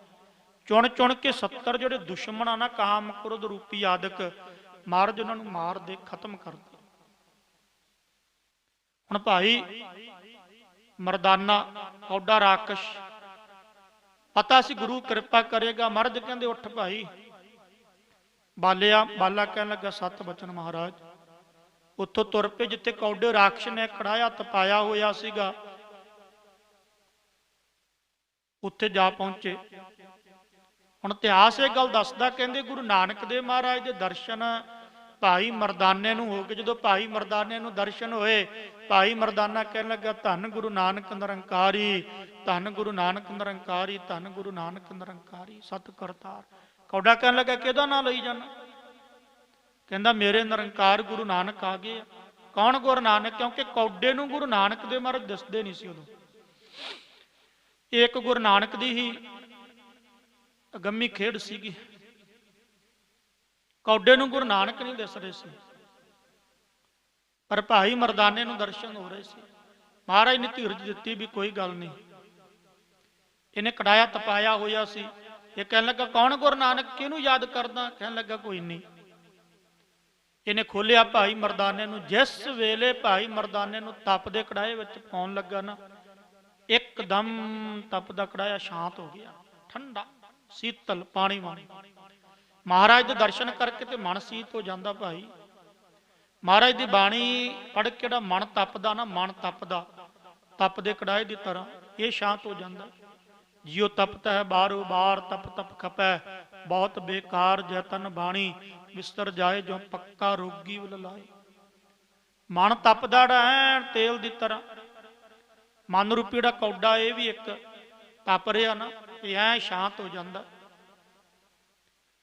ਚੁਣ ਚੁਣ ਕੇ 70 ਜਿਹੜੇ ਦੁਸ਼ਮਣ ਆ ਨਾ, ਕਾਮ, ਕ੍ਰੋਧ ਰੂਪੀ ਆਦਿਕ, ਮਹਾਰਾਜ ਉਹਨਾਂ ਨੂੰ ਮਾਰ ਦੇ, ਖਤਮ ਕਰ ਦੇ। ਹੁਣ ਭਾਈ ਮਰਦਾਨਾ ਕੌਡਾ ਰਾਖਸ਼, ਪਤਾ ਸੀ ਗੁਰੂ ਕਿਰਪਾ ਕਰੇਗਾ। ਮਹਾਰਾਜ ਕਹਿੰਦੇ ਉੱਠ ਭਾਈ। ਬਾਲਿਆ, ਬਾਲਾ ਕਹਿਣ ਲੱਗਾ ਸਤ ਬਚਨ ਮਹਾਰਾਜ। ਉੱਥੋਂ ਤੁਰ ਪਏ ਜਿੱਥੇ ਕੌਡੇ ਰਾਖਸ਼ ਨੇ ਕੜਾਇਆ ਤਪਾਇਆ ਹੋਇਆ ਸੀਗਾ, ਉੱਥੇ ਜਾ ਪਹੁੰਚੇ। ਹੁਣ ਇਤਿਹਾਸ ਇਹ ਗੱਲ ਦੱਸਦਾ, ਕਹਿੰਦੇ ਗੁਰੂ ਨਾਨਕ ਦੇਵ ਮਹਾਰਾਜ ਦੇ ਦਰਸ਼ਨ ਭਾਈ ਮਰਦਾਨੇ ਨੂੰ ਹੋ ਕੇ, ਜਦੋਂ ਭਾਈ ਮਰਦਾਨੇ ਨੂੰ ਦਰਸ਼ਨ ਹੋਏ, ਭਾਈ ਮਰਦਾਨਾ ਕਹਿਣ ਲੱਗਾ ਧੰਨ ਗੁਰੂ ਨਾਨਕ ਨਿਰੰਕਾਰੀ, ਧੰਨ ਗੁਰੂ ਨਾਨਕ ਨਿਰੰਕਾਰੀ, ਧੰਨ ਗੁਰੂ ਨਾਨਕ ਨਿਰੰਕਾਰੀ ਸਤ ਕਰਤਾਰ। ਕੌਡਾ ਕਹਿਣ ਲੱਗਾ ਕਿਹਦਾ ਨਾਂ ਲਈ ਜਾਣਾ? ਕਹਿੰਦਾ ਮੇਰੇ ਨਿਰੰਕਾਰ ਗੁਰੂ ਨਾਨਕ ਆ ਗਏ ਆ। ਕੌਣ? ਗੁਰੂ ਨਾਨਕ। ਕਿਉਂਕਿ ਕੌਡੇ ਨੂੰ ਗੁਰੂ ਨਾਨਕ ਦੇ ਮਹਾਰਾਜ ਦਿਸਦੇ ਨਹੀਂ ਸੀ ਉਦੋਂ। ਇੱਕ ਗੁਰੂ ਨਾਨਕ ਦੀ ਹੀ ਅਗੰਮੀ ਖੇਡ ਸੀਗੀ, ਕੌਡੇ ਨੂੰ ਗੁਰੂ ਨਾਨਕ ਨਹੀਂ ਦਿਸ ਰਹੇ ਸੀ, ਪਰ ਭਾਈ ਮਰਦਾਨੇ ਨੂੰ ਦਰਸ਼ਨ ਹੋ ਰਹੇ ਸੀ। ਮਹਾਰਾਜ ਨੇ ਧੀਰਜ ਦਿੱਤੀ ਵੀ ਕੋਈ ਗੱਲ ਨਹੀਂ। ਇਹਨੇ ਕੜਾਇਆ ਤਪਾਇਆ ਹੋਇਆ ਸੀ। ਇਹ ਕਹਿਣ ਲੱਗਾ ਕੌਣ ਗੁਰੂ ਨਾਨਕ, ਕਿਹਨੂੰ ਯਾਦ ਕਰਦਾ? ਕਹਿਣ ਲੱਗਾ ਕੋਈ ਨਹੀਂ। ਇਹਨੇ ਖੋਲਿਆ ਭਾਈ ਮਰਦਾਨੇ ਨੂੰ। ਜਿਸ ਵੇਲੇ ਭਾਈ ਮਰਦਾਨੇ ਨੂੰ ਤਪ ਦੇ ਕੜਾਏ ਵਿੱਚ ਪਾਉਣ ਲੱਗਾ ਨਾ, ਇੱਕਦਮ ਤਪ ਦਾ ਕੜਾਇਆ ਸ਼ਾਂਤ ਹੋ ਗਿਆ, ਠੰਡਾ ਸੀਤਲ ਪਾਣੀ ਵਾਂਗ। ਮਹਾਰਾਜ ਦੇ ਦਰਸ਼ਨ ਕਰਕੇ ਤੇ ਮਨ ਸੀਤ ਹੋ ਜਾਂਦਾ ਭਾਈ। ਮਹਾਰਾਜ ਦੀ ਬਾਣੀ ਪੜ੍ਹ ਕੇ ਜਿਹੜਾ ਮਨ ਤਪਦਾ ਨਾ, ਮਨ ਤਪਦਾ ਤਪ ਦੇ ਕੜਾਏ ਦੀ ਤਰ੍ਹਾਂ, ਇਹ ਸ਼ਾਂਤ ਹੋ ਜਾਂਦਾ। ਜਿਉ ਤਪਤ ਹੈ ਬਾਰੋ ਬਾਰ, ਤਪ ਤਪ ਖਪੈ ਬਹੁਤ ਬੇਕਾਰ, ਜੈ ਤਨ ਬਾਣੀ ਵਿਸਤਰ ਜਾਏ, ਜੋ ਪੱਕਾ ਰੋਗੀ ਵਲ ਲਾਏ। ਮਨ ਤਪਦਾ ਐ ਤੇਲ ਦੀ ਤਰ੍ਹਾਂ। ਮਨ ਰੂਪੀ ਜਿਹੜਾ ਕੌਡਾ, ਇਹ ਵੀ ਇੱਕ ਤਪ ਰਿਹਾ ਨਾ, ਇਹ ਐ ਸ਼ਾਂਤ ਹੋ ਜਾਂਦਾ।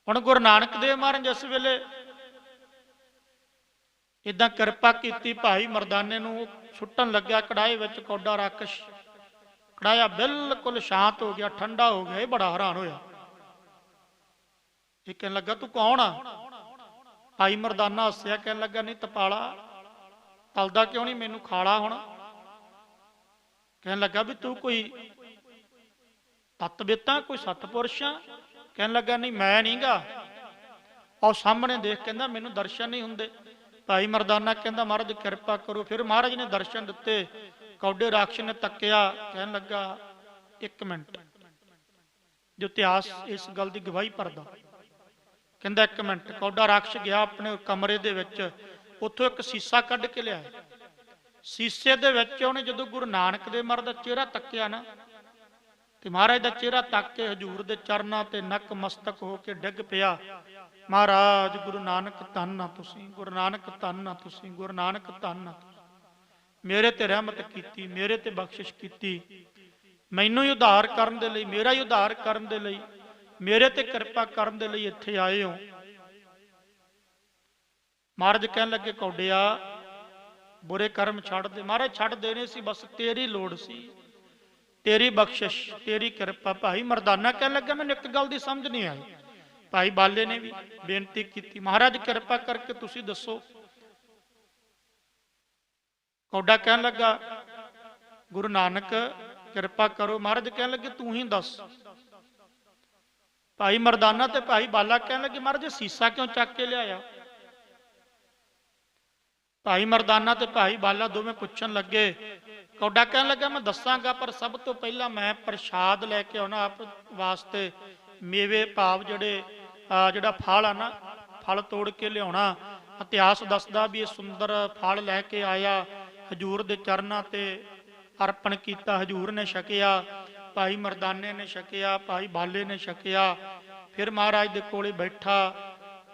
ਹੁਣ ਗੁਰੂ ਨਾਨਕ ਦੇਵ ਮਹਾਰਾਜ ਜਿਸ ਵੇਲੇ ਇਦਾਂ ਕਿਰਪਾ ਕੀਤੀ, ਭਾਈ ਮਰਦਾਨੇ ਨੂੰ ਛੁੱਟਣ ਲੱਗਿਆ ਕੜਾਏ ਵਿੱਚ ਕੌਡਾ ਰੱਖ, ਕੜਾਇਆ ਬਿਲਕੁਲ ਸ਼ਾਂਤ ਹੋ ਗਿਆ, ਠੰਡਾ ਹੋ ਗਿਆ। ਇਹ ਬੜਾ ਹੈਰਾਨ ਹੋਇਆ। ਇਹ ਕਹਿਣ ਲੱਗਾ ਤੂੰ ਕੌਣ ਆ? ਭਾਈ ਮਰਦਾਨਾ ਹੱਸਿਆ, ਕਹਿਣ ਲੱਗਾ ਨਹੀਂ ਤਪਾਲਾ, ਤਲਦਾ ਕਿਉਂ ਨਹੀਂ ਮੈਨੂੰ, ਖਾਲਾ ਹੁਣ। ਕਹਿਣ ਲੱਗਾ ਵੀ ਤੂੰ ਕੋਈ ਤਤਵਿਤਾ, ਕੋਈ ਸਤਪੁਰਸ਼ ਆ? ਕਹਿਣ ਲੱਗਾ ਨਹੀਂ ਮੈਂ ਨਹੀਂਗਾ। ਉਹ ਸਾਹਮਣੇ ਦੇਖ, ਕਹਿੰਦਾ ਮੈਨੂੰ ਦਰਸ਼ਨ ਨਹੀਂ ਹੁੰਦੇ। ਭਾਈ ਮਰਦਾਨਾ ਕਹਿੰਦਾ ਮਹਾਰਾਜ ਕਿਰਪਾ ਕਰੋ। ਫਿਰ ਮਹਾਰਾਜ ਨੇ ਦਰਸ਼ਨ ਦਿੱਤੇ। ਕੌਡੇ ਰਾਖਸ਼ ਨੇ ਤੱਕਿਆ, ਕਹਿਣ ਲੱਗਾ ਇੱਕ ਮਿੰਟ। ਜੋ ਇਤਿਹਾਸ ਇਸ ਗੱਲ ਦੀ ਗਵਾਹੀ ਭਰਦਾ, ਕਹਿੰਦਾ ਇੱਕ ਮਿੰਟ। ਕੌਡਾ ਰਾਖਸ਼ ਗਿਆ ਆਪਣੇ ਕਮਰੇ ਦੇ ਵਿੱਚ, ਉੱਥੋਂ ਇੱਕ ਸੀਸਾ ਕੱਢ ਕੇ ਲਿਆਇਆ। ਸੀਸੇ ਦੇ ਵਿੱਚ ਉਹਨੇ ਜਦੋਂ ਗੁਰੂ ਨਾਨਕ ਦੇਵ ਮਹਾਰਾਜ ਦਾ ਚਿਹਰਾ ਤੱਕਿਆ ਨਾ, ਤੇ ਮਹਾਰਾਜ ਦਾ ਚਿਹਰਾ ਤੱਕ ਕੇ ਹਜ਼ੂਰ ਦੇ ਚਰਨਾਂ ਤੇ ਨਕ ਮਸਤਕ ਹੋ ਕੇ ਡਿੱਗ ਪਿਆ। ਮਹਾਰਾਜ ਗੁਰੂ ਨਾਨਕ ਧੰਨ ਆ ਤੁਸੀਂ, ਗੁਰੂ ਨਾਨਕ ਧੰਨ ਆ ਤੁਸੀਂ, ਗੁਰੂ ਨਾਨਕ ਧੰਨ ਆ ਤੁਸੀਂ। ਮੇਰੇ ਤੇ ਰਹਿਮਤ ਕੀਤੀ, ਮੇਰੇ ਤੇ ਬਖਸ਼ਿਸ਼ ਕੀਤੀ, ਮੈਨੂੰ ਹੀ ਉਧਾਰ ਕਰਨ ਦੇ ਲਈ, ਮੇਰਾ ਹੀ ਉਧਾਰ ਕਰਨ ਦੇ ਲਈ, ਮੇਰੇ ਤੇ ਕਿਰਪਾ ਕਰਨ ਦੇ ਲਈ ਇੱਥੇ ਆਏ ਹੋ। ਮਹਾਰਾਜ ਕਹਿਣ ਲੱਗੇ ਕੌਡਿਆ ਬੁਰੇ ਕਰਮ ਛੱਡ ਦੇ। ਮਹਾਰਾਜ ਛੱਡ ਦੇਣੇ ਸੀ, ਬਸ ਤੇਰੀ ਲੋੜ ਸੀ, ਤੇਰੀ ਬਖਸ਼ਿਸ਼, ਤੇਰੀ ਕਿਰਪਾ। ਭਾਈ ਮਰਦਾਨਾ ਕਹਿਣ ਲੱਗਾ ਮੈਨੂੰ ਇੱਕ ਗੱਲ ਦੀ ਸਮਝ ਨਹੀਂ ਆਈ। ਭਾਈ ਬਾਲੇ ਨੇ ਵੀ ਬੇਨਤੀ ਕੀਤੀ, ਮਹਾਰਾਜ ਕਿਰਪਾ ਕਰਕੇ ਤੁਸੀਂ ਦੱਸੋ। ਕੌਡਾ ਕਹਿਣ ਲੱਗਾ ਗੁਰੂ ਨਾਨਕ ਕਿਰਪਾ ਕਰੋ। ਮਹਾਰਾਜ ਕਹਿਣ ਲੱਗੇ ਤੂੰ ਹੀ ਦੱਸ। ਭਾਈ ਮਰਦਾਨਾ ਤੇ ਭਾਈ ਬਾਲਾ ਕਹਿਣ ਲੱਗੇ ਮਹਾਰਾਜ ਸੀਸਾ ਕਿਉਂ ਚੱਕ ਕੇ ਲਿਆਇਆ? ਭਾਈ ਮਰਦਾਨਾ ਤੇ ਭਾਈ ਬਾਲਾ ਦੋਵੇਂ ਪੁੱਛਣ ਲੱਗੇ। ਕੌਡਾ ਕਹਿਣ ਲੱਗਾ ਮੈਂ ਦੱਸਾਂਗਾ, ਪਰ ਸਭ ਤੋਂ ਪਹਿਲਾਂ ਮੈਂ ਪ੍ਰਸ਼ਾਦ ਲੈ ਕੇ ਆਉਣਾ ਆਪ ਵਾਸਤੇ। ਮੇਵੇ ਭਾਵ ਜਿਹੜਾ ਫਲ ਆ ਨਾ, ਫਲ ਤੋੜ ਕੇ ਲਿਆਉਣਾ। ਇਤਿਹਾਸ ਦੱਸਦਾ ਵੀ ਇਹ ਸੁੰਦਰ ਫਲ ਲੈ ਕੇ ਆਇਆ, ਹਜੂਰ ਦੇ ਚਰਨਾਂ ਤੇ ਅਰਪਣ ਕੀਤਾ। ਹਜੂਰ ਨੇ ਛਕਿਆ, ਭਾਈ ਮਰਦਾਨੇ ਨੇ ਛਕਿਆ, ਭਾਈ ਬਾਲੇ ਨੇ ਛਕਿਆ। ਫਿਰ ਮਹਾਰਾਜ ਦੇ ਕੋਲੇ ਬੈਠਾ,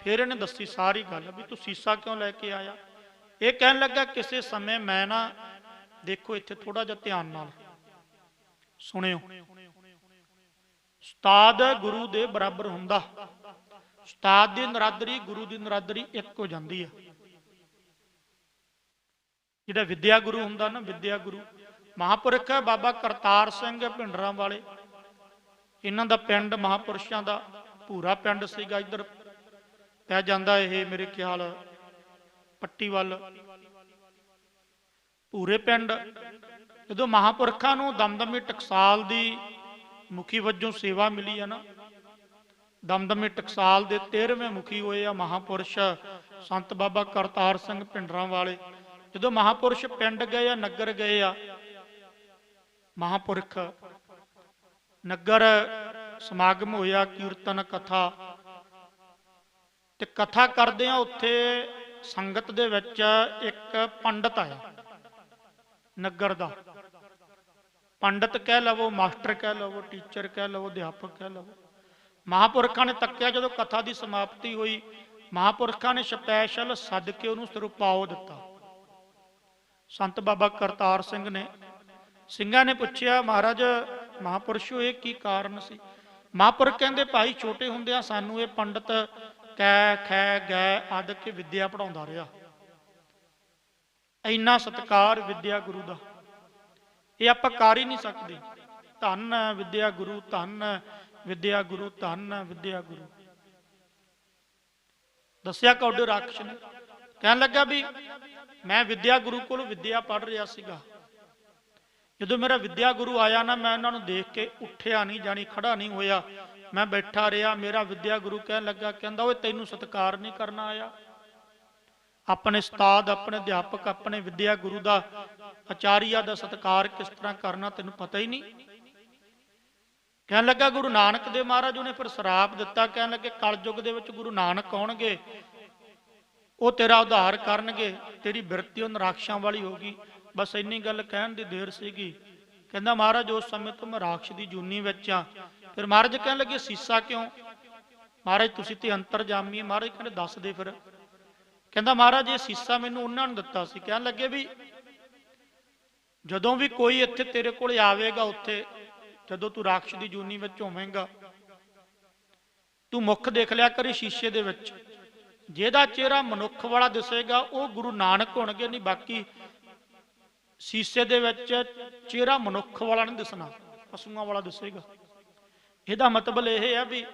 ਫਿਰ ਇਹਨੇ ਦੱਸੀ ਸਾਰੀ ਗੱਲ ਵੀ ਤੂੰ ਸੀਸਾ ਕਿਉਂ ਲੈ ਕੇ ਆਇਆ। ਇਹ ਕਹਿਣ ਲੱਗਾ ਕਿਸੇ ਸਮੇਂ ਮੈਂ ਨਾ, ਦੇਖੋ ਇੱਥੇ ਥੋੜਾ ਜਿਹਾ ਧਿਆਨ ਨਾਲ ਸੁਣਿਓ, ਉਸਤਾਦ ਗੁਰੂ ਦੇ ਬਰਾਬਰ ਹੁੰਦਾ। ਉਸਤਾਦ ਦੀ ਨਰਾਦਰੀ, ਗੁਰੂ ਦੀ ਨਰਾਦਰੀ ਇੱਕ ਹੋ ਜਾਂਦੀ ਆ। ਜਿਹੜਾ ਵਿਦਿਆ ਗੁਰੂ ਹੁੰਦਾ ਨਾ, ਵਿਦਿਆ ਗੁਰੂ ਮਹਾਂਪੁਰਖ ਹੈ ਬਾਬਾ ਕਰਤਾਰ ਸਿੰਘ ਭਿੰਡਰਾਂ ਵਾਲੇ। ਇਹਨਾਂ ਦਾ ਪਿੰਡ ਮਹਾਂਪੁਰਸ਼ਾਂ ਦਾ ਭੂਰਾ ਪਿੰਡ ਸੀਗਾ। ਇੱਧਰ ਪੈ ਜਾਂਦਾ ਇਹ ਮੇਰੇ ਖਿਆਲ ਪੱਟੀ ਵੱਲ, ਭੂਰੇ ਪਿੰਡ। ਜਦੋਂ ਮਹਾਂਪੁਰਖਾਂ ਨੂੰ ਦਮਦਮੀ ਟਕਸਾਲ ਦੀ ਮੁਖੀ ਵਜੋਂ ਸੇਵਾ ਮਿਲੀ ਹੈ ਨਾ, ਦਮਦਮੀ ਟਕਸਾਲ ਦੇ 13ਵੇਂ ਮੁਖੀ ਹੋਏ ਆ ਮਹਾਂਪੁਰਸ਼ ਸੰਤ ਬਾਬਾ ਕਰਤਾਰ ਸਿੰਘ ਭਿੰਡਰਾਂ ਵਾਲੇ। ਜਦੋਂ ਮਹਾਂਪੁਰਸ਼ ਪਿੰਡ ਗਏ ਆ, ਨਗਰ ਗਏ ਆ, ਮਹਾਂਪੁਰਖ ਨਗਰ ਸਮਾਗਮ ਹੋਇਆ, ਕੀਰਤਨ ਕਥਾ ਤੇ ਕਥਾ ਕਰਦੇ ਆ। ਉੱਥੇ ਸੰਗਤ ਦੇ ਵਿੱਚ ਇੱਕ ਪੰਡਤ ਆਇਆ, ਨਗਰ ਦਾ ਪੰਡਤ ਕਹਿ ਲਵੋ, ਮਾਸਟਰ ਕਹਿ ਲਵੋ, ਟੀਚਰ ਕਹਿ ਲਵੋ, ਅਧਿਆਪਕ ਕਹਿ ਲਵੋ। ਮਹਾਂਪੁਰਖਾਂ ਨੇ ਤੱਕਿਆ, ਜਦੋਂ ਕਥਾ ਦੀ ਸਮਾਪਤੀ ਹੋਈ, ਮਹਾਂਪੁਰਖਾਂ ਨੇ ਸਪੈਸ਼ਲ ਸੱਦ ਕੇ ਉਹਨੂੰ ਸਿਰਪਾਓ ਦਿੱਤਾ। ਸੰਤ ਬਾਬਾ ਕਰਤਾਰ ਸਿੰਘ ਨੇ, ਸਿੰਘਾਂ ਨੇ ਪੁੱਛਿਆ, ਮਹਾਰਾਜ ਮਹਾਂਪੁਰਸ਼ੋ ਇਹ ਕੀ ਕਾਰਨ ਸੀ? ਮਹਾਂਪੁਰਖ ਕਹਿੰਦੇ, ਭਾਈ ਛੋਟੇ ਹੁੰਦਿਆਂ ਸਾਨੂੰ ਇਹ ਪੰਡਤ ਕੈ ਖੈ ਗੈ ਆਦਿ ਕੇ ਵਿਦਿਆ ਪੜਾਉਂਦਾ ਰਿਹਾ। ਇੰਨਾ ਸਤਿਕਾਰ ਵਿਦਿਆ ਗੁਰੂ ਦਾ, ਇਹ ਆਪਾਂ ਕਰ ਹੀ ਨਹੀਂ ਸਕਦੇ। ਧੰਨ ਵਿਦਿਆ ਗੁਰੂ, ਧੰਨ ਵਿਦਿਆ ਗੁਰੂ, ਧੰਨ ਵਿਦਿਆ ਗੁਰੂ। ਦੱਸਿਆ ਕੌਡੇ ਰਾਖਸ਼ ਨੇ, ਕਹਿਣ ਲੱਗਾ ਵੀ ਮੈਂ ਵਿਦਿਆ ਗੁਰੂ ਕੋਲ ਵਿਦਿਆ ਪੜ੍ਹ ਰਿਹਾ ਸੀਗਾ। ਜਦੋਂ ਮੇਰਾ ਵਿਦਿਆ ਗੁਰੂ ਆਇਆ ਨਾ, ਮੈਂ ਉਹਨਾਂ ਨੂੰ ਦੇਖ ਕੇ ਉੱਠਿਆ ਨਹੀਂ, ਜਾਣੀ ਖੜਾ ਨਹੀਂ ਹੋਇਆ, ਮੈਂ ਬੈਠਾ ਰਿਹਾ। ਮੇਰਾ ਵਿਦਿਆ ਗੁਰੂ ਕਹਿਣ ਲੱਗਾ, ਕਹਿੰਦਾ ਓਏ ਤੈਨੂੰ ਸਤਿਕਾਰ ਨਹੀਂ ਕਰਨਾ ਆਇਆ? ਆਪਣੇ ਉਸਤਾਦ, ਆਪਣੇ ਅਧਿਆਪਕ, ਆਪਣੇ ਵਿਦਿਆ ਗੁਰੂ ਦਾ, ਆਚਾਰੀਆ ਦਾ ਸਤਿਕਾਰ ਕਿਸ ਤਰ੍ਹਾਂ ਕਰਨਾ ਤੈਨੂੰ ਪਤਾ ਹੀ ਨਹੀਂ? ਕਹਿਣ ਲੱਗਾ ਗੁਰੂ ਨਾਨਕ ਦੇਵ ਮਹਾਰਾਜ ਉਹਨੇ ਫਿਰ ਸਰਾਪ ਦਿੱਤਾ। ਕਹਿਣ ਲੱਗੇ ਕਲਯੁਗ ਦੇ ਵਿੱਚ ਗੁਰੂ ਨਾਨਕ ਆਉਣਗੇ, ਉਹ ਤੇਰਾ ਉਧਾਰ ਕਰਨਗੇ, ਤੇਰੀ ਬਿਰਤੀ ਉਹ ਰਾਖਸ਼ਾਂ ਵਾਲੀ ਹੋਗੀ। ਬਸ ਇੰਨੀ ਗੱਲ ਕਹਿਣ ਦੀ ਦੇਰ ਸੀਗੀ। ਕਹਿੰਦਾ ਮਹਾਰਾਜ ਉਸ ਸਮੇਂ ਤੋਂ ਮੈਂ ਰਾਖਸ਼ ਦੀ ਜੂਨੀ ਵਿੱਚ ਆ। ਫਿਰ ਮਹਾਰਾਜ ਕਹਿਣ ਲੱਗੇ ਸੀਸਾ ਕਿਉਂ? ਮਹਾਰਾਜ ਤੁਸੀਂ ਤੇ ਅੰਤਰਜਾਮੀ। ਮਹਾਰਾਜ ਕਹਿੰਦੇ ਦੱਸ ਦੇ ਫਿਰ। ਕਹਿੰਦਾ ਮਹਾਰਾਜ ਇਹ ਸੀਸਾ ਮੈਨੂੰ ਉਹਨਾਂ ਨੂੰ ਦਿੱਤਾ ਸੀ। ਕਹਿਣ ਲੱਗੇ ਵੀ ਜਦੋਂ ਵੀ ਕੋਈ ਇੱਥੇ ਤੇਰੇ ਕੋਲ ਆਵੇਗਾ, ਉੱਥੇ ਜਦੋਂ ਤੂੰ ਰਾਖਸ਼ ਦੀ ਜੂਨੀ ਵਿੱਚ ਹੋਵੇਂਗਾ, ਤੂੰ ਮੁੱਖ ਦੇਖ ਲਿਆ ਕਰੀ ਸ਼ੀਸ਼ੇ ਦੇ ਵਿੱਚ। ਜਿਹਦਾ ਚਿਹਰਾ ਮਨੁੱਖ ਵਾਲਾ ਦਿਸੇਗਾ ਉਹ ਗੁਰੂ ਨਾਨਕ ਹੋਣਗੇ, ਨਹੀਂ ਬਾਕੀ ਸ਼ੀਸ਼ੇ ਦੇ ਵਿੱਚ ਚਿਹਰਾ ਮਨੁੱਖ ਵਾਲਾ ਨਹੀਂ ਦਿਸਣਾ, ਪਸ਼ੂਆਂ ਵਾਲਾ ਦਿਸੇਗਾ। ਇਹਦਾ ਮਤਲਬ ਇਹ ਹੈ ਵੀ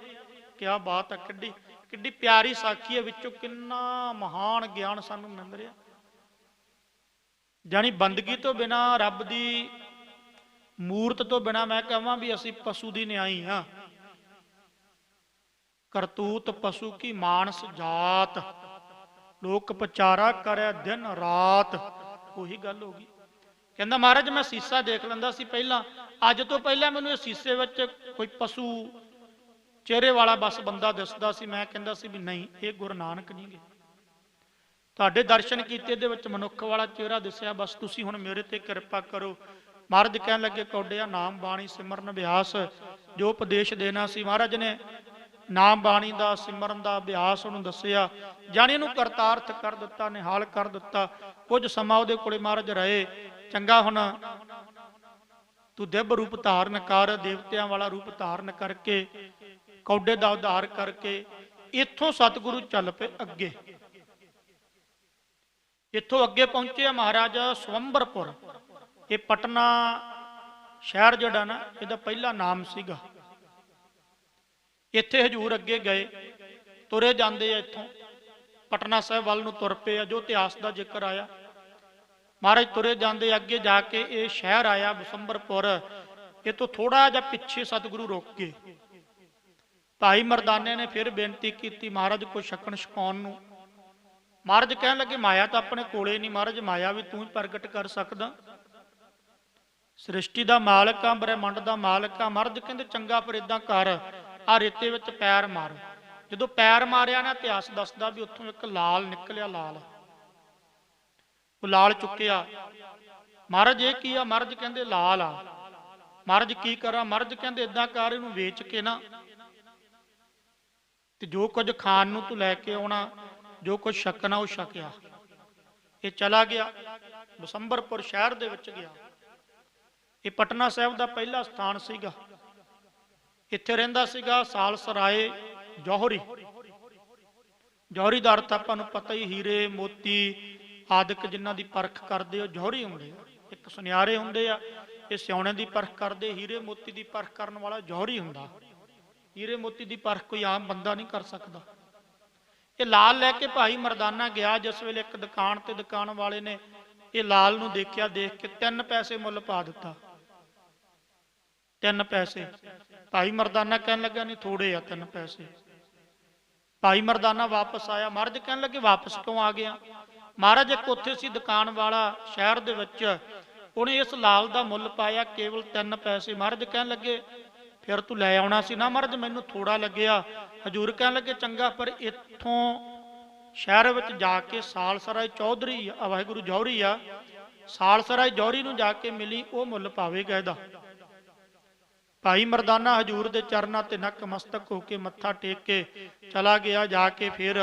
ਕਿਆ ਬਾਤ ਹੈ, ਕਿੱਡੀ ਕਿੱਡੀ ਪਿਆਰੀ ਸਾਖੀ ਹੈ, ਵਿੱਚੋਂ ਕਿੰਨਾ ਮਹਾਨ ਗਿਆਨ ਸਾਨੂੰ ਮਿਲ ਰਿਹਾ। ਜਾਣੀ ਬੰਦਗੀ ਤੋਂ ਬਿਨਾ, ਰੱਬ ਦੀ ਮੂਰਤ ਤੋਂ ਬਿਨਾ ਮੈਂ ਕਹਾਂ ਵੀ ਅਸੀਂ ਪਸ਼ੂ ਦੀ ਨਿਆਈ ਹਾਂ। ਕਰਤੂਤ ਪਸ਼ੂ ਕੀ ਮਾਨਸ ਜਾਤ, ਲੋਕ ਪਚਾਰਾ ਕਰੇ ਦਿਨ ਰਾਤ। ਉਹੀ ਗੱਲ ਹੋ ਗਈ। ਕਹਿੰਦਾ ਮਹਾਰਾਜ ਮੈਂ ਸੀਸਾ ਦੇਖ ਲੈਂਦਾ ਸੀ ਪਹਿਲਾਂ, ਅੱਜ ਤੋਂ ਪਹਿਲਾਂ ਮੈਨੂੰ ਇਹ ਸੀਸੇ ਵਿੱਚ ਕੋਈ ਪਸ਼ੂ ਚਿਹਰੇ ਵਾਲਾ ਬਸ ਬੰਦਾ ਦਿਸਦਾ ਸੀ। ਮੈਂ ਕਹਿੰਦਾ ਸੀ ਵੀ ਨਹੀਂ, ਇਹ ਗੁਰੂ ਨਾਨਕ ਨਹੀਂ ਗੇ। ਤੁਹਾਡੇ ਦਰਸ਼ਨ ਕੀਤੇ, ਇਹਦੇ ਵਿੱਚ ਮਨੁੱਖ ਵਾਲਾ ਚਿਹਰਾ ਦਿਸਿਆ, ਬਸ ਤੁਸੀਂ ਹੁਣ ਮੇਰੇ ਤੇ ਕਿਰਪਾ ਕਰੋ। ਮਹਾਰਾਜ ਕਹਿਣ ਲੱਗੇ ਕੌਡਿਆ ਨਾਮ ਬਾਣੀ ਸਿਮਰਨ ਅਭਿਆਸ, ਜੋ ਉਪਦੇਸ਼ ਦੇਣਾ ਸੀ ਮਹਾਰਾਜ ਨੇ ਨਾਮ ਬਾਣੀ ਦਾ, ਸਿਮਰਨ ਦਾ ਅਭਿਆਸ ਉਹਨੂੰ ਦੱਸਿਆ। ਜਾਣੀ ਇਹਨੂੰ ਕਰਤਾਰਥ ਕਰ ਦਿੱਤਾ, ਨਿਹਾਲ ਕਰ ਦਿੱਤਾ। ਕੁਝ ਸਮਾਂ ਉਹਦੇ ਕੋਲੇ ਮਹਾਰਾਜ ਰਹੇ। ਚੰਗਾ ਹੁਣ ਤੂੰ ਦਿਵ ਰੂਪ ਧਾਰਨ ਕਰ, ਦੇਵਤਿਆਂ ਵਾਲਾ ਰੂਪ ਧਾਰਨ ਕਰਕੇ ਕੌਡੇ ਦਾ ਉਧਾਰ ਕਰਕੇ ਇੱਥੋਂ ਸਤਿਗੁਰੂ ਚੱਲ ਪਏ ਅੱਗੇ। ਇੱਥੋਂ ਅੱਗੇ ਪਹੁੰਚੇ ਮਹਾਰਾਜ ਸਵੰਬਰਪੁਰ। ਇਹ ਪਟਨਾ ਸ਼ਹਿਰ ਜਿਹੜਾ ਨਾ, ਇਹਦਾ ਪਹਿਲਾ ਨਾਮ ਸੀਗਾ। ਇੱਥੇ ਹਜੂਰ ਅੱਗੇ ਗਏ, ਤੁਰੇ ਜਾਂਦੇ ਆ ਇੱਥੋਂ ਪਟਨਾ ਸਾਹਿਬ ਵੱਲ ਨੂੰ ਤੁਰ ਪਏ ਆ, ਜੋ ਇਤਿਹਾਸ ਦਾ ਜ਼ਿਕਰ ਆਇਆ। ਮਹਾਰਾਜ ਤੁਰੇ ਜਾਂਦੇ, ਅੱਗੇ ਜਾ ਕੇ ਇਹ ਸ਼ਹਿਰ ਆਇਆ ਬਸੰਬਰਪੁਰ। ਇਹ ਤੋਂ ਥੋੜਾ ਜਿਹਾ ਪਿੱਛੇ ਸਤਿਗੁਰੂ ਰੁਕ ਗਏ। ਭਾਈ ਮਰਦਾਨੇ ਨੇ ਫਿਰ ਬੇਨਤੀ ਕੀਤੀ ਮਹਾਰਾਜ ਕੋਈ ਛਕਣ ਛਕਾਉਣ ਨੂੰ। ਮਹਾਰਾਜ ਕਹਿਣ ਲੱਗੇ ਮਾਇਆ ਤਾਂ ਆਪਣੇ ਕੋਲੇ ਨਹੀਂ। ਮਹਾਰਾਜ ਮਾਇਆ ਵੀ ਤੂੰ ਹੀ ਪ੍ਰਗਟ ਕਰ ਸਕਦਾ, ਸ੍ਰਿਸ਼ਟੀ ਦਾ ਮਾਲਕ ਆ, ਬ੍ਰਹਿਮੰਡ ਦਾ ਮਾਲਕ ਆ। ਮਹਾਰਾਜ ਕਹਿੰਦੇ ਚੰਗਾ ਫਿਰ ਇਦਾਂ ਕਰ, ਆ ਰੇਤੇ ਵਿੱਚ ਪੈਰ ਮਾਰ। ਜਦੋਂ ਪੈਰ ਮਾਰਿਆ ਨਾ, ਇਤਿਹਾਸ ਦੱਸਦਾ ਵੀ ਉੱਥੋਂ ਇੱਕ ਲਾਲ ਨਿਕਲਿਆ। ਲਾਲ, ਉਹ ਲਾਲ ਚੁੱਕਿਆ। ਮਹਾਰਾਜ ਇਹ ਕੀ ਆ? ਮਹਾਰਾਜ ਕਹਿੰਦੇ ਲਾਲ ਆ। ਮਹਾਰਾਜ ਕੀ ਕਰਾਂ? ਮਹਾਰਾਜ ਕਹਿੰਦੇ ਇਦਾਂ ਕਰ, ਇਹਨੂੰ ਵੇਚ ਕੇ ਨਾ ਤੇ ਜੋ ਕੁਝ ਖਾਣ ਨੂੰ ਤੂੰ ਲੈ ਕੇ ਆਉਣਾ, ਜੋ ਕੁਝ ਛਕਣਾ ਉਹ ਛਕਿਆ। ਇਹ ਚਲਾ ਗਿਆ, ਬਸੰਬਰਪੁਰ ਸ਼ਹਿਰ ਦੇ ਵਿੱਚ ਗਿਆ। ਇਹ ਪਟਨਾ ਸਾਹਿਬ ਦਾ ਪਹਿਲਾ ਸਥਾਨ ਸੀਗਾ। ਇੱਥੇ ਰਹਿੰਦਾ ਸੀਗਾ ਸਾਲਸਰਾਏ ਜੌਹਰੀ। ਜੌਹਰੀ ਦਾ ਅਰਥ ਆਪਾਂ ਨੂੰ ਪਤਾ ਹੀ, ਹੀਰੇ ਮੋਤੀ ਆਦਿਕ ਜਿਨ੍ਹਾਂ ਦੀ ਪਰਖ ਕਰਦੇ ਉਹ ਜੌਹਰੀ ਹੁੰਦੇ ਆ। ਇੱਕ ਸੁਨਿਆਰੇ ਹੁੰਦੇ ਆ, ਇਹ ਸਿਉਣੇ ਦੀ ਪਰਖ ਕਰਦੇ। ਹੀਰੇ ਮੋਤੀ ਦੀ ਪਰਖ ਕਰਨ ਵਾਲਾ ਜੌਹਰੀ ਹੁੰਦਾ। ਹੀਰੇ ਮੋਤੀ ਦੀ ਪਰਖ ਕੋਈ ਆਮ ਬੰਦਾ ਨਹੀਂ ਕਰ ਸਕਦਾ। ਇਹ ਲਾਲ ਲੈ ਕੇ ਭਾਈ ਮਰਦਾਨਾ ਗਿਆ। ਜਿਸ ਵੇਲੇ ਇੱਕ ਦੁਕਾਨ ਤੇ ਦੁਕਾਨ ਵਾਲੇ ਨੇ ਇਹ ਲਾਲ ਨੂੰ ਦੇਖਿਆ, ਦੇਖ ਕੇ 3 ਪੈਸੇ ਮੁੱਲ ਪਾ ਦਿੱਤਾ। 3 ਪੈਸੇ। ਭਾਈ ਮਰਦਾਨਾ ਕਹਿਣ ਲੱਗਾ ਨਹੀਂ ਥੋੜੇ ਆ 3 ਪੈਸੇ। ਭਾਈ ਮਰਦਾਨਾ ਵਾਪਸ ਆਇਆ। ਮਹਾਰਾਜ ਕਹਿਣ ਲੱਗੇ ਵਾਪਸ ਕਿਉਂ ਆ ਗਿਆ? ਮਹਾਰਾਜ ਇੱਕ ਉੱਥੇ ਸੀ ਦੁਕਾਨ ਵਾਲਾ ਸ਼ਹਿਰ ਦੇ ਵਿੱਚ, ਉਹਨੇ ਇਸ ਲਾਲ ਦਾ ਮੁੱਲ ਪਾਇਆ ਕੇਵਲ 3 ਪੈਸੇ। ਮਹਾਰਾਜ ਕਹਿਣ ਲੱਗੇ ਫਿਰ ਤੂੰ ਲੈ ਆਉਣਾ ਸੀ ਨਾ। ਮਹਾਰਾਜ ਮੈਨੂੰ ਥੋੜਾ ਲੱਗਿਆ। ਹਜੂਰ ਕਹਿਣ ਲੱਗੇ ਚੰਗਾ, ਪਰ ਇੱਥੋਂ ਸ਼ਹਿਰ ਵਿੱਚ ਜਾ ਕੇ ਸਾਲਸਰਾਏ ਚੌਧਰੀ ਵਾਹਿਗੁਰੂ ਜੌਹਰੀ ਆ, ਸਾਲਸਰਾਏ ਜੌਹਰੀ ਨੂੰ ਜਾ ਕੇ ਮਿਲੀ, ਉਹ ਮੁੱਲ ਪਾਵੇਗਾ ਇਹਦਾ। ਭਾਈ ਮਰਦਾਨਾ ਹਜੂਰ ਦੇ ਚਰਨਾਂ ਤੇ ਨਕਮਸਤਕ ਹੋ ਕੇ ਮੱਥਾ ਟੇਕ ਕੇ ਚਲਾ ਗਿਆ। ਜਾ ਕੇ ਫਿਰ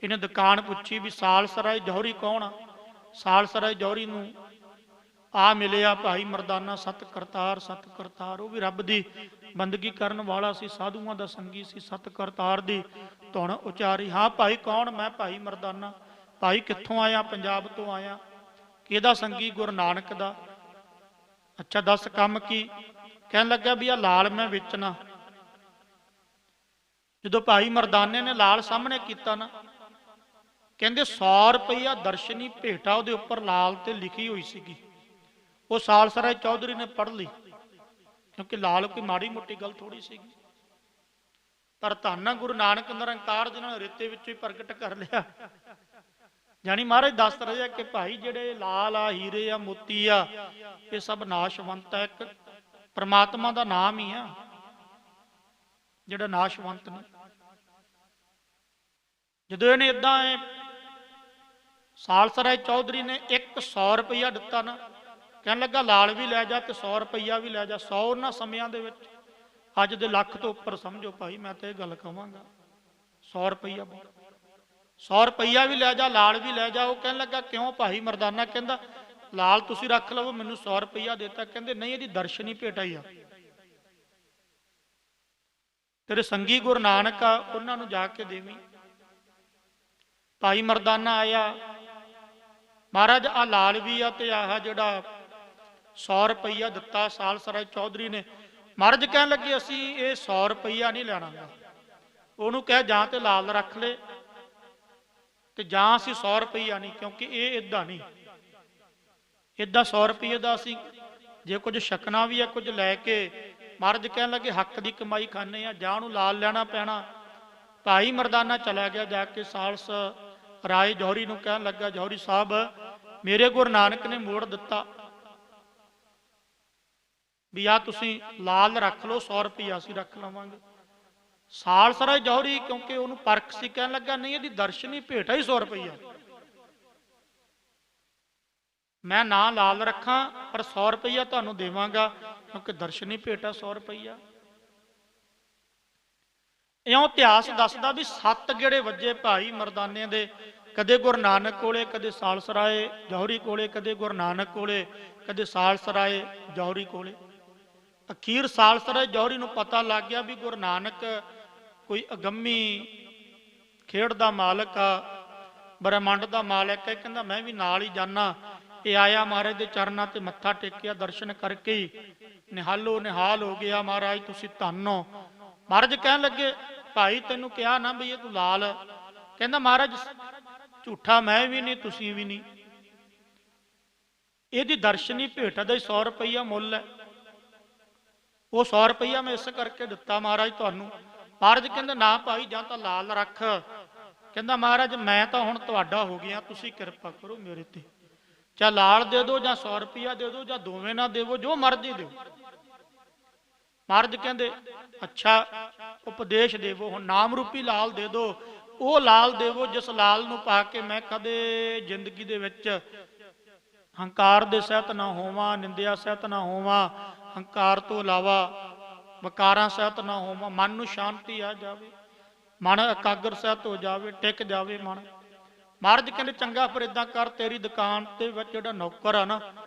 ਇਹਨੇ ਦੁਕਾਨ ਪੁੱਛੀ ਵੀ ਸਾਲਸਰਾਏ ਜੌਹਰੀ ਕੌਣ ਆ। ਸਾਲਸਰਾਏ ਜੌਹਰੀ ਨੂੰ ਆ ਮਿਲਿਆ ਭਾਈ ਮਰਦਾਨਾ ਸਤ ਕਰਤਾਰ, ਸਤ ਕਰਤਾਰ। ਉਹ ਵੀ ਰੱਬ ਦੀ ਬੰਦਗੀ ਕਰਨ ਵਾਲਾ ਸੀ, ਸਾਧੂਆਂ ਦਾ ਸੰਗੀ ਸੀ। ਸਤ ਕਰਤਾਰ ਦੀ ਧੁਨ ਉਚਾਰੀ। ਹਾਂ ਭਾਈ ਕੌਣ? ਮੈਂ ਭਾਈ ਮਰਦਾਨਾ। ਭਾਈ ਕਿੱਥੋਂ ਆਇਆ? ਪੰਜਾਬ ਤੋਂ ਆਇਆ। ਕਿਹਦਾ ਸੰਗੀ? ਗੁਰੂ ਨਾਨਕ ਦਾ। ਅੱਛਾ ਦੱਸ ਕੰਮ ਕੀ? ਕਹਿਣ ਲੱਗਾ ਵੀ ਆ ਲਾਲ ਮੈਂ ਵੇਚਣਾ। ਜਦੋਂ ਭਾਈ ਮਰਦਾਨੇ ਨੇ ਲਾਲ ਸਾਹਮਣੇ ਕੀਤਾ ਨਾ, ਕਹਿੰਦੇ 100 ਰੁਪਈਆ ਦਰਸ਼ਨੀ ਭੇਟਾ ਉਹਦੇ ਉੱਪਰ ਲਾਲ ਤੇ ਲਿਖੀ ਹੋਈ ਸੀਗੀ। ਉਹ ਸਾਲਸਰਾਏ ਚੌਧਰੀ ਨੇ ਪੜ੍ਹ ਲਈ, ਕਿਉਂਕਿ ਲਾਲ ਕੋਈ ਮਾੜੀ ਮੋਟੀ ਗੱਲ ਥੋੜੀ ਸੀਗੀ। ਪਰ ਧੰਨ ਗੁਰੂ ਨਾਨਕ ਨਿਰੰਕਾਰ ਜਿਨ੍ਹਾਂ ਨੇ ਰੇਤੇ ਵਿੱਚੋਂ ਹੀ ਪ੍ਰਗਟ ਕਰ ਲਿਆ। ਜਾਣੀ ਮਹਾਰਾਜ ਦੱਸ ਰਹੇ ਆ ਕਿ ਭਾਈ ਜਿਹੜੇ ਲਾਲ ਆ, ਹੀਰੇ ਆ, ਮੋਤੀ ਆ, ਇਹ ਸਭ ਨਾਸ਼ਵੰਤ ਹੈ। ਇੱਕ ਪਰਮਾਤਮਾ ਦਾ ਨਾਮ ਹੀ ਆ ਜਿਹੜਾ ਨਾਸ਼ਵੰਤ ਨੇ। ਜਦੋਂ ਇਹਨੇ ਇਦਾਂ ਸਾਲਸਰਾਏ ਚੌਧਰੀ ਨੇ 100 ਰੁਪਈਆ ਦਿੱਤਾ ਨਾ, ਕਹਿਣ ਲੱਗਾ ਲਾਲ ਵੀ ਲੈ ਜਾ ਤੇ 100 ਰੁਪਈਆ ਵੀ ਲੈ ਜਾ। 100 ਉਹਨਾਂ ਸਮਿਆਂ ਦੇ ਵਿੱਚ ਅੱਜ ਦੇ ਲੱਖ ਤੋਂ ਉੱਪਰ ਸਮਝੋ ਭਾਈ। ਮੈਂ ਤਾਂ ਇਹ ਗੱਲ ਕਹਾਂਗਾ 100 ਰੁਪਈਆ 100 ਰੁਪਈਆ ਵੀ ਲੈ ਜਾ, ਲਾਲ ਵੀ ਲੈ ਜਾ। ਉਹ ਕਹਿਣ ਲੱਗਾ ਕਿਉਂ ਭਾਈ ਮਰਦਾਨਾ? ਕਹਿੰਦਾ ਲਾਲ ਤੁਸੀਂ ਰੱਖ ਲਵੋ, ਮੈਨੂੰ 100 ਰੁਪਈਆ ਦੇਤਾ। ਕਹਿੰਦੇ ਨਹੀਂ, ਇਹਦੀ ਦਰਸ਼ਨੀ ਭੇਟਾ ਹੀ ਆ। ਤੇਰੇ ਸੰਗੀ ਗੁਰੂ ਨਾਨਕ ਆ, ਉਹਨਾਂ ਨੂੰ ਜਾ ਕੇ ਦੇਵੀਂ। ਭਾਈ ਮਰਦਾਨਾ ਆਇਆ, ਮਹਾਰਾਜ ਆ ਲਾਲ ਵੀ ਆ ਤੇ ਆਹ ਜਿਹੜਾ 100 ਰੁਪਈਆ ਦਿੱਤਾ ਸਾਲਸਰਾਏ ਚੌਧਰੀ ਨੇ। ਮਹਾਰਾਜ ਕਹਿਣ ਲੱਗੇ ਅਸੀਂ ਇਹ 100 ਰੁਪਈਆ ਨਹੀਂ ਲੈਣਾ। ਉਹਨੂੰ ਕਹਿ ਜਾਂ ਤੇ ਲਾਲ ਰੱਖ ਲੈ ਤੇ ਜਾਂ ਅਸੀਂ 100 ਰੁਪਈਆ ਨਹੀਂ, ਕਿਉਂਕਿ ਇਹ ਇਦਾਂ ਨਹੀਂ। ਇਦਾਂ 100 ਰੁਪਈਏ ਦਾ ਅਸੀਂ ਜੇ ਕੁਝ ਛਕਣਾ ਵੀ ਹੈ, ਕੁਝ ਲੈ ਕੇ। ਮਹਾਰਾਜ ਕਹਿਣ ਲੱਗੇ ਹੱਕ ਦੀ ਕਮਾਈ ਖਾਣੇ ਆ, ਜਾਂ ਉਹਨੂੰ ਲਾਲ ਲੈਣਾ ਪੈਣਾ। ਭਾਈ ਮਰਦਾਨਾ ਚਲਾ ਗਿਆ, ਜਾ ਕੇ ਸਾਲਸ ਰਾਏ ਜੌਹਰੀ ਨੂੰ ਕਹਿਣ ਲੱਗਾ ਜੌਹਰੀ ਸਾਹਿਬ ਮੇਰੇ ਗੁਰੂ ਨਾਨਕ ਨੇ ਮੋੜ ਦਿੱਤਾ ਵੀ ਆ ਤੁਸੀਂ ਲਾਲ ਰੱਖ ਲਓ, 100 ਰੁਪਈਆ ਅਸੀਂ ਰੱਖ ਲਵਾਂਗੇ। ਸਾਲਸਰਾਏ ਜੌਹਰੀ ਕਿਉਂਕਿ ਉਹਨੂੰ ਪਰਖ ਸੀ, ਕਹਿਣ ਲੱਗਾ ਨਹੀਂ, ਇਹਦੀ ਦਰਸ਼ਨੀ ਭੇਟਾ ਹੀ 100 ਰੁਪਈਆ। ਮੈਂ ਨਾ ਲਾਲ ਰੱਖਾਂ ਪਰ 100 ਰੁਪਈਆ ਤੁਹਾਨੂੰ ਦੇਵਾਂਗਾ, ਕਿਉਂਕਿ ਦਰਸ਼ਨੀ ਭੇਟਾ 100 ਰੁਪਈਆ। ਇਉਂ ਇਤਿਹਾਸ ਦੱਸਦਾ ਵੀ 7 ਗੇੜੇ ਵੱਜੇ ਭਾਈ ਮਰਦਾਨੇ ਦੇ, ਕਦੇ ਗੁਰੂ ਨਾਨਕ ਕੋਲੇ, ਕਦੇ ਸਾਲਸਰਾਏ ਜੌਹਰੀ ਕੋਲੇ, ਕਦੇ ਗੁਰੂ ਨਾਨਕ ਕੋਲੇ, ਕਦੇ ਸਾਲਸਰਾਏ ਜੌਹਰੀ ਕੋਲੇ। ਅਖੀਰ ਸਾਲਸਰਾਏ ਜੌਹਰੀ ਨੂੰ ਪਤਾ ਲੱਗ ਗਿਆ ਵੀ ਗੁਰੂ ਨਾਨਕ ਕੋਈ ਅਗੰਮੀ ਖੇਡ ਦਾ ਮਾਲਕ ਆ, ਬ੍ਰਹਮੰਡ ਦਾ ਮਾਲਕ ਹੈ। ਕਹਿੰਦਾ ਮੈਂ ਵੀ ਨਾਲ ਹੀ ਜਾਣਾ। ਇਹ ਆਇਆ ਮਹਾਰਾਜ ਦੇ ਚਰਨਾਂ ਤੇ ਮੱਥਾ ਟੇਕਿਆ, ਦਰਸ਼ਨ ਕਰਕੇ ਹੀ ਨਿਹਾਲੋ ਨਿਹਾਲ ਹੋ ਗਿਆ। ਮਹਾਰਾਜ ਤੁਸੀਂ ਧੰਨ ਹੋ। ਮਹਾਰਾਜ ਕਹਿਣ ਲੱਗੇ ਭਾਈ ਤੈਨੂੰ ਕਿਹਾ ਨਾ ਵੀ ਇਹ ਤੂੰ ਲਾਲ। ਕਹਿੰਦਾ ਮਹਾਰਾਜ ਝੂਠਾ ਮੈਂ ਵੀ ਨਹੀਂ, ਤੁਸੀਂ ਵੀ ਨਹੀਂ। ਇਹਦੀ ਦਰਸ਼ਨੀ ਭੇਟ ਦਾ 100 ਰੁਪਈਆ ਮੁੱਲ ਹੈ। ਉਹ 100 ਰੁਪਈਆ ਮੈਂ ਇਸ ਕਰਕੇ ਦਿੱਤਾ ਮਹਾਰਾਜ ਤੁਹਾਨੂੰ। ਮਹਾਰਾਜ ਕਹਿੰਦੇ ਨਾ ਭਾਈ ਜਾਂ ਤਾਂ ਲਾਲ ਰੱਖ। ਕਹਿੰਦਾ ਮਹਾਰਾਜ ਮੈਂ ਤਾਂ ਹੁਣ ਤੁਹਾਡਾ ਹੋ ਗਿਆ, ਤੁਸੀਂ ਕਿਰਪਾ ਕਰੋ ਮੇਰੇ ਤੇ। ਚਾਹੇ ਲਾਲ ਦੇ ਦਿਓ ਜਾਂ 100 ਰੁਪਈਆ ਦੇ ਦਿਓ ਜਾਂ ਦੋਵੇਂ ਨਾ ਦੇਵੋ, ਜੋ ਮਰਜ਼ੀ ਦਿਓ। ਮਹਾਰਾਜ ਕਹਿੰਦੇ ਅੱਛਾ ਉਪਦੇਸ਼ ਦੇਵੋ, ਹੁਣ ਨਾਮ ਰੂਪੀ ਲਾਲ ਦੇ ਦਿਓ। ਉਹ ਲਾਲ ਦੇਵੋ ਜਿਸ ਲਾਲ ਨੂੰ ਪਾ ਕੇ ਮੈਂ ਕਦੇ ਜ਼ਿੰਦਗੀ ਦੇ ਵਿੱਚ ਹੰਕਾਰ ਦੇ ਸਹਿਤ ਨਾ ਹੋਵਾਂ, ਨਿੰਦਿਆ ਸਹਿਤ ਨਾ ਹੋਵਾਂ, ਹੰਕਾਰ ਤੋਂ ਇਲਾਵਾ ਵਕਾਰਾਂ ਸਹਿਤ ਨਾ ਹੋਵਾਂ। ਮਨ ਨੂੰ ਸ਼ਾਂਤੀ ਆ ਜਾਵੇ, ਮਨ ਇਕਾਗਰ ਸਹਿਤ ਹੋ ਜਾਵੇ, ਟਿਕ ਜਾਵੇ ਮਨ। ਮਹਾਰਾਜ ਕਹਿੰਦੇ ਚੰਗਾ ਫਿਰ ਇਦਾਂ ਕਰ, ਤੇਰੀ ਦੁਕਾਨ ਤੇ ਵਿੱਚ ਜਿਹੜਾ ਨੌਕਰ ਆ ਨਾ,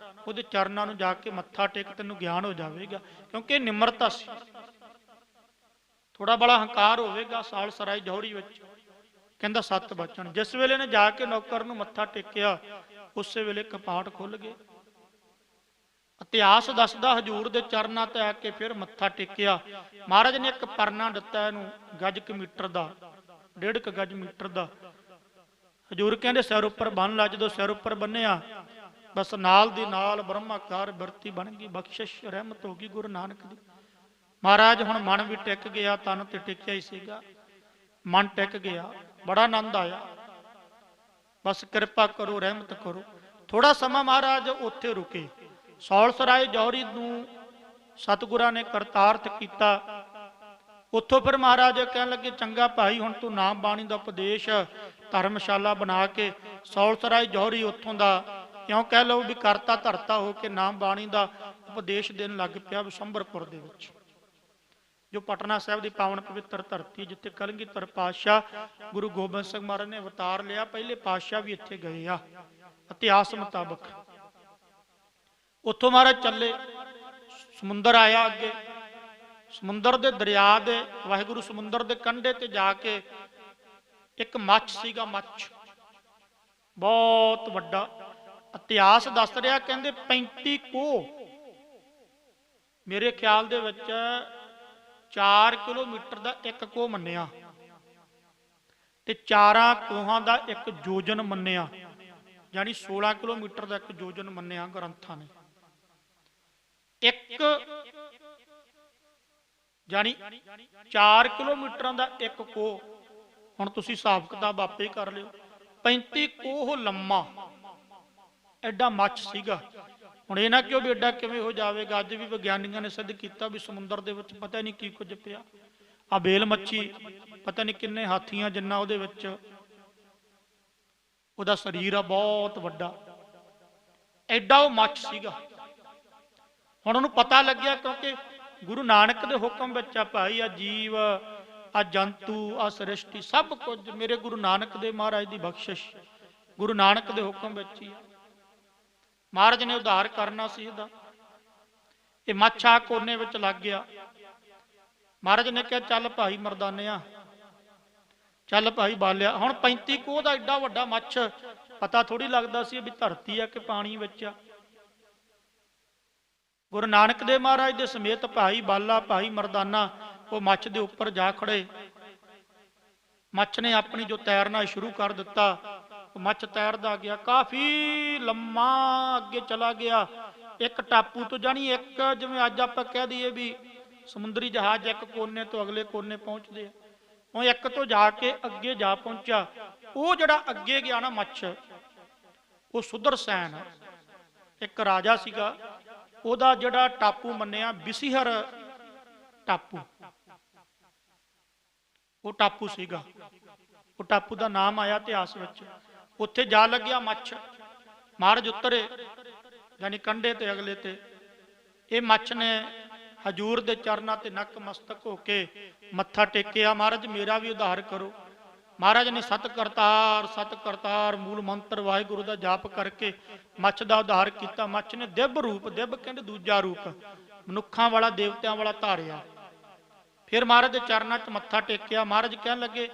ਉਹਦੇ ਚਰਨਾਂ ਨੂੰ ਜਾ ਕੇ ਮੱਥਾ ਟੇਕ, ਤੈਨੂੰ ਗਿਆਨ ਹੋ ਜਾਵੇਗਾ। ਕਿਉਂਕਿ ਨਿਮਰਤਾ ਸੀ, ਥੋੜਾ ਬੜਾ ਹੰਕਾਰ ਹੋਵੇਗਾ ਸਾਲਸਰਾਏ ਜੌਹਰੀ ਵਿੱਚ। ਕਹਿੰਦਾ 7 ਬਚਨ। ਜਿਸ ਵੇਲੇ ਨੇ ਜਾ ਕੇ ਨੌਕਰ ਨੂੰ ਮੱਥਾ ਟੇਕਿਆ, ਉਸੇ ਵੇਲੇ ਕਪਾਟ ਖੁੱਲ ਗਏ। ਇਤਿਹਾਸ ਦੱਸਦਾ ਹਜੂਰ ਦੇ ਚਰਨਾਂ ਤੇ ਆ ਕੇ ਫਿਰ ਮੱਥਾ ਟੇਕਿਆ। ਮਹਾਰਾਜ ਨੇ ਇੱਕ ਪਰਨਾ ਦਿੱਤਾ ਇਹਨੂੰ, ਗਜ ਕੁ ਮੀਟਰ ਦਾ, 1.5 ਗਜ ਮੀਟਰ ਦਾ। ਹਜੂਰ ਕਹਿੰਦੇ ਸਿਰ ਉੱਪਰ ਬੰਨ ਲਾ। ਜਦੋਂ ਸਿਰ ਉੱਪਰ ਬੰਨਿਆ, ਬਸ ਨਾਲ ਦੀ ਨਾਲ ਬ੍ਰਹਮਾਕਾਰ ਬਿਰਤੀ ਬਣ ਗਈ, ਬਖਸ਼ਿਸ਼ ਰਹਿਮਤ ਹੋ ਗਈ ਗੁਰੂ ਨਾਨਕ ਦੀ। ਮਹਾਰਾਜ ਹੁਣ ਮਨ ਵੀ ਟਿਕ ਗਿਆ, ਤਨ ਤੇ ਟਿਕਿਆ ਹੀ ਸੀਗਾ, ਮਨ ਟਿਕ ਗਿਆ, ਬੜਾ ਆਨੰਦ ਆਇਆ। ਬਸ ਕਿਰਪਾ ਕਰੋ, ਰਹਿਮਤ ਕਰੋ। ਥੋੜਾ ਸਮਾਂ ਮਹਾਰਾਜ ਉੱਥੇ ਰੁਕੇ। ਸਾਲਸਰਾਏ ਜੌਹਰੀ ਨੂੰ ਸਤਿਗੁਰਾਂ ਨੇ ਕਰਤਾਰਥ ਕੀਤਾ। ਉੱਥੋਂ ਫਿਰ ਮਹਾਰਾਜ ਕਹਿਣ ਲੱਗੇ ਚੰਗਾ ਭਾਈ ਹੁਣ ਤੂੰ ਨਾਮ ਬਾਣੀ ਦਾ ਉਪਦੇਸ਼ ਧਰਮਸ਼ਾਲਾ ਬਣਾ ਕੇ ਸਾਲਸਰਾਏ ਜੌਹਰੀ ਉੱਥੋਂ ਦਾ ਇਉਂ ਕਹਿ ਲਓ ਵੀ ਕਰਤਾ ਧਰਤਾ ਹੋ ਕੇ ਨਾਮ ਬਾਣੀ ਦਾ ਉਪਦੇਸ਼ ਦੇਣ ਲੱਗ ਪਿਆ ਵਿਸ਼ੰਬਰਪੁਰ ਦੇ ਵਿੱਚ, ਜੋ ਪਟਨਾ ਸਾਹਿਬ ਦੀ ਪਾਵਨ ਪਵਿੱਤਰ ਧਰਤੀ, ਜਿੱਥੇ ਕਲਗੀਧਰ ਪਾਤਸ਼ਾਹ ਗੁਰੂ ਗੋਬਿੰਦ ਸਿੰਘ ਮਹਾਰਾਜ ਨੇ ਅਵਤਾਰ ਲਿਆ। ਪਹਿਲੇ ਪਾਤਸ਼ਾਹ ਵੀ ਇੱਥੇ ਗਏ ਆ ਇਤਿਹਾਸ ਮੁਤਾਬਕ। ਉੱਥੋਂ ਮਹਾਰਾਜ ਚੱਲੇ, ਸਮੁੰਦਰ ਆਇਆ ਅੱਗੇ, ਸਮੁੰਦਰ ਦੇ ਦਰਿਆ ਦੇ ਵਾਹਿਗੁਰੂ ਸਮੁੰਦਰ ਦੇ ਕੰਢੇ ਤੇ ਜਾ ਕੇ ਇੱਕ ਮੱਛ ਸੀਗਾ, ਮੱਛ ਬਹੁਤ ਵੱਡਾ। ਇਤਿਹਾਸ ਦੱਸ ਰਿਹਾ, ਕਹਿੰਦੇ 35 ਕੋਹ, ਮੇਰੇ ਖਿਆਲ ਦੇ ਵਿੱਚ 4 ਕਿਲੋਮੀਟਰ ਦਾ ਇੱਕ ਕੋਹ ਮੰਨਿਆ, ਤੇ 4 ਕੋਹਾਂ ਦਾ ਇੱਕ ਯੋਜਨ ਮੰਨਿਆ, ਯਾਨੀ 16 ਕਿਲੋਮੀਟਰ ਦਾ ਇੱਕ ਯੋਜਨ ਮੰਨਿਆ ਗ੍ਰੰਥਾਂ ਨੇ। ਇੱਕ ਯਾਨੀ 4 ਕਿਲੋਮੀਟਰਾਂ ਦਾ ਇੱਕ ਕੋਹ। ਹੁਣ ਤੁਸੀਂ ਹਿਸਾਬ ਕਿਤਾਬ ਆਪੇ ਕਰ ਲਿਓ। 35 ਕੋਹ ਲੰਮਾ ਐਡਾ ਮੱਛ ਸੀਗਾ। ਹੁਣ ਇਹ ਨਾ ਕਿਉਂ ਵੀ ਐਡਾ ਕਿਵੇਂ ਹੋ ਜਾਵੇਗਾ, ਅੱਜ ਵੀ ਵਿਗਿਆਨੀਆਂ ਨੇ ਸਿੱਧ ਕੀਤਾ ਵੀ ਸਮੁੰਦਰ ਦੇ ਵਿੱਚ ਪਤਾ ਨਹੀਂ ਕੀ ਕੁਝ ਪਿਆ। ਆ ਬੇਲ ਮੱਛੀ ਪਤਾ ਨਹੀਂ ਕਿੰਨੇ ਹਾਥੀਆਂ ਜਿੰਨਾ ਉਹਦੇ ਵਿੱਚ ਉਹਦਾ ਸਰੀਰ ਆ, ਬਹੁਤ ਵੱਡਾ ਐਡਾ ਉਹ ਮੱਛ ਸੀਗਾ। ਹੁਣ ਉਹਨੂੰ ਪਤਾ ਲੱਗਿਆ, ਕਿਉਂਕਿ ਗੁਰੂ ਨਾਨਕ ਦੇ ਹੁਕਮ ਵਿੱਚ ਆ ਭਾਈ, ਆ ਜੀਵ, ਆ ਜੰਤੂ, ਆ ਸ੍ਰਿਸ਼ਟੀ ਸਭ ਕੁਝ ਮੇਰੇ ਗੁਰੂ ਨਾਨਕ ਦੇ ਮਹਾਰਾਜ ਦੀ ਬਖਸ਼ਿਸ਼, ਗੁਰੂ ਨਾਨਕ ਦੇ ਹੁਕਮ ਵਿੱਚ ਹੀ ਆ। ਮਹਾਰਾਜ ਨੇ ਉਧਾਰ ਕਰਨਾ ਸੀ ਇਹਦਾ। ਇਹ ਮੱਛ ਆ ਕੋਨੇ ਵਿੱਚ ਲੱਗ ਗਿਆ। ਮਹਾਰਾਜ ਨੇ ਕਿਹਾ ਚੱਲ ਭਾਈ ਮਰਦਾਨਿਆ, ਚੱਲ ਭਾਈ ਬਾਲਿਆ। ਹੁਣ 35 ਕੋਹ ਦਾ ਐਡਾ ਵੱਡਾ ਮੱਛ, ਪਤਾ ਥੋੜੀ ਲੱਗਦਾ ਸੀ ਵੀ ਧਰਤੀ ਆ ਕਿ ਪਾਣੀ ਵਿੱਚ ਆ। ਗੁਰੂ ਨਾਨਕ ਦੇਵ ਮਹਾਰਾਜ ਦੇ ਸਮੇਤ ਭਾਈ ਬਾਲਾ, ਭਾਈ ਮਰਦਾਨਾ ਉਹ ਮੱਛ ਦੇ ਉੱਪਰ ਜਾ ਖੜੇ। ਮੱਛ ਨੇ ਆਪਣੀ ਜੋ ਤੈਰਨਾ ਸ਼ੁਰੂ ਕਰ ਦਿੱਤਾ, ਉਹ ਮੱਛ ਤੈਰਦਾ ਗਿਆ, ਕਾਫੀ ਲੰਮਾ ਅੱਗੇ ਚਲਾ ਗਿਆ। ਇੱਕ ਟਾਪੂ ਤੋਂ, ਜਾਣੀ ਇੱਕ ਜਿਵੇਂ ਅੱਜ ਆਪਾਂ ਕਹਿ ਦਈਏ ਵੀ ਸਮੁੰਦਰੀ ਜਹਾਜ਼ ਇੱਕ ਕੋਨੇ ਤੋਂ ਅਗਲੇ ਕੋਨੇ ਪਹੁੰਚਦੇ ਆ, ਉਹ ਇੱਕ ਤੋਂ ਜਾ ਕੇ ਅੱਗੇ ਜਾ ਪਹੁੰਚਿਆ। ਉਹ ਜਿਹੜਾ ਅੱਗੇ ਗਿਆ ਨਾ ਮੱਛ, ਉਹ ਸੁਦਰਸੈਨ ਇੱਕ ਰਾਜਾ ਸੀਗਾ, ਉਹਦਾ ਜਿਹੜਾ ਟਾਪੂ ਮੰਨਿਆ ਬਿਸੀਹਰ ਟਾਪੂ, ਉਹ ਟਾਪੂ ਸੀਗਾ। ਉਹ ਟਾਪੂ ਦਾ ਨਾਮ ਆਇਆ ਇਤਿਹਾਸ ਵਿੱਚ। ਉੱਥੇ ਜਾ ਲੱਗਿਆ ਮੱਛ। ਮਹਾਰਾਜ ਉਤਰੇ, ਯਾਨੀ ਕੰਢੇ ਤੇ ਅਗਲੇ ਤੇ। ਇਹ ਮੱਛ ਨੇ ਹਜੂਰ ਦੇ ਚਰਨਾਂ ਤੇ ਨੱਕ ਮਸਤਕ ਹੋ ਕੇ ਮੱਥਾ ਟੇਕਿਆ, ਮਹਾਰਾਜ ਮੇਰਾ ਵੀ ਉਧਾਰ ਕਰੋ। ਮਹਾਰਾਜ ਨੇ ਸਤ ਕਰਤਾਰ ਮੂਲ ਮੰਤਰ ਵਾਹਿਗੁਰੂ ਦਾ ਜਾਪ ਕਰਕੇ ਮੱਛ ਦਾ ਉਧਾਰ ਕੀਤਾ। ਮੱਛ ਨੇ ਦਿਵ ਰੂਪ, ਦਿਵ ਕਹਿੰਦੇ ਦੂਜਾ ਰੂਪ, ਮਨੁੱਖਾਂ ਵਾਲਾ, ਦੇਵਤਿਆਂ ਵਾਲਾ ਧਾਰਿਆ। ਫਿਰ ਮਹਾਰਾਜ ਦੇ ਚਰਨਾਂ 'ਚ ਮੱਥਾ ਟੇਕਿਆ। ਮਹਾਰਾਜ ਕਹਿਣ ਲੱਗੇ,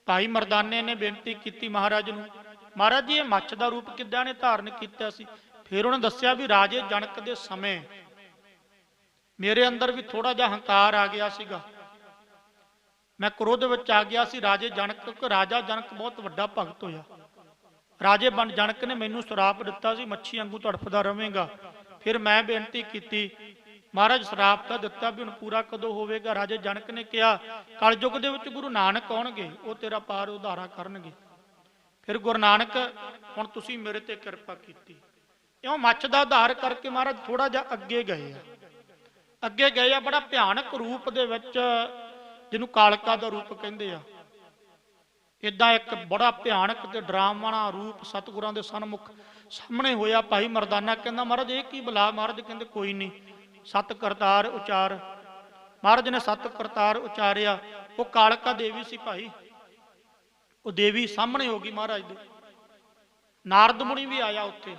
ਭਾਈ ਮਰਦਾਨੇ ਨੇ ਬੇਨਤੀ ਕੀਤੀ ਮਹਾਰਾਜ ਨੂੰ, ਮਹਾਰਾਜ ਜੀ ਇਹ ਮੱਛ ਦਾ ਰੂਪ ਕਿੱਦਾਂ ਨੇ ਧਾਰਨ ਕੀਤਾ ਸੀ? ਫਿਰ ਉਹਨੇ ਦੱਸਿਆ ਵੀ ਰਾਜੇ ਜਨਕ ਦੇ ਸਮੇਂ ਮੇਰੇ ਅੰਦਰ ਵੀ ਥੋੜਾ ਜਿਹਾ ਹੰਕਾਰ ਆ ਗਿਆ ਸੀਗਾ, ਮੈਂ ਕ੍ਰੋਧ ਵਿੱਚ ਆ ਗਿਆ ਸੀ। ਰਾਜੇ ਜਨਕ, ਕਿਉਂਕਿ ਰਾਜਾ ਜਨਕ ਬਹੁਤ ਵੱਡਾ ਭਗਤ ਹੋਇਆ। ਰਾਜੇ ਜਨਕ ਨੇ ਮੈਨੂੰ ਸ਼ਰਾਪ ਦਿੱਤਾ ਸੀ, ਮੱਛੀ ਵਾਂਗੂ ਤੜਫਦਾ ਰਵੇਂਗਾ। ਫਿਰ ਮੈਂ ਬੇਨਤੀ ਕੀਤੀ, ਮਹਾਰਾਜ ਸ਼ਰਾਪ ਤਾਂ ਦਿੱਤਾ ਵੀ ਹੁਣ ਪੂਰਾ ਕਦੋਂ ਹੋਵੇਗਾ? ਰਾਜੇ ਜਨਕ ਨੇ ਕਿਹਾ ਕਲਯੁਗ ਦੇ ਵਿੱਚ ਗੁਰੂ ਨਾਨਕ ਆਉਣਗੇ, ਉਹ ਤੇਰਾ ਪਾਰ ਉਧਾਰਾ ਕਰਨਗੇ। ਫਿਰ ਗੁਰੂ ਨਾਨਕ, ਹੁਣ ਤੁਸੀਂ ਮੇਰੇ ਤੇ ਕਿਰਪਾ ਕੀਤੀ। ਇਉਂ ਮੱਛ ਦਾ ਉਧਾਰ ਕਰਕੇ ਮਹਾਰਾਜ ਥੋੜਾ ਜਿਹਾ ਅੱਗੇ ਗਏ ਆ। ਅੱਗੇ ਗਏ ਆ ਬੜਾ ਭਿਆਨਕ ਰੂਪ ਦੇ ਵਿੱਚ, ਜਿਹਨੂੰ ਕਾਲਕਾ ਦਾ ਰੂਪ ਕਹਿੰਦੇ ਆ। ਇਦਾਂ ਇੱਕ ਬੜਾ ਭਿਆਨਕ ਤੇ ਡਰਾਵਣਾ ਰੂਪ ਸਤਿਗੁਰਾਂ ਦੇ ਸਨਮੁਖ ਸਾਹਮਣੇ ਹੋਇਆ। ਭਾਈ ਮਰਦਾਨਾ ਕਹਿੰਦਾ, ਮਹਾਰਾਜ ਇਹ ਕੀ ਬਲਾ? ਮਹਾਰਾਜ ਕਹਿੰਦੇ ਕੋਈ ਨਹੀਂ, ਸਤ ਕਰਤਾਰ ਉਚਾਰ। ਮਹਾਰਾਜ ਨੇ ਸਤ ਕਰਤਾਰ ਉਚਾਰਿਆ। ਉਹ ਕਾਲਕਾ ਦੇਵੀ ਸੀ ਭਾਈ, ਉਹ ਦੇਵੀ ਸਾਹਮਣੇ ਹੋ ਗਈ ਮਹਾਰਾਜ ਦੇ। ਨਾਰਦ ਮੁਨੀ ਵੀ ਆਇਆ ਉੱਥੇ।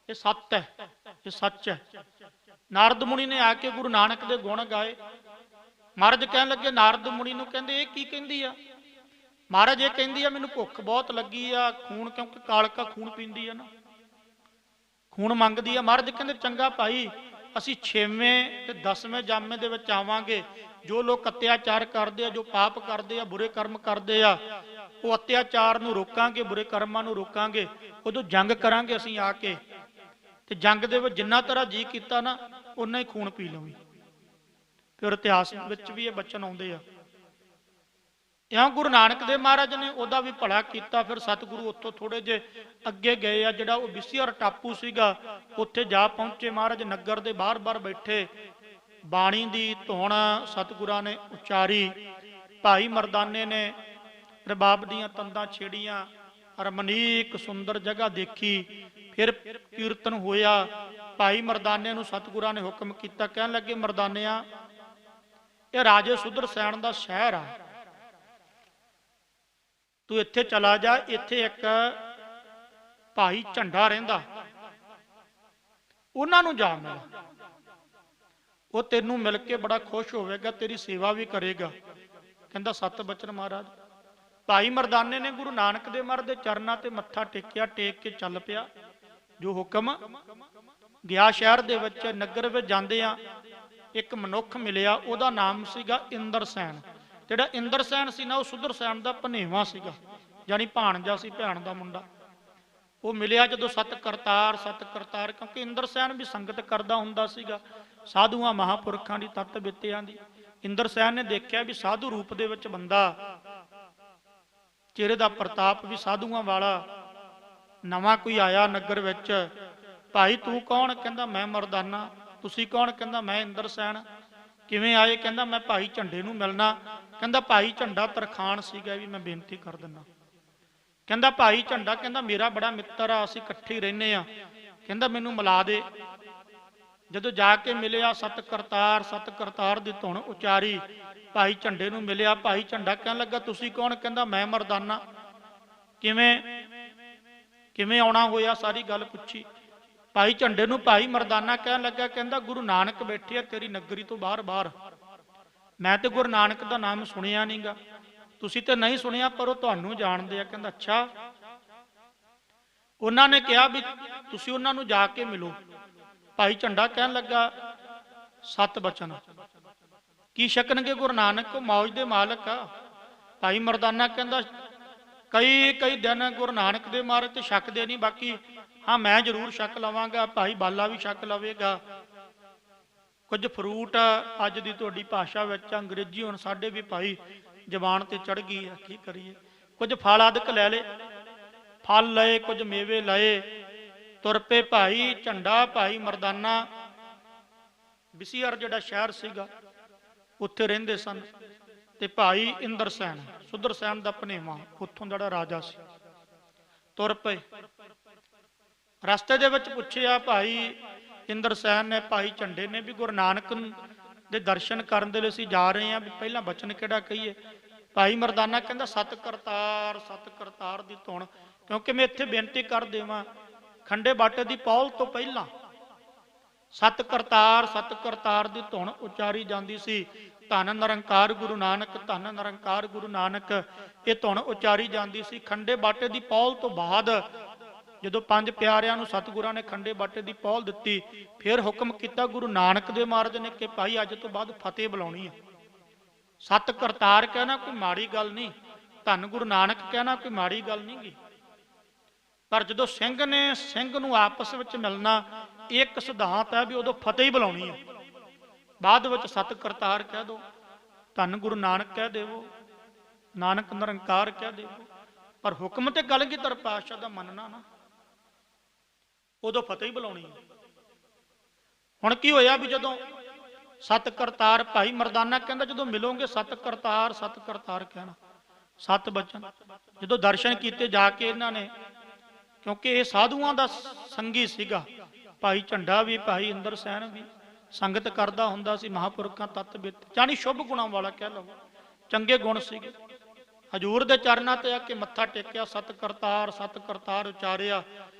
ਇਹ ਸੱਤ ਹੈ, ਇਹ ਸੱਚ ਹੈ। ਨਾਰਦ ਮੁਨੀ ਨੇ ਆ ਕੇ ਗੁਰੂ ਨਾਨਕ ਦੇ ਗੁਣ ਗਾਏ। ਮਹਾਰਾਜ ਕਹਿਣ ਲੱਗੇ ਨਾਰਦ ਮੁਨੀ ਨੂੰ, ਕਹਿੰਦੇ ਇਹ ਕੀ ਕਹਿੰਦੀ ਆ? ਮਹਾਰਾਜ ਇਹ ਕਹਿੰਦੀ ਆ ਮੈਨੂੰ ਭੁੱਖ ਬਹੁਤ ਲੱਗੀ ਆ, ਖੂਨ, ਕਿਉਂਕਿ ਕਾਲਕਾ ਖੂਨ ਪੀਂਦੀ ਆ ਨਾ, ਖੂਨ ਮੰਗਦੀ ਆ। ਮਹਾਰਾਜ ਕਹਿੰਦੇ ਚੰਗਾ ਭਾਈ, ਅਸੀਂ 6ਵੇਂ ਤੇ 10ਵੇਂ ਜਾਮੇ ਦੇ ਵਿੱਚ ਆਵਾਂਗੇ। ਜੋ ਲੋਕ ਅਤਿਆਚਾਰ ਕਰਦੇ ਆ, ਜੋ ਪਾਪ ਕਰਦੇ ਆ, ਬੁਰੇ ਕਰਮ ਕਰਦੇ ਆ, ਉਹ ਅਤਿਆਚਾਰ ਨੂੰ ਰੋਕਾਂਗੇ, ਬੁਰੇ ਕਰਮਾਂ ਨੂੰ ਰੋਕਾਂਗੇ। ਉਦੋਂ ਜੰਗ ਕਰਾਂਗੇ ਅਸੀਂ ਆ ਕੇ, ਤੇ ਜੰਗ ਦੇ ਵਿੱਚ ਜਿੰਨਾ ਤੇਰਾ ਜੀ ਕੀਤਾ ਨਾ ਉਨਾ ਹੀ ਖੂਨ ਪੀ ਲਵੀਂ। ਫਿਰ ਇਤਿਹਾਸ ਵਿੱਚ ਵੀ ਇਹ ਬਚਨ ਆਉਂਦੇ ਆ। ਇਉਂ ਗੁਰੂ ਨਾਨਕ ਦੇਵ ਮਹਾਰਾਜ ਨੇ ਉਹਦਾ ਵੀ ਭਲਾ ਕੀਤਾ। ਫਿਰ ਸਤਿਗੁਰੂ ਉੱਥੋਂ ਥੋੜੇ ਜੇ ਅੱਗੇ ਗਏ ਆ, ਜਿਹੜਾ ਉਹ ਬਿਸੀਹਰ ਟਾਪੂ ਸੀਗਾ, ਉੱਥੇ ਜਾ ਪਹੁੰਚੇ। ਮਹਾਰਾਜ ਨਗਰ ਦੇ ਬਾਹਰ ਬੈਠੇ, ਬਾਣੀ ਦੀ ਧੁਨ ਸਤਿਗੁਰਾਂ ਨੇ ਉਚਾਰੀ। ਭਾਈ ਮਰਦਾਨੇ ਨੇ ਰਬਾਬ ਦੀਆਂ ਤੰਦਾਂ ਛੇੜੀਆਂ, ਰਮਣੀਕ ਸੁੰਦਰ ਜਗ੍ਹਾ ਦੇਖੀ। ਫਿਰ ਕੀਰਤਨ ਹੋਇਆ। ਭਾਈ ਮਰਦਾਨੇ ਨੂੰ ਸਤਿਗੁਰਾਂ ਨੇ ਹੁਕਮ ਕੀਤਾ, ਕਹਿਣ ਲੱਗੇ ਮਰਦਾਨਿਆ ਇਹ ਰਾਜੇ ਸੁਦਰਸੈਨ ਦਾ ਸ਼ਹਿਰ ਆ, ਤੂੰ ਇੱਥੇ ਚਲਾ ਜਾ, ਇੱਥੇ ਇੱਕ ਭਾਈ ਝੰਡਾ ਰਹਿੰਦਾ, ਉਹਨਾਂ ਨੂੰ ਜਾ ਮਿਲ, ਉਹ ਤੈਨੂੰ ਮਿਲ ਕੇ ਬੜਾ ਖੁਸ਼ ਹੋਵੇਗਾ, ਤੇਰੀ ਸੇਵਾ ਵੀ ਕਰੇਗਾ। ਕਹਿੰਦਾ ਸਤ ਬਚਨ ਮਹਾਰਾਜ। ਭਾਈ ਮਰਦਾਨੇ ਨੇ ਗੁਰੂ ਨਾਨਕ ਦੇਵ ਮਹਾਰਾਜ ਦੇ ਚਰਨਾਂ ਤੇ ਮੱਥਾ ਟੇਕਿਆ, ਟੇਕ ਕੇ ਚੱਲ ਪਿਆ ਜੋ ਹੁਕਮ ਗਿਆ। ਸ਼ਹਿਰ ਦੇ ਵਿੱਚ ਨਗਰ ਵਿੱਚ ਜਾਂਦੇ ਆ, ਇੱਕ ਮਨੁੱਖ ਮਿਲਿਆ, ਉਹਦਾ ਨਾਮ ਸੀਗਾ ਇੰਦਰਸੈਨ। ਜਿਹੜਾ ਇੰਦਰਸੈਨ ਸੀ ਨਾ, ਉਹ ਸੁਦਰਸੈਨ ਦਾ ਭਨੇਵਾ ਸੀਗਾ, ਜਾਨੀ ਭਾਣਜਾ ਸੀ, ਭੈਣ ਦਾ ਮੁੰਡਾ। ਉਹ ਮਿਲਿਆ ਜਦੋਂ ਸਤ ਕਰਤਾਰ ਕਿਉਂਕਿ ਇੰਦਰਸੈਨ ਵੀ ਸੰਗਤ ਕਰਦਾ ਹੁੰਦਾ ਸੀਗਾ ਸਾਧੂਆਂ ਮਹਾਂਪੁਰਖਾਂ ਦੀ, ਤਤ ਬਿੱਤਿਆਂ ਦੀ। ਇੰਦਰਸੈਨ ਨੇ ਦੇਖਿਆ ਵੀ ਸਾਧੂ ਰੂਪ ਦੇ ਵਿੱਚ ਬੰਦਾ, ਚਿਹਰੇ ਦਾ ਪ੍ਰਤਾਪ ਵੀ ਸਾਧੂਆਂ ਵਾਲਾ, ਨਵਾਂ ਕੋਈ ਆਇਆ ਨਗਰ ਵਿੱਚ। ਭਾਈ ਤੂੰ ਕੌਣ? ਕਹਿੰਦਾ ਮੈਂ ਮਰਦਾਨਾ। ਤੁਸੀਂ ਕੌਣ? ਕਹਿੰਦਾ ਮੈਂ ਇੰਦਰਸੈਨ। ਕਿਵੇਂ ਆਏ? ਕਹਿੰਦਾ ਮੈਂ ਭਾਈ ਝੰਡੇ ਨੂੰ ਮਿਲਣਾ। ਕਹਿੰਦਾ ਭਾਈ ਝੰਡਾ ਤਰਖਾਣ ਸੀਗਾ ਵੀ ਮੈਂ ਬੇਨਤੀ ਕਰ ਦਿੰਦਾ। ਕਹਿੰਦਾ ਭਾਈ ਝੰਡਾ, ਕਹਿੰਦਾ ਮੇਰਾ ਬੜਾ ਮਿੱਤਰ ਆ, ਅਸੀਂ ਇਕੱਠੇ ਹੀ ਰਹਿੰਦੇ ਆ, ਕਹਿੰਦਾ ਮੈਨੂੰ ਮਿਲਾ ਦੇ। ਜਦੋਂ ਜਾ ਕੇ ਮਿਲਿਆ, ਸਤ ਕਰਤਾਰ ਦੀ ਧੁਨ ਉਚਾਰੀ, ਭਾਈ ਝੰਡੇ ਨੂੰ ਮਿਲਿਆ। ਭਾਈ ਝੰਡਾ ਕਹਿਣ ਲੱਗਾ ਤੁਸੀਂ ਕੌਣ? ਕਹਿੰਦਾ ਮੈਂ ਮਰਦਾਨਾ। ਕਿਵੇਂ ਆਉਣਾ ਹੋਇਆ? ਸਾਰੀ ਗੱਲ ਪੁੱਛੀ। ਭਾਈ ਝੰਡੇ ਨੂੰ ਭਾਈ ਮਰਦਾਨਾ ਕਹਿਣ ਲੱਗਾ, ਕਹਿੰਦਾ ਗੁਰੂ ਨਾਨਕ ਬੈਠੇ ਆ ਤੇਰੀ ਨਗਰੀ ਤੋਂ ਬਾਹਰ। ਮੈਂ ਤੇ ਗੁਰੂ ਨਾਨਕ ਦਾ ਨਾਮ ਸੁਣਿਆ ਨਹੀਂਗਾ, ਤੁਸੀਂ ਤੇ ਨਹੀਂ ਸੁਣਿਆ, ਪਰ ਉਹ ਤੁਹਾਨੂੰ ਜਾਣਦੇ ਆ। ਕਹਿੰਦਾ ਅੱਛਾ। ਉਹਨਾਂ ਨੇ ਕਿਹਾ ਵੀ ਤੁਸੀਂ ਉਹਨਾਂ ਨੂੰ ਜਾ ਕੇ ਮਿਲੋ। ਭਾਈ ਝੰਡਾ ਕਹਿਣ ਲੱਗਾ ਸਤ ਬਚਨ। ਕੀ ਛਕਣਗੇ ਗੁਰੂ ਨਾਨਕ? ਮੌਜ ਦੇ ਮਾਲਕ ਆ। ਭਾਈ ਮਰਦਾਨਾ ਕਹਿੰਦਾ ਕਈ ਦਿਨ ਗੁਰੂ ਨਾਨਕ ਦੇ ਮਾਰੇ ਤੇ ਛਕਦੇ ਨਹੀਂ, ਬਾਕੀ ਹਾਂ ਮੈਂ ਜ਼ਰੂਰ ਛਕ ਲਵਾਂਗਾ। ਭਾਈ ਬਾਲਾ ਵੀ ਛਕ ਲਵੇਗਾ। ਕੁਝ ਫਰੂਟ ਅੱਜ ਦੀ ਤੁਹਾਡੀ ਭਾਸ਼ਾ ਵਿੱਚ ਅੰਗਰੇਜ਼ੀ ਹੁਣ ਸਾਡੇ ਵੀ ਭਾਈ ਜ਼ਬਾਨ ਤੇ ਚੜ ਗਈ ਹੈ, ਕੀ ਕਰੀਏ। ਕੁਝ ਫਲ ਆਦਿਕ ਲੈ ਲਏ, ਫਲ ਲਏ, ਕੁਝ ਮੇਵੇ ਲਏ, ਤੁਰ ਪਏ। ਭਾਈ ਝੰਡਾ ਭਾਈ ਮਰਦਾਨਾ ਬਿਸੀਅਰ ਜਿਹੜਾ ਸ਼ਹਿਰ ਸੀਗਾ ਉੱਥੇ ਰਹਿੰਦੇ ਸਨ। ਤੇ ਭਾਈ ਇੰਦਰਸੈਨ ਸੁਦਰਸੈਨ ਦਾ ਭਨੇਵਾ, ਉੱਥੋਂ ਜਿਹੜਾ ਰਾਜਾ ਸੀ। ਤੁਰ ਪਏ। ਰਸਤੇ ਦੇ ਵਿੱਚ ਪੁੱਛਿਆ ਭਾਈ ਇੰਦਰਸੈਨ ਨੇ, ਭਾਈ ਝੰਡੇ ਨੇ, ਵੀ ਗੁਰੂ ਨਾਨਕ ਦੇ ਦਰਸ਼ਨ ਕਰਨ ਦੇ ਲਈ ਅਸੀਂ ਜਾ ਰਹੇ ਹਾਂ, ਵੀ ਪਹਿਲਾਂ ਬਚਨ ਕਿਹੜਾ ਕਹੀਏ? ਭਾਈ ਮਰਦਾਨਾ ਕਹਿੰਦਾ ਸਤ ਕਰਤਾਰ ਦੀ ਧੁਨ, ਕਿਉਂਕਿ ਮੈਂ ਇੱਥੇ ਬੇਨਤੀ ਕਰ ਦੇਵਾਂ, ਖੰਡੇ ਬਾਟੇ ਦੀ ਪੌਲ ਤੋਂ ਪਹਿਲਾਂ ਸਤ ਕਰਤਾਰ ਦੀ ਧੁਨ ਉਚਾਰੀ ਜਾਂਦੀ ਸੀ। ਧੰਨ ਨਿਰੰਕਾਰ ਗੁਰੂ ਨਾਨਕ, ਧੰਨ ਨਿਰੰਕਾਰ ਗੁਰੂ ਨਾਨਕ, ਇਹ ਧੁਨ ਉਚਾਰੀ ਜਾਂਦੀ ਸੀ। ਖੰਡੇ ਬਾਟੇ ਦੀ ਪੌਲ ਤੋਂ ਬਾਅਦ ਜਦੋਂ ਪੰਜ ਪਿਆਰਿਆਂ ਨੂੰ ਸਤਿਗੁਰਾਂ ਨੇ ਖੰਡੇ ਬਾਟੇ ਦੀ ਪੌਲ ਦਿੱਤੀ, ਫਿਰ ਹੁਕਮ ਕੀਤਾ ਗੁਰੂ ਨਾਨਕ ਦੇਵ ਮਹਾਰਾਜ ਨੇ ਕਿ ਭਾਈ ਅੱਜ ਤੋਂ ਬਾਅਦ ਫਤਿਹ ਬੁਲਾਉਣੀ ਹੈ। ਸਤ ਕਰਤਾਰ ਕਹਿਣਾ ਕੋਈ ਮਾੜੀ ਗੱਲ ਨਹੀਂ, ਧੰਨ ਗੁਰੂ ਨਾਨਕ ਕਹਿਣਾ ਕੋਈ ਮਾੜੀ ਗੱਲ ਨਹੀਂ ਗੀ। ਪਰ ਜਦੋਂ ਸਿੰਘ ਨੇ ਸਿੰਘ ਨੂੰ ਆਪਸ ਵਿੱਚ ਮਿਲਣਾ, ਇੱਕ ਸਿਧਾਂਤ ਹੈ ਵੀ ਉਦੋਂ ਫਤਿਹ ਹੀ ਬੁਲਾਉਣੀ ਹੈ। ਬਾਅਦ ਵਿੱਚ ਸਤ ਕਰਤਾਰ ਕਹਿ ਦੋ, ਧੰਨ ਗੁਰੂ ਨਾਨਕ ਕਹਿ ਦੇਵੋ, ਨਾਨਕ ਨਿਰੰਕਾਰ ਕਹਿ ਦੇਵੋ, ਪਰ ਹੁਕਮ ਤੇ ਕਲਗੀਧਰ ਪਾਤਸ਼ਾਹ ਦਾ ਮੰਨਣਾ ਨਾ, ਉਦੋਂ ਫਤਿਹ ਹੀ ਬੁਲਾਉਣੀ ਹੈ। ਹੁਣ ਕੀ ਹੋਇਆ ਵੀ ਜਦੋਂ ਸਤ ਕਰਤਾਰ, ਭਾਈ ਮਰਦਾਨਾ ਕਹਿੰਦਾ ਜਦੋਂ ਮਿਲੋਗੇ ਸਤ ਕਰਤਾਰ ਕਹਿਣਾ, ਸਤ ਬਚਨ। ਜਦੋਂ ਦਰਸ਼ਨ ਕੀਤੇ ਜਾ ਕੇ ਇਹਨਾਂ ਨੇ, ਕਿਉਂਕਿ ਇਹ ਸਾਧੂਆਂ ਦਾ ਸੰਗੀ ਸੀਗਾ, ਭਾਈ ਝੰਡਾ ਵੀ ਭਾਈ ਇੰਦਰਸੈਨ ਵੀ ਸੰਗਤ ਕਰਦਾ ਹੁੰਦਾ ਸੀ, ਮਹਾਂਪੁਰਖਾਂ ਤਤ ਬਿੱਤ, ਜਾਨੀ ਸ਼ੁਭ ਗੁਣਾਂ ਵਾਲਾ ਕਹਿ ਲਓ, ਚੰਗੇ ਗੁਣ ਸੀਗੇ। ਹਜੂਰ ਦੇ ਚਰਨਾਂ ਤੇ ਆ ਕੇ ਮੱਥਾ ਟੇਕਿਆ, ਸਤ ਕਰਤਾਰ ਉਚਾਰਿਆ,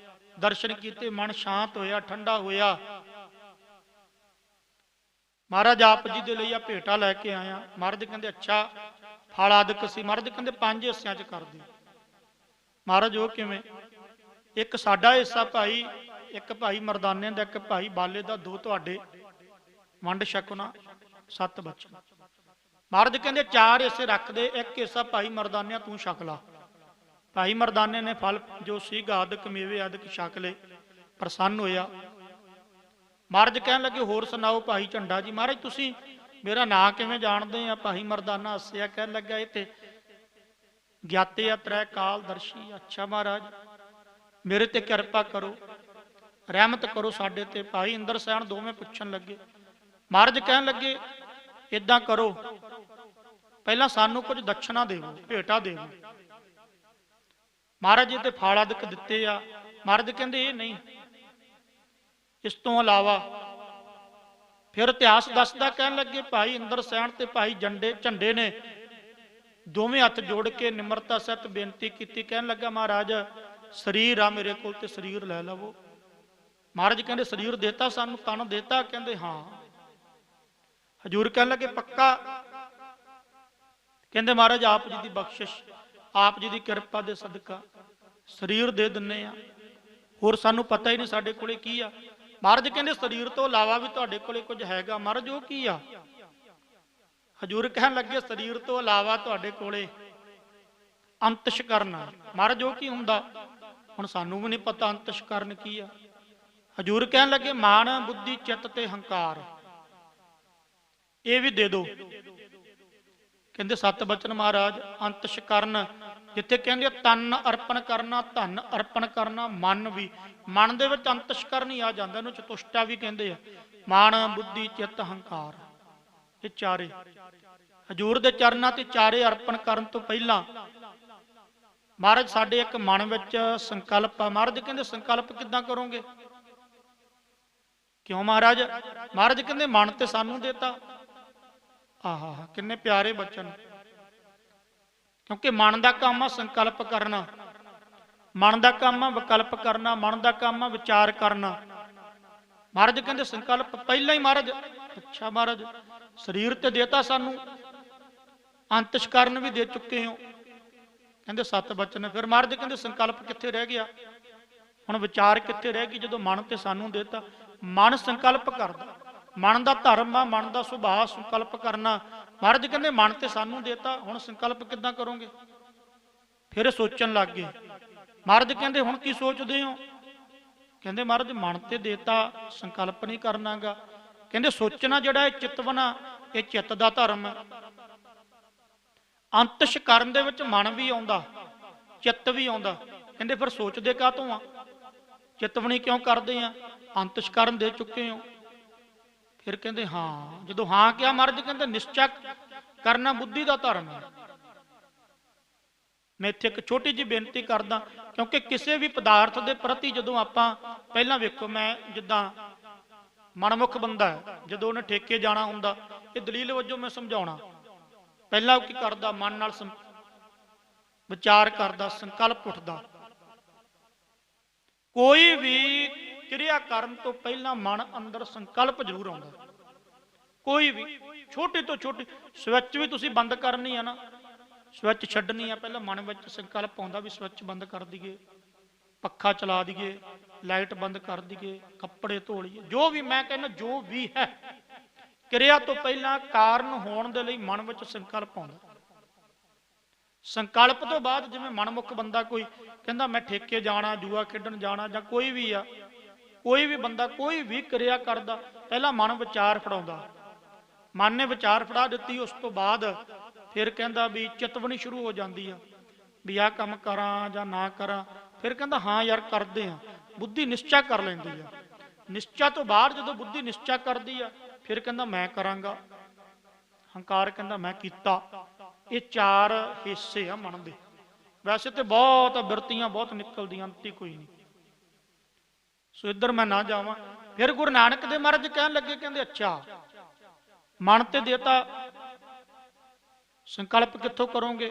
ਦਰਸ਼ਨ ਕੀਤੇ, ਮਨ ਸ਼ਾਂਤ ਹੋਇਆ, ਠੰਡਾ ਹੋਇਆ। ਮਹਾਰਾਜ ਆਪ ਜੀ ਦੇ ਲਈ ਆ ਭੇਟਾ ਲੈ ਕੇ ਆਇਆ। ਮਹਾਰਾਜ ਕਹਿੰਦੇ ਅੱਛਾ, ਫਲ ਆਦਿਕ ਸੀ। ਮਹਾਰਾਜ ਕਹਿੰਦੇ 5 ਹਿੱਸਿਆਂ 'ਚ ਕਰ ਦਿਓ। ਮਹਾਰਾਜ ਉਹ ਕਿਵੇਂ? ਇੱਕ ਸਾਡਾ ਹਿੱਸਾ ਭਾਈ, ਇੱਕ ਭਾਈ ਮਰਦਾਨੇ ਦਾ, ਇੱਕ ਭਾਈ ਬਾਲੇ ਦਾ, 2 ਤੁਹਾਡੇ, ਵੰਡ ਛਕਣਾ, ਸਤ ਬਚਨ। ਮਹਾਰਾਜ ਕਹਿੰਦੇ 4 ਹਿੱਸੇ ਰੱਖ ਦੇ, ਇੱਕ ਹਿੱਸਾ ਭਾਈ ਮਰਦਾਨਿਆਂ ਤੂੰ ਛਕ ਲਾ। ਭਾਈ ਮਰਦਾਨੇ ਨੇ ਫਲ ਜੋ ਸੀਗਾ ਆਦਿਕ ਮੇਵੇ ਆਦਿਕ ਛਕ ਲਏ, ਪ੍ਰਸੰਨ ਹੋਇਆ। ਮਹਾਰਾਜ ਕਹਿਣ ਲੱਗੇ ਹੋਰ ਸੁਣਾਓ ਭਾਈ ਝੰਡਾ ਜੀ। ਮਹਾਰਾਜ ਤੁਸੀਂ ਮੇਰਾ ਨਾਂ ਕਿਵੇਂ ਜਾਣਦੇ ਆ? ਭਾਈ ਮਰਦਾਨਾ ਹੱਸਿਆ, ਕਹਿਣ ਲੱਗਾ ਇਹ ਤੇ ਗਿਆਤੇ ਆ ਤ੍ਰੈ ਕਾਲ ਦਰਸ਼ੀ। ਅੱਛਾ ਮਹਾਰਾਜ, ਮੇਰੇ ਤੇ ਕਿਰਪਾ ਕਰੋ, ਰਹਿਮਤ ਕਰੋ ਸਾਡੇ ਤੇ। ਭਾਈ ਇੰਦਰਸੈਨ ਦੋਵੇਂ ਪੁੱਛਣ ਲੱਗੇ। ਮਹਾਰਾਜ ਕਹਿਣ ਲੱਗੇ ਇਦਾਂ ਕਰੋ, ਪਹਿਲਾਂ ਸਾਨੂੰ ਕੁਝ ਦਕਸ਼ਨਾ ਦੇਵੋ, ਭੇਟਾ ਦੇਵੋ। ਮਹਾਰਾਜ ਜੀ ਤੇ ਫਲ ਆਦਿਕ ਦਿੱਤੇ ਆ। ਮਹਾਰਾਜ ਕਹਿੰਦੇ ਇਹ ਨਹੀਂ, ਇਸ ਤੋਂ ਇਲਾਵਾ ਫਿਰ ਇਤਿਹਾਸ ਦੱਸਦਾ, ਕਹਿਣ ਲੱਗੇ ਭਾਈ ਇੰਦਰ ਸੈਨ ਤੇ ਭਾਈ ਝੰਡੇ ਨੇ ਦੋਵੇਂ ਹੱਥ ਜੋੜ ਕੇ ਨਿਮਰਤਾ ਸਹਿਤ ਬੇਨਤੀ ਕੀਤੀ। ਕਹਿਣ ਲੱਗਾ ਮਹਾਰਾਜ ਸਰੀਰ ਆ ਮੇਰੇ ਕੋਲ ਤੇ ਸਰੀਰ ਲੈ ਲਵੋ। ਮਹਾਰਾਜ ਕਹਿੰਦੇ ਸਰੀਰ ਦੇਤਾ ਸਾਨੂੰ, ਤਨ ਦੇਤਾ? ਕਹਿੰਦੇ ਹਾਂ। ਹਜੂਰ ਕਹਿਣ ਲੱਗੇ ਪੱਕਾ? ਕਹਿੰਦੇ ਮਹਾਰਾਜ ਆਪ ਜੀ ਦੀ ਬਖਸ਼ਿਸ਼, ਆਪ ਜੀ ਦੀ ਕਿਰਪਾ ਦੇ ਸਦਕਾ ਸਰੀਰ ਦੇ ਦਿੰਨੇ ਆ, ਹੋਰ ਸਾਨੂੰ ਪਤਾ ਹੀ ਨਹੀਂ ਸਾਡੇ ਕੋਲੇ ਕੀ ਆ। ਮਹਾਰਾਜ ਕਹਿੰਦੇ ਸਰੀਰ ਤੋਂ ਇਲਾਵਾ ਵੀ ਤੁਹਾਡੇ ਕੋਲੇ ਕੁਝ ਹੈਗਾ। ਮਹਾਰਾਜ ਉਹ ਕੀ ਆ? ਹਜੂਰ ਕਹਿਣ ਲੱਗੇ ਸਰੀਰ ਤੋਂ ਇਲਾਵਾ ਤੁਹਾਡੇ ਕੋਲੇ ਅੰਤਸ਼ਕਰਨ ਆ। ਮਹਾਰਾਜ ਉਹ ਕੀ ਹੁੰਦਾ? ਹੁਣ ਸਾਨੂੰ ਵੀ ਨਹੀਂ ਪਤਾ ਅੰਤਸ਼ਕਰਨ ਕੀ ਆ। ਹਜੂਰ ਕਹਿਣ ਲੱਗੇ ਮਾਨ ਬੁੱਧੀ ਚਿੱਤ ਤੇ ਹੰਕਾਰ, ਇਹ ਵੀ ਦੇ ਦੋ। ਕਹਿੰਦੇ ਸਤ ਬਚਨ ਮਹਾਰਾਜ ਅੰਤਸ਼ਕਰਨ, ਜਿੱਥੇ ਕਹਿੰਦੇ ਤਨ ਅਰਪਣ ਕਰਨਾ, ਧਨ ਅਰਪਣ ਕਰਨਾ, ਮਨ ਵੀ, ਮਨ ਦੇ ਵਿੱਚ ਅੰਤਸ਼ਕਰਨ ਹੀ ਆ ਜਾਂਦਾ, ਇਹਨੂੰ ਚਤੁਸ਼ਟਾ ਵੀ ਕਹਿੰਦੇ ਆ। ਮਾਨ ਬੁੱਧੀ ਚਿੱਤ ਹੰਕਾਰ, ਇਹ ਚਾਰੇ ਹਜੂਰ ਦੇ ਚਰਨਾਂ ਤੇ ਚਾਰੇ ਅਰਪਣ ਕਰਨ ਤੋਂ ਪਹਿਲਾਂ ਮਹਾਰਾਜ ਸਾਡੇ ਇੱਕ ਮਨ ਵਿੱਚ ਸੰਕਲਪ ਆ। ਮਹਾਰਾਜ ਕਹਿੰਦੇ ਸੰਕਲਪ ਕਿੱਦਾਂ ਕਰੋਗੇ? ਕਿਉਂ ਮਹਾਰਾਜ? ਮਹਾਰਾਜ ਕਹਿੰਦੇ ਮਨ ਤੇ ਸਾਨੂੰ ਦੇਤਾ। ਆਹਾ ਕਿੰਨੇ ਪਿਆਰੇ ਬਚਨ। ਕਿਉਂਕਿ ਮਨ ਦਾ ਕੰਮ ਆ ਸੰਕਲਪ ਕਰਨਾ, ਮਨ ਦਾ ਕੰਮ ਆ ਵਿਕਲਪ ਕਰਨਾ, ਮਨ ਦਾ ਕੰਮ ਆ ਵਿਚਾਰ ਕਰਨਾ। ਮਹਾਰਾਜ ਕਹਿੰਦੇ ਸੰਕਲਪ ਪਹਿਲਾਂ ਹੀ ਮਹਾਰਾਜ। ਅੱਛਾ ਮਹਾਰਾਜ ਸਰੀਰ ਤੇ ਦੇਤਾ ਸਾਨੂੰ, ਅੰਤਸ਼ਕਰਨ ਵੀ ਦੇ ਚੁੱਕੇ ਹੋ। ਕਹਿੰਦੇ ਸਤ ਬਚਨ। ਫਿਰ ਮਹਾਰਾਜ ਕਹਿੰਦੇ ਸੰਕਲਪ ਕਿੱਥੇ ਰਹਿ ਗਿਆ? ਹੁਣ ਵਿਚਾਰ ਕਿੱਥੇ ਰਹਿ ਗਈ? ਜਦੋਂ ਮਨ ਤੇ ਸਾਨੂੰ ਦੇਤਾ। ਮਨ ਸੰਕਲਪ ਕਰਦਾ, ਮਨ ਦਾ ਧਰਮ ਆ, ਮਨ ਦਾ ਸੁਭਾਅ ਸੰਕਲਪ ਕਰਨਾ। ਮਹਾਰਾਜ ਕਹਿੰਦੇ ਮਨ ਤੇ ਸਾਨੂੰ ਦੇਤਾ, ਹੁਣ ਸੰਕਲਪ ਕਿੱਦਾਂ ਕਰੋਗੇ? ਫਿਰ ਸੋਚਣ ਲੱਗ ਗਏ। ਮਹਾਰਾਜ ਕਹਿੰਦੇ ਹੁਣ ਕੀ ਸੋਚਦੇ ਹੋ? ਕਹਿੰਦੇ ਮਹਾਰਾਜ ਮਨ ਤੇ ਦੇਤਾ, ਸੰਕਲਪ ਨਹੀਂ ਕਰਨਾਗਾ। ਕਹਿੰਦੇ ਸੋਚਣਾ ਜਿਹੜਾ ਇਹ ਚਿਤਵਨਾ, ਇਹ ਚਿੱਤ ਦਾ ਧਰਮ ਹੈ। ਅੰਤਸ਼ਕਰਨ ਦੇ ਵਿੱਚ ਮਨ ਵੀ ਆਉਂਦਾ, ਚਿੱਤ ਵੀ ਆਉਂਦਾ। ਕਹਿੰਦੇ ਫਿਰ ਸੋਚਦੇ ਕਾਹਤੋਂ ਆ? ਚਿਤਵਣੀ ਕਿਉਂ ਕਰਦੇ ਆ? ਅੰਤਸ਼ਕਰਨ ਦੇ ਚੁੱਕੇ ਹੋ। ਫਿਰ ਕਹਿੰਦੇ ਹਾਂ। ਜਦੋਂ ਹਾਂ ਕਿਹਾ ਮਹਾਰਾਜ ਕਹਿੰਦੇ ਨਿਸ਼ਚੈ ਕਰਨਾ ਬੁੱਧੀ ਦਾ ਧਰਮ ਹੈ। ਮੈਂ ਇੱਥੇ ਇੱਕ ਛੋਟੀ ਜਿਹੀ ਬੇਨਤੀ ਕਰਦਾ, ਕਿਉਂਕਿ ਕਿਸੇ ਵੀ ਪਦਾਰਥ ਦੇ ਪ੍ਰਤੀ ਜਦੋਂ ਆਪਾਂ ਪਹਿਲਾਂ ਵੇਖੋ, ਮੈਂ ਜਿੱਦਾਂ ਮਨਮੁਖ ਬੰਦਾ ਹੈ, ਜਦੋਂ ਉਹਨੇ ਠੇਕੇ ਜਾਣਾ ਹੁੰਦਾ, ਇਹ ਦਲੀਲ ਵਜੋਂ ਮੈਂ ਸਮਝਾਉਣਾ। ਪਹਿਲਾਂ ਉਹ ਕੀ ਕਰਦਾ? ਮਨ ਨਾਲ ਵਿਚਾਰ ਕਰਦਾ, ਸੰਕਲਪ ਉੱਠਦਾ। ਕੋਈ ਵੀ ਕਿਰਿਆ ਕਰਨ ਤੋਂ ਪਹਿਲਾਂ ਮਨ ਅੰਦਰ ਸੰਕਲਪ ਜ਼ਰੂਰ ਆਉਂਦਾ। ਕੋਈ ਵੀ ਛੋਟੀ ਤੋਂ ਛੋਟੀ ਸਵਿੱਚ ਵੀ ਤੁਸੀਂ ਬੰਦ ਕਰਨੀ ਆ ਨਾ, ਸਵਿੱਚ ਛੱਡਣੀ ਆ, ਪਹਿਲਾਂ ਮਨ ਵਿੱਚ ਸੰਕਲਪ ਆਉਂਦਾ ਵੀ ਸਵਿੱਚ ਬੰਦ ਕਰ ਦਈਏ, ਪੱਖਾ ਚਲਾ ਦਈਏ, ਲਾਈਟ ਬੰਦ ਕਰ ਦਈਏ, ਕੱਪੜੇ ਧੋ ਲਈਏ। ਜੋ ਵੀ ਮੈਂ ਕਹਿੰਦਾ ਜੋ ਵੀ ਹੈ, ਕਿਰਿਆ ਤੋਂ ਪਹਿਲਾਂ ਕਾਰਨ ਹੋਣ ਦੇ ਲਈ ਮਨ ਵਿੱਚ ਸੰਕਲਪ ਆਉਂਦਾ। ਸੰਕਲਪ ਤੋਂ ਬਾਅਦ ਜਿਵੇਂ ਮਨਮੁਖ ਬੰਦਾ ਕੋਈ ਕਹਿੰਦਾ ਮੈਂ ਠੇਕੇ ਜਾਣਾ, ਜੂਆ ਖੇਡਣ ਜਾਣਾ, ਜਾਂ ਕੋਈ ਵੀ ਆ, ਕੋਈ ਵੀ ਬੰਦਾ ਕੋਈ ਵੀ ਕਿਰਿਆ ਕਰਦਾ, ਪਹਿਲਾਂ ਮਨ ਵਿਚਾਰ ਫੜਾਉਂਦਾ। ਮਨ ਨੇ ਵਿਚਾਰ ਫੜਾ ਦਿੱਤੀ, ਉਸ ਤੋਂ ਬਾਅਦ ਫਿਰ ਕਹਿੰਦਾ ਵੀ ਚਿਤਵਣੀ ਸ਼ੁਰੂ ਹੋ ਜਾਂਦੀ ਆ ਵੀ ਆਹ ਕੰਮ ਕਰਾਂ ਜਾਂ ਨਾ ਕਰਾਂ। ਫਿਰ ਕਹਿੰਦਾ ਹਾਂ ਯਾਰ ਕਰਦੇ ਆ, ਬੁੱਧੀ ਨਿਸ਼ਚਾ ਕਰ ਲੈਂਦੀ ਆ। ਨਿਸ਼ਚਾ ਤੋਂ ਬਾਅਦ ਜਦੋਂ ਬੁੱਧੀ ਨਿਸ਼ਚਾ ਕਰਦੀ ਆ, ਫਿਰ ਕਹਿੰਦਾ ਮੈਂ ਕਰਾਂਗਾ। ਹੰਕਾਰ ਕਹਿੰਦਾ ਮੈਂ ਕੀਤਾ। ਇਹ ਚਾਰ ਹਿੱਸੇ ਆ ਮਨ ਦੇ। ਵੈਸੇ ਤੇ ਬਹੁਤ ਬਿਰਤੀਆਂ ਬਹੁਤ ਨਿਕਲਦੀਆਂ, ਅੰਤੀ ਕੋਈ ਨਹੀਂ। ਸੋ ਇੱਧਰ ਮੈਂ ਨਾ ਜਾਵਾਂ। ਫਿਰ ਗੁਰੂ ਨਾਨਕ ਦੇਵ ਮਹਾਰਾਜ ਕਹਿਣ ਲੱਗੇ, ਕਹਿੰਦੇ ਅੱਛਾ ਮਨ ਤੇ ਦੇਤਾ, ਸੰਕਲਪ ਕਿੱਥੋਂ ਕਰੋਗੇ?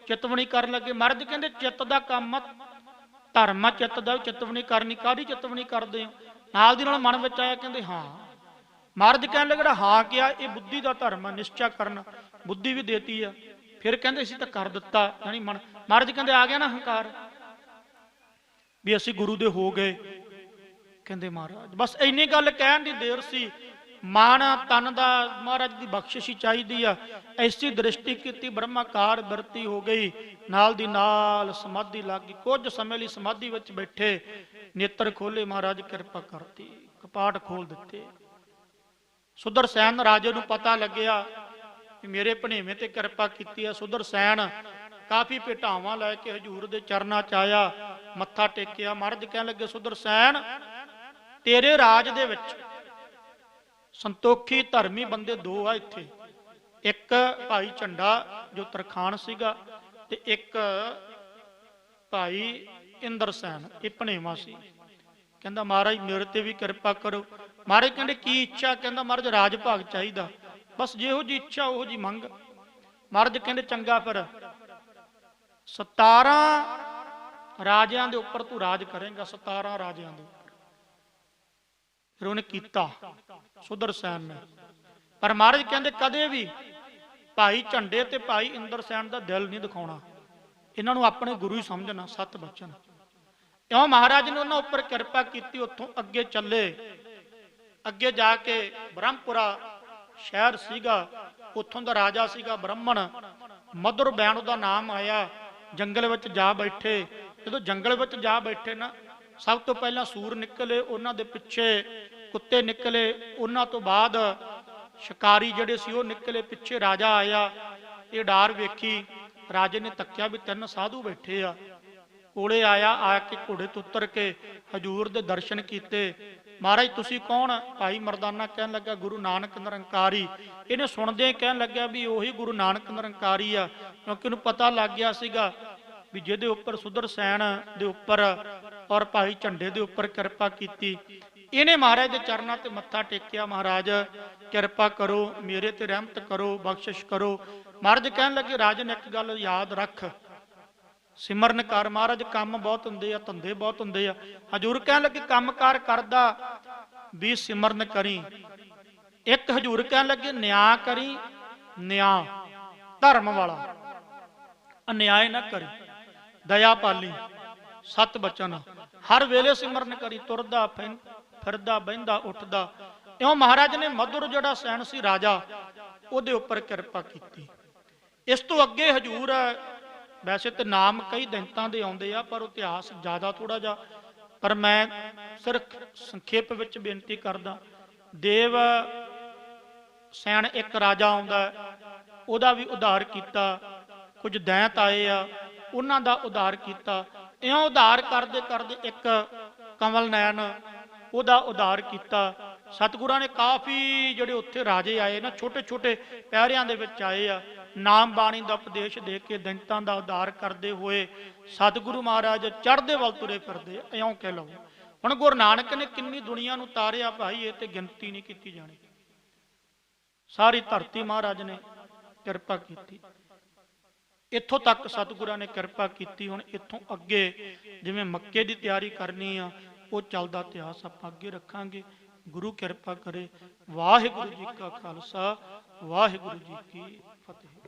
ਚਿਤਵਣੀ ਕਰਨ ਲੱਗੇ। ਮਹਾਰਾਜ ਕਹਿੰਦੇ ਚਿੱਤ ਦਾ ਕੰਮ ਆ, ਧਰਮ ਆ ਚਿੱਤ ਦਾ, ਚਿਤਵਣੀ ਕਰਨੀ। ਕਾਹਦੀ ਚਿਤਵਣੀ ਕਰਦੇ ਹੋ? ਨਾਲ ਦੀ ਨਾਲ ਮਨ ਵਿੱਚ ਆਇਆ, ਕਹਿੰਦੇ ਹਾਂ। ਮਹਾਰਾਜ ਕਹਿਣ ਲੱਗੇ ਜਿਹੜਾ ਹਾਂ ਕਿਹਾ ਇਹ ਬੁੱਧੀ ਦਾ ਧਰਮ ਆ, ਨਿਸ਼ਚਾ ਕਰਨਾ। ਬੁੱਧੀ ਵੀ ਦੇਤੀ ਆ। ਫਿਰ ਕਹਿੰਦੇ ਅਸੀਂ ਤਾਂ ਕਰ ਦਿੱਤਾ, ਯਾਨੀ ਮਨ। ਮਹਾਰਾਜ ਕਹਿੰਦੇ ਆ ਗਿਆ ਨਾ ਹੰਕਾਰ ਵੀ ਅਸੀਂ ਗੁਰੂ ਦੇ ਹੋ ਗਏ। ਕਹਿੰਦੇ ਮਹਾਰਾਜ ਬਸ ਇੰਨੀ ਗੱਲ ਕਹਿਣ ਦੀ ਦੇਰ ਸੀ। ਮਨ ਤਨ ਦਾ ਮਹਾਰਾਜ ਦੀ ਬਖਸ਼ਿਸ਼ ਹੀ ਚਾਹੀਦੀ ਆ। ਐਸੀ ਦ੍ਰਿਸ਼ਟੀ ਕੀਤੀ, ਬ੍ਰਹਮਾਕਾਰ ਬਿਰਤੀ ਹੋ ਗਈ। ਨਾਲ ਦੀ ਨਾਲ ਸਮਾਧੀ ਲੱਗ ਗਈ। ਕੁਝ ਸਮੇਂ ਲਈ ਸਮਾਧੀ ਵਿੱਚ ਬੈਠੇ, ਨੇਤਰ ਖੋਲੇ, ਮਹਾਰਾਜ ਕਿਰਪਾ ਕਰਤੀ, ਕਪਾਟ ਖੋਲ ਦਿੱਤੇ। ਸੁਦਰਸੈਨ ਰਾਜੇ ਨੂੰ ਪਤਾ ਲੱਗਿਆ ਕਿ ਮੇਰੇ ਭਣੇਵੇਂ ਤੇ ਕਿਰਪਾ ਕੀਤੀ ਆ। ਸੁਦਰਸੈਨ ਕਾਫੀ ਭੇਟਾਵਾਂ ਲੈ ਕੇ ਹਜੂਰ ਦੇ ਚਰਨਾਂ ਚ ਆਇਆ, ਮੱਥਾ ਟੇਕਿਆ। ਮਹਾਰਾਜ ਕਹਿਣ ਲੱਗੇ ਸੁਦਰਸੈਨ ਤੇਰੇ ਰਾਜ ਦੇ ਵਿੱਚ ਸੰਤੋਖੀ ਧਰਮੀ ਬੰਦੇ ਦੋ ਆ ਇੱਥੇ। ਇੱਕ ਭਾਈ ਝੰਡਾ ਜੋ ਤਰਖਾਣ ਸੀਗਾ, ਤੇ ਇੱਕ ਭਾਈ ਇੰਦਰਸੈਨ, ਇਹ ਭਣੇਵਾ ਸੀ। कहता महाराज मेरे ते भी कृपा करो। महाराज कहते की इच्छा? कहता महाराज राज भाग चाहिए, बस जिहो जी इच्छा उहो जी मंग। महाराज कहते चंगा फिर 17 राजियां दे उपर तू राज करेगा, 17 राजियां दे उपर। फिर उन्हें किया सुदरसैन ने। पर महाराज कहते कदे भी भाई झंडे ते भाई इंद्रसैन का दिल नहीं दिखाना, इन्हों अपने गुरु ही समझना। 7 बचन क्यों महाराज ने उन्होंने उपर कृपा की। उतों अगे चले, अगे जाके ब्रह्मपुरा शहर सीगा, उतों का राजा सीगा ब्राह्मण, मधुर बैण उहदा नाम आया। जंगल विच जा बैठे, जो जंगल विच जा बैठे ना, सब तो पहला सूर निकले, उन्होंने दे पिछे कुत्ते निकले, उन्होंने तो बाद शिकारी जिहड़े सी वो निकले, पिछे राजा आया। ये डार वेखी, राजे ने तक्या भी 3 साधु बैठे आ। कोले आया, आके घोड़े तो उतर के हजूर दे दर्शन किए। महाराज तुसी कौन? भाई मरदाना कहन लगा गुरु नानक निरंकारी। इन्हें सुनदे ही कहन लग्या भी उही गुरु नानक निरंकारी आ, क्योंकि उन्हें पता लग गया सीगा भी जिहदे उपर सुदरसैन दे उपर और भाई झंडे दे उपर कृपा की। इन्हें महाराज के चरणों ते मत्था टेकिया, महाराज कृपा करो, मेरे ते रहमत करो, बख्शिश करो। महाराज कहन लगे राजन एक गल याद रख, सिमरन कर। महाराज काम बहुत होंगे, धंधे बहुत होंगे। हजूर कहन लगे काम कार करदा भी सिमरन करी। एक हजूर कहन लगे न्याय करी, न्याय धर्म वाला, अन्याय ना करी, दया पाली। 7 बचन हर वेले सिमरन करी, तुरदा फिरदा बहिंदा उठदा। इउं महाराज ने मधुर जिहड़ा सैन सी राजा उहदे उपर किरपा की। इस तो अगे हजूर वैसे तो नाम कई दैंतां दे आउंदे आ, पर इतिहास ज़्यादा थोड़ा जा, पर मैं सिर्फ संखेप विच बेनती करदा। देव सैन एक राजा आउंदा, उहदा भी उद्धार किया। कुछ दैंत आए आ, उन्हां दा उद्धार किया। इउं उद्धार करदे करदे एक कंवल नैन उहदा उद्धार किया। सतगुरां ने काफ़ी जिहड़े उत्थे राजे आए ना, छोटे छोटे पैरिਆਂ ਦੇ ਵਿੱਚ आए आ, नाम बाणी का उपदेश दे के दैंतां का उद्धार करते हुए सतगुरु महाराज चढ़दे वल तुरे फिरदे। इउं कह लो हुण गुरु नानक ने किन्नी दुनिया नूं तारिया भाई, ये तो गिनती नहीं की जानी। सारी धरती महाराज ने किरपा की। इत्थों तक सतगुरां ने किरपा की। हुण इत्थों अगे जिवें मक्के की तैयारी करनी आ, वो चलदा इतिहास आपां अगे रखांगे। गुरु किरपा करे। वाहिगुरू जी का खालसा, वाहिगुरू जी की फतेह।